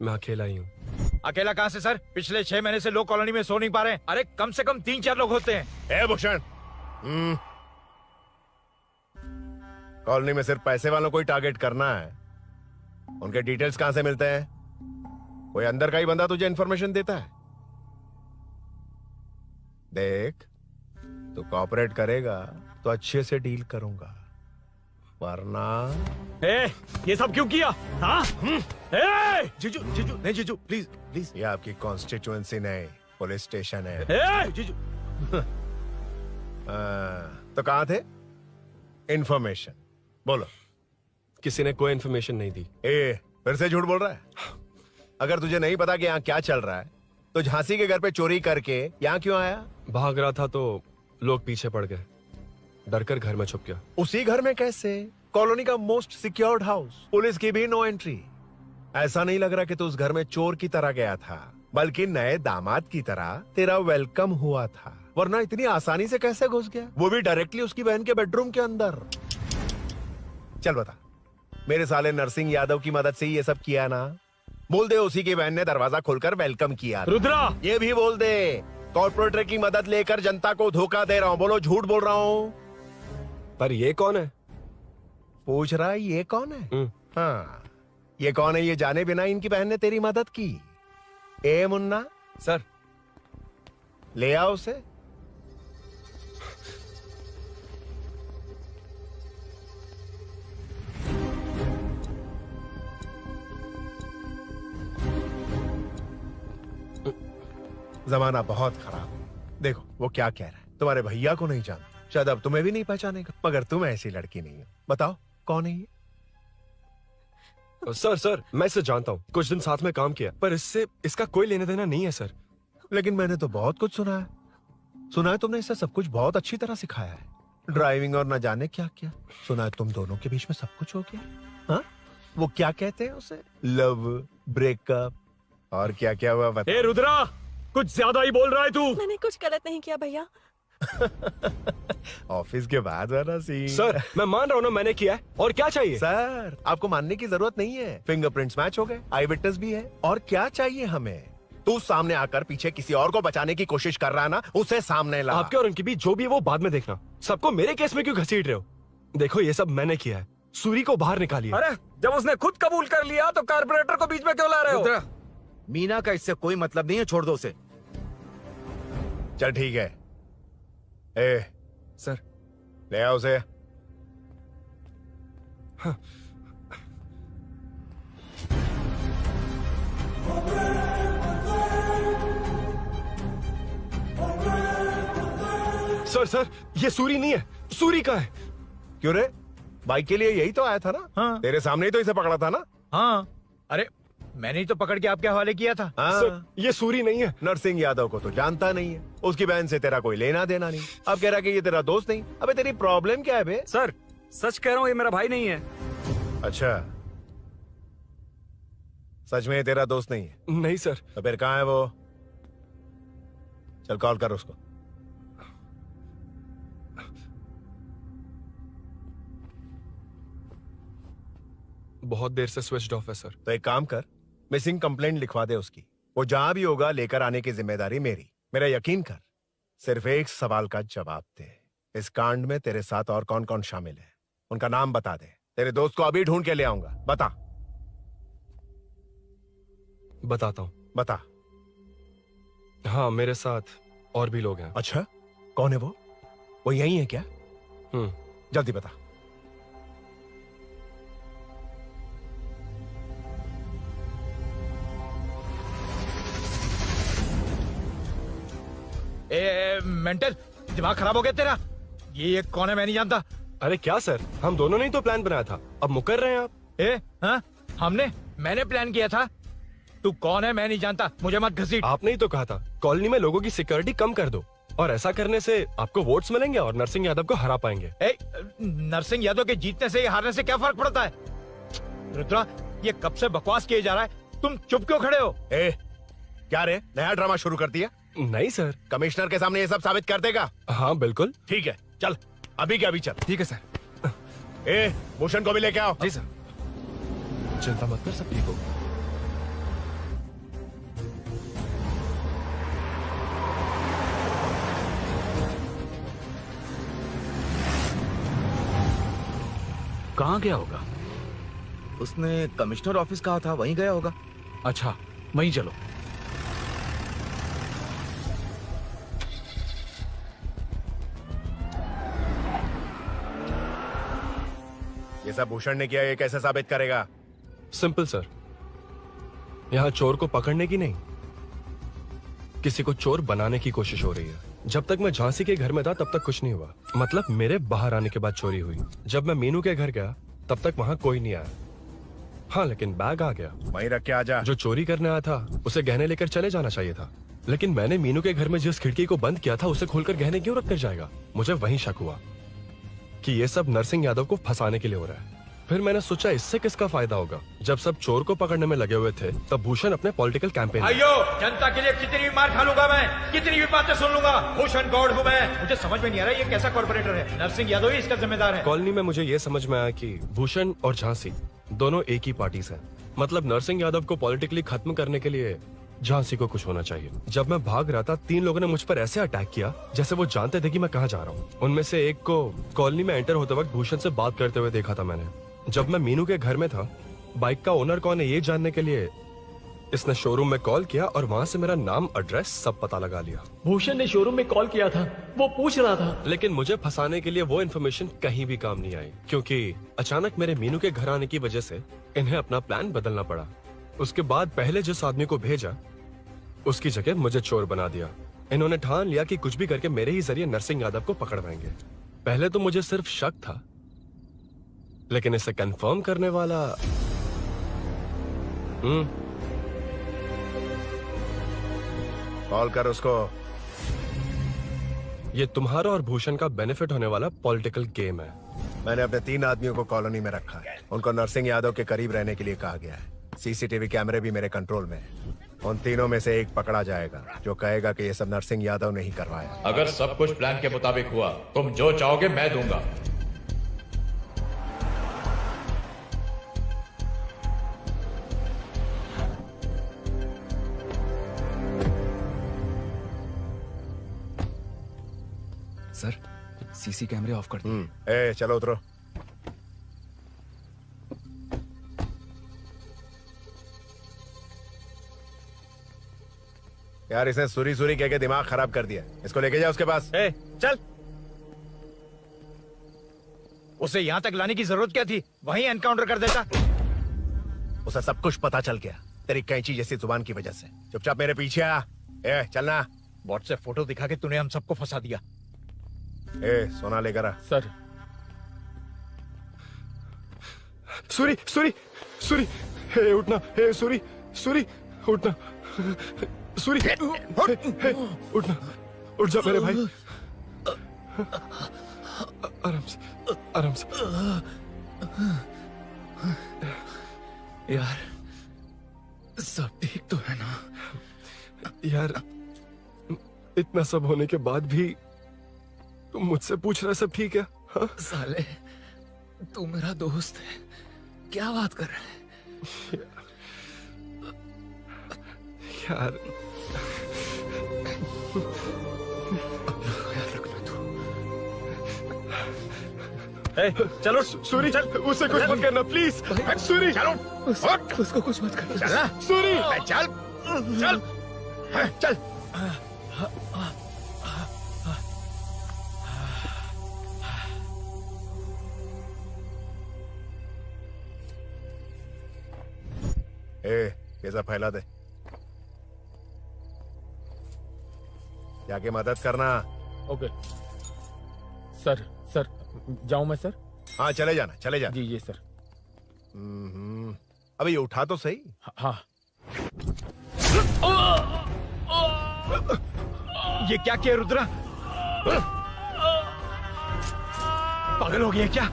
मैं अकेला ही हूँ। अकेला कहाँ से सर? पिछले 6 महीने से लोग कॉलोनी में सो नहीं पा रहे हैं। अरे कम से कम 3-4 लोग होते हैं। ए भूषण, कॉलोनी में सिर्फ पैसे वालों को ही टारगेट करना है। उनके डिटेल्स कहां से मिलते हैं? कोई अंदर का ही बंदा तुझे इंफॉर्मेशन देता है? देख, तू कोऑपरेट करेगा तो अच्छे से डील करूंगा, वरना ये सब क्यों किया? हाँ? जीजू जीजू नहीं, जीजू प्लीज प्लीज। ये आपकी कॉन्स्टिट्यूएंसी नहीं, पुलिस स्टेशन है। जीजू तो कहाँ थे? इन्फॉर्मेशन बोलो। किसी ने कोई इन्फॉर्मेशन नहीं दी। फिर से झूठ बोल रहा है? अगर तुझे नहीं पता कि यहाँ क्या चल रहा है तो झांसी के घर पे चोरी करके यहाँ क्यों आया? भाग रहा था तो लोग पीछे पड़ गए, डर कर घर में छुप गया। उसी घर में कैसे? कॉलोनी का मोस्ट सिक्योर्ड हाउस, पुलिस की भी नो एंट्री। ऐसा नहीं लग रहा कि तू उस घर में चोर की तरह गया था, बल्कि नए दामाद की तरह तेरा वेलकम हुआ था। वरना इतनी आसानी से कैसे घुस गया, वो भी डायरेक्टली उसकी बहन के बेडरूम के अंदर? चल बता, मेरे साले नरसिंह यादव की मदद से ही ये सब किया ना? बोल दे उसी की बहन ने दरवाजा खोलकर वेलकम किया। रुद्रा, ये भी बोल दे कॉर्पोरेटर की मदद लेकर जनता को धोखा दे रहा हूँ। बोलो झूठ बोल रहा हूँ। पर ये कौन है? पूछ रहा है ये कौन है? हाँ, ये कौन है ये जाने बिना इनकी बहन ने तेरी मदद की। ए मुन्ना सर, ले आओ उसे। जमाना बहुत खराब है। देखो वो क्या कह रहा है, तुम्हारे भैया को नहीं जानता, शायद अब तुम्हें भी नहीं पहचानेगा, मगर तुम ऐसी लड़की नहीं हो। बताओ कौन है ये? सर मैं इसे जानता हूँ, कुछ दिन साथ में काम किया, पर इससे इसका कोई लेना देना नहीं है सर। लेकिन मैंने तो बहुत कुछ सुना है तुमने इसे सब कुछ बहुत अच्छी तरह सिखाया है, ड्राइविंग और न जाने क्या क्या। सुना है तुम दोनों के बीच में सब कुछ हो गया। हाँ, वो क्या कहते हैं उसे, लव, ब्रेकअप और क्या क्या हुआ बता। रुद्रा, कुछ ज्यादा ही बोल रहा है तू। मैंने कुछ गलत नहीं किया भैया। ऑफिस के बाद वाला सीन। सर मैं मान रहा हूँ ना मैंने किया है, और क्या चाहिए? सर आपको मानने की जरूरत नहीं है, फिंगरप्रिंट्स मैच हो गए, आई विटनेस भी है, और क्या चाहिए हमें? तू सामने आकर पीछे किसी और को बचाने की कोशिश कर रहा है ना, उसे सामने ला। आपके और उनके बीच जो भी है वो बाद में देखना, सबको मेरे केस में क्यों घसीट रहे हो? देखो ये सब मैंने किया है, सूरी को बाहर निकालिए। अरे जब उसने खुद कबूल कर लिया तो कारपोरेटर को बीच में क्यों ला रहे हो? मीना का इससे कोई मतलब नहीं है, छोड़ दो उसे। चल ठीक है। ए सर, ले आओ उसे। हाँ। सर ये सूरी नहीं है, सूरी का है। क्यों रे, बाइक के लिए यही तो आया था ना? हाँ। तेरे सामने ही तो इसे पकड़ा था ना? हाँ, अरे मैंने ही तो पकड़ के आपके हवाले किया था। हाँ। सर ये सूरी नहीं है। नरसिंह यादव को तो जानता नहीं है, उसकी बहन से तेरा कोई लेना देना नहीं, अब कह रहा कि ये तेरा दोस्त नहीं। अबे तेरी प्रॉब्लम क्या है बे? सर सच कह रहा हूँ, ये मेरा भाई नहीं है। अच्छा, सच में ये तेरा दोस्त नहीं है? नहीं सर। तो फिर कहाँ है वो? चल कॉल कर उसको। बहुत देर से स्विच ऑफ है सर। तो एक काम कर, मिसिंग कंप्लेंट लिखवा दे उसकी, वो जहां भी होगा लेकर आने की जिम्मेदारी मेरी। मेरा यकीन कर, सिर्फ एक सवाल का जवाब दे, इस कांड में तेरे साथ और कौन कौन शामिल है, उनका नाम बता दे। तेरे दोस्त को अभी ढूंढ के ले आऊंगा। बता। बताता हूँ। बता। हाँ, मेरे साथ और भी लोग हैं। अच्छा, कौन है वो यही है क्या? जल्दी बता। मेंटल, दिमाग खराब हो गया तेरा? ये कौन है, मैं नहीं जानता। अरे क्या सर, हम दोनों ने ही तो प्लान बनाया था, अब मुकर रहे हैं आप। हाँ? मैंने प्लान किया था। तू कौन है मैं नहीं जानता, मुझे मत घसीट। आपने ही तो कहा था कॉलोनी में लोगों की सिक्योरिटी कम कर दो, और ऐसा करने से आपको वोट्स मिलेंगे और नरसिंह यादव को हरा पाएंगे। नरसिंह यादव के जीतने से या हारने से क्या फर्क पड़ता है? रुद्रा, ये कब से बकवास किए जा रहा है, तुम चुप क्यों खड़े हो? क्या रे, नया ड्रामा शुरू कर दिया? नहीं सर। कमिश्नर के सामने ये सब साबित कर देगा? हाँ बिल्कुल। ठीक है, चल अभी क्या अभी चल। ठीक है सर। भूषण को भी लेके आओ। जी सर। चिंता मत कर, सब ठीक होगा। कहाँ गया होगा? उसने कमिश्नर ऑफिस कहा था, वहीं गया होगा। अच्छा, वहीं चलो। ये सब भूषण ने किया, ये कैसे साबित करेगा? सिंपल सर, यहाँ चोर को पकड़ने की नहीं, किसी को चोर बनाने की कोशिश हो रही है। जब तक मैं झांसी के घर में था तब तक कुछ नहीं हुआ, मतलब मेरे बाहर आने के बाद चोरी हुई। जब मैं मीनू के घर गया तब तक वहाँ कोई नहीं आया। हाँ, लेकिन बैग आ गया। वहीं रख के आ जा। जो चोरी करने आया था उसे गहने लेकर चले जाना चाहिए था, लेकिन मैंने मीनू के घर में जिस खिड़की को बंद किया था उसे खोलकर गहने क्यों रख कर जाएगा। मुझे वहीं शक हुआ कि ये सब नरसिंह यादव को फंसाने के लिए हो रहा है। फिर मैंने सोचा इससे किसका फायदा होगा। जब सब चोर को पकड़ने में लगे हुए थे तब भूषण अपने पॉलिटिकल कैंपेन। भाइयों, जनता के लिए कितनी भी मार खा लूंगा मैं, कितनी भी बातें सुन लूंगा, भूषण गौड़ हूँ मैं। मुझे समझ में नहीं आ रहा ये कैसा कॉर्पोरेटर है। नरसिंह यादव ही इसका जिम्मेदार है। कॉलोनी में मुझे ये समझ में आया कि भूषण और झांसी दोनों एक ही पार्टी से, मतलब नरसिंह यादव को पॉलिटिकली खत्म करने के लिए झांसी को कुछ होना चाहिए। जब मैं भाग रहा था 3 लोगों ने मुझ पर ऐसे अटैक किया जैसे वो जानते थे कि मैं कहाँ जा रहा हूँ। उनमें से एक को कॉलोनी में एंटर होते वक्त भूषण से बात करते हुए देखा था मैंने। जब मैं मीनू के घर में था, बाइक का ओनर कौन है ये जानने के लिए इसने शोरूम में कॉल किया और वहाँ से मेरा नाम, एड्रेस सब पता लगा लिया। भूषण ने शोरूम में कॉल किया था, वो पूछ रहा था। लेकिन मुझे फंसाने के लिए वो इन्फॉर्मेशन कहीं भी काम नहीं आई, क्योंकि अचानक मेरे मीनू के घर आने की वजह से इन्हें अपना प्लान बदलना पड़ा। उसके बाद पहले जिस आदमी को भेजा उसकी जगह मुझे चोर बना दिया। इन्होंने ठान लिया कि कुछ भी करके मेरे ही जरिए नरसिंह यादव को पकड़वाएंगे। पहले तो मुझे सिर्फ शक था, लेकिन इसे कंफर्म करने वाला कॉल कर उसको। ये तुम्हारा और भूषण का बेनिफिट होने वाला पॉलिटिकल गेम है। मैंने अपने 3 आदमियों को कॉलोनी में रखा है। उनको नरसिंह यादव के करीब रहने के लिए कहा गया है। सीसीटीवी कैमरे भी मेरे कंट्रोल में है। उन तीनों में से एक पकड़ा जाएगा जो कहेगा कि ये सब नरसिंह यादव ने ही करवाया। अगर सब कुछ प्लान के मुताबिक हुआ, तुम जो चाहोगे मैं दूंगा। सर, सीसी कैमरे ऑफ कर दो। चलो उतरो। यार इसने सुरी सुरी कह के दिमाग खराब कर दिया। इसको लेके जा उसके पास। चल। उसे यहाँ तक लाने की जरूरत क्या थी? वहीं एनकाउंटर कर देता। उसे सब कुछ पता चल गया तेरी कैंची जैसी जुबान की वजह से। चुपचाप मेरे पीछे आ। चलना। व्हाट्सएप फोटो दिखा के तूने हम सबको फंसा दिया। सोना लेकर आ। सर। सूरी सूरी सूरी, उठना। सूरी सूरी उठना। सूरी उठना, उठ जा मेरे भाई। आराम से, आराम से। यार सब ठीक तो है ना? यार इतना सब होने के बाद भी तुम मुझसे पूछ रहा सब ठीक है? हाँ? साले तू मेरा दोस्त है, क्या बात कर रहा है? यार चलो सूरी, चल उसे कुछ मत करना प्लीज। सूरी चलो, उसको कुछ मत करना। चल सूरी, चल चल चल। ये सब फैला दे। जाके मदद करना। Okay sir. सर जाऊं मैं सर? हाँ चले जाना, चले जा। जी सर। अबे ये उठा तो सही। हाँ। ये क्या किया रुद्रा? पागल हो गया क्या?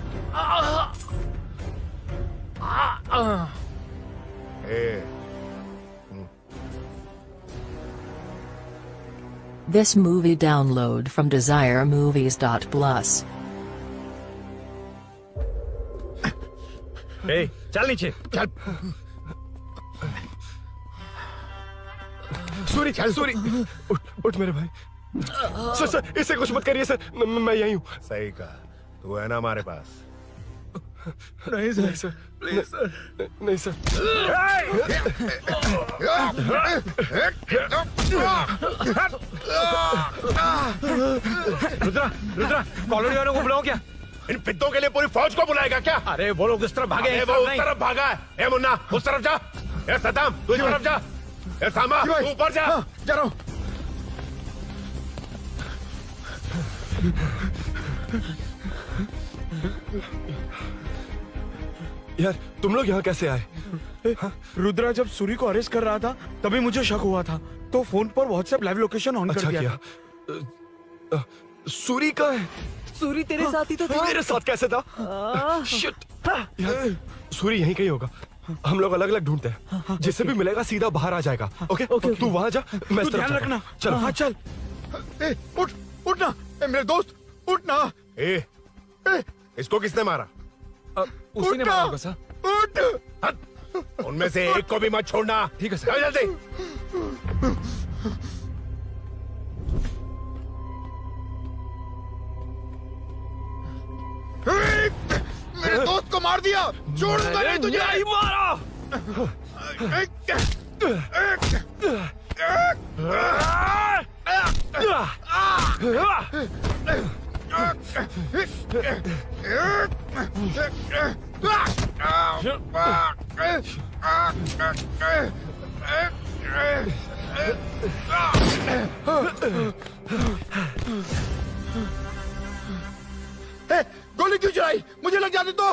This movie download from DesireMovies.plus. चल नीचे चल। सूरी, सूरी उठ मेरे भाई। सर इसे कुछ मत करिए सर, मैं यहीं हूँ। सही कहा, तू है ना हमारे पास। नहीं सर, प्लीज सर, नहीं सर। रुद्रा कॉलोनी वालों को बुलाओ क्या? इन पिद्दों के लिए पूरी फौज को बुलाएगा क्या? अरे वो लोग उस तरफ भागे हैं। वो उस तरफ भागा है। ए मुन्ना उस तरफ जा। ए सदाम तू इस तरफ जा। ए सामा तू ऊपर जा। जा रहा हूं। यार तुम लोग यहाँ कैसे आए? रुद्रा जब सूरी को अरेस्ट कर रहा था तभी मुझे शक हुआ था, तो फोन पर व्हाट्सएप लाइव लोकेशन ऑन कर दिया। सूरी का है? सूरी तेरे साथ ही तो था। मेरे साथ कैसे था? शिट। यार, सूरी यहीं कहीं होगा। हम लोग अलग अलग ढूंढते हैं, जिससे भी मिलेगा सीधा बाहर आ जाएगा। ओके तू वहां जा, मैं इस तरफ ध्यान जाता हूं। रखना। चल हाँ चल। उठ उठना मेरे दोस्त, उठना। इसको किसने मारा? उसी ने मारा होगा सर। उठ। उनमें से एक को भी मत छोड़ना। ठीक है सर। जल्दी। मेरे दोस्त को मार दिया, छोड़ दूंगा नहीं तुझे। नहीं मारा। गोली क्यों चलाई? मुझे लग जाती तो।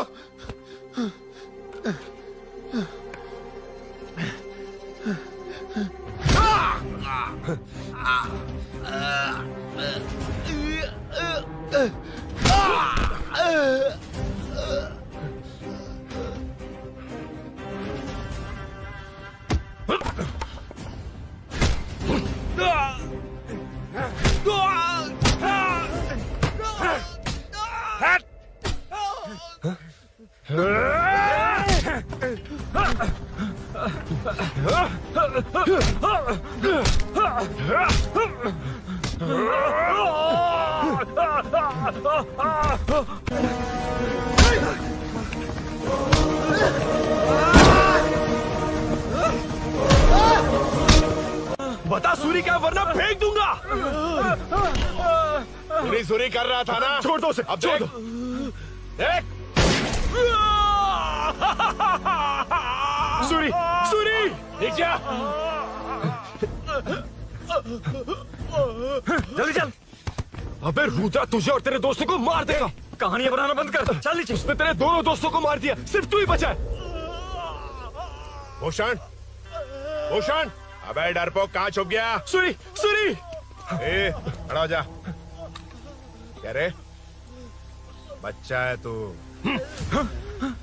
बता सूरी क्या, वरना फेंक दूंगा। सूरी कर रहा था ना? छोड़ दो उसे, अब छोड़ दो। देख। सूरी, सूरी, देख जा। जल्दी चल। अबे रुद्रा तुझे और तेरे दोस्तों को मार देगा। कहानियां बनाना बंद कर, चल नीचे। उसने तेरे दोनों दोस्तों को मार दिया, सिर्फ तू ही बचा है। भूषण, भूषण, अबे डरपोक कहाँ छुप गया? सूरी, सूरी। खड़ा हो जा। क्या रे? बच्चा है तू,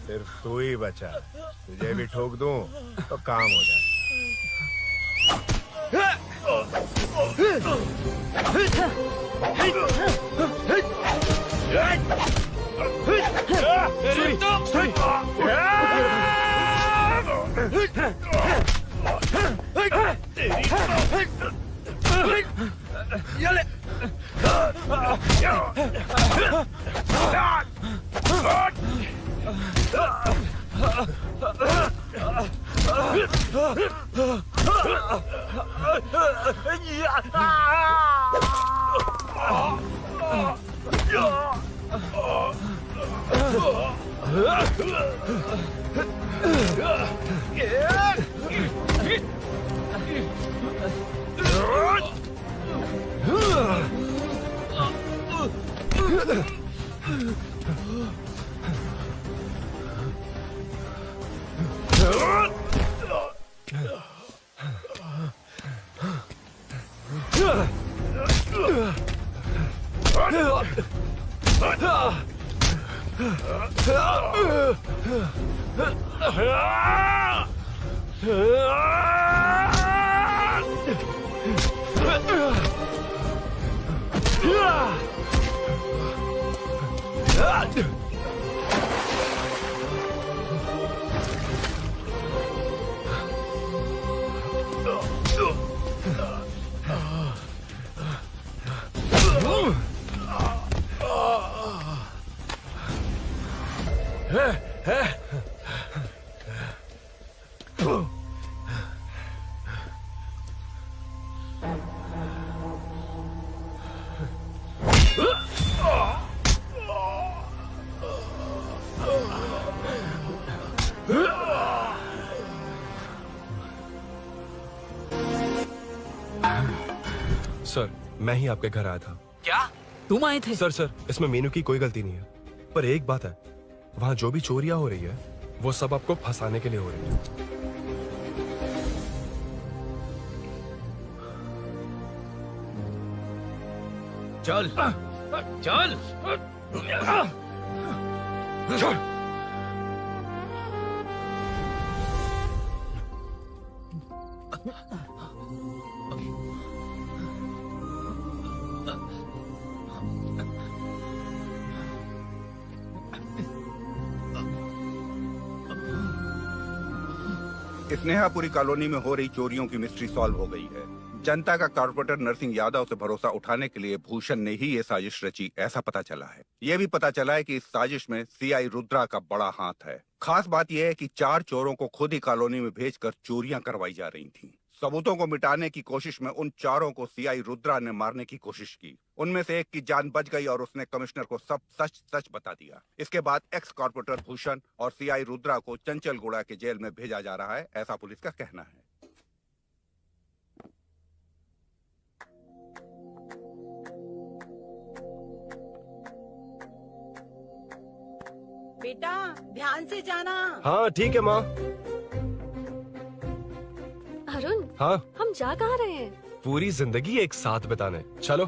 सिर्फ तू ही बचा। तुझे भी ठोक दूं तो काम हो जाए। सर, मैं ही आपके घर आया था। क्या? तुम आए थे? सर इसमें मीनू की कोई गलती नहीं है, पर एक बात है, वहाँ जो भी चोरियां हो रही है वो सब आपको फंसाने के लिए हो रही है। चल चल चल। स्नेहापुरी कॉलोनी में हो रही चोरियों की मिस्ट्री सॉल्व हो गई है। जनता का कॉर्पोरेटर नरसिंह यादव से भरोसा उठाने के लिए भूषण ने ही ये साजिश रची, ऐसा पता चला है। ये भी पता चला है कि इस साजिश में सीआई रुद्रा का बड़ा हाथ है। खास बात यह है कि 4 चोरों को खुद ही कॉलोनी में भेजकर चोरियां करवाई जा रही थीं। सबूतों को मिटाने की कोशिश में उन 4 को सीआई रुद्रा ने मारने की कोशिश की। उनमें से एक की जान बच गई और उसने कमिश्नर को सब सच सच बता दिया। इसके बाद एक्स कॉर्पोरेटर भूषण और सीआई रुद्रा को चंचलगुड़ा के जेल में भेजा जा रहा है, ऐसा पुलिस का कहना है। बेटा ध्यान से जाना। हाँ ठीक है माँ। अरुण, हाँ हम जा कहाँ रहे हैं? पूरी जिंदगी एक साथ बिताने, चलो।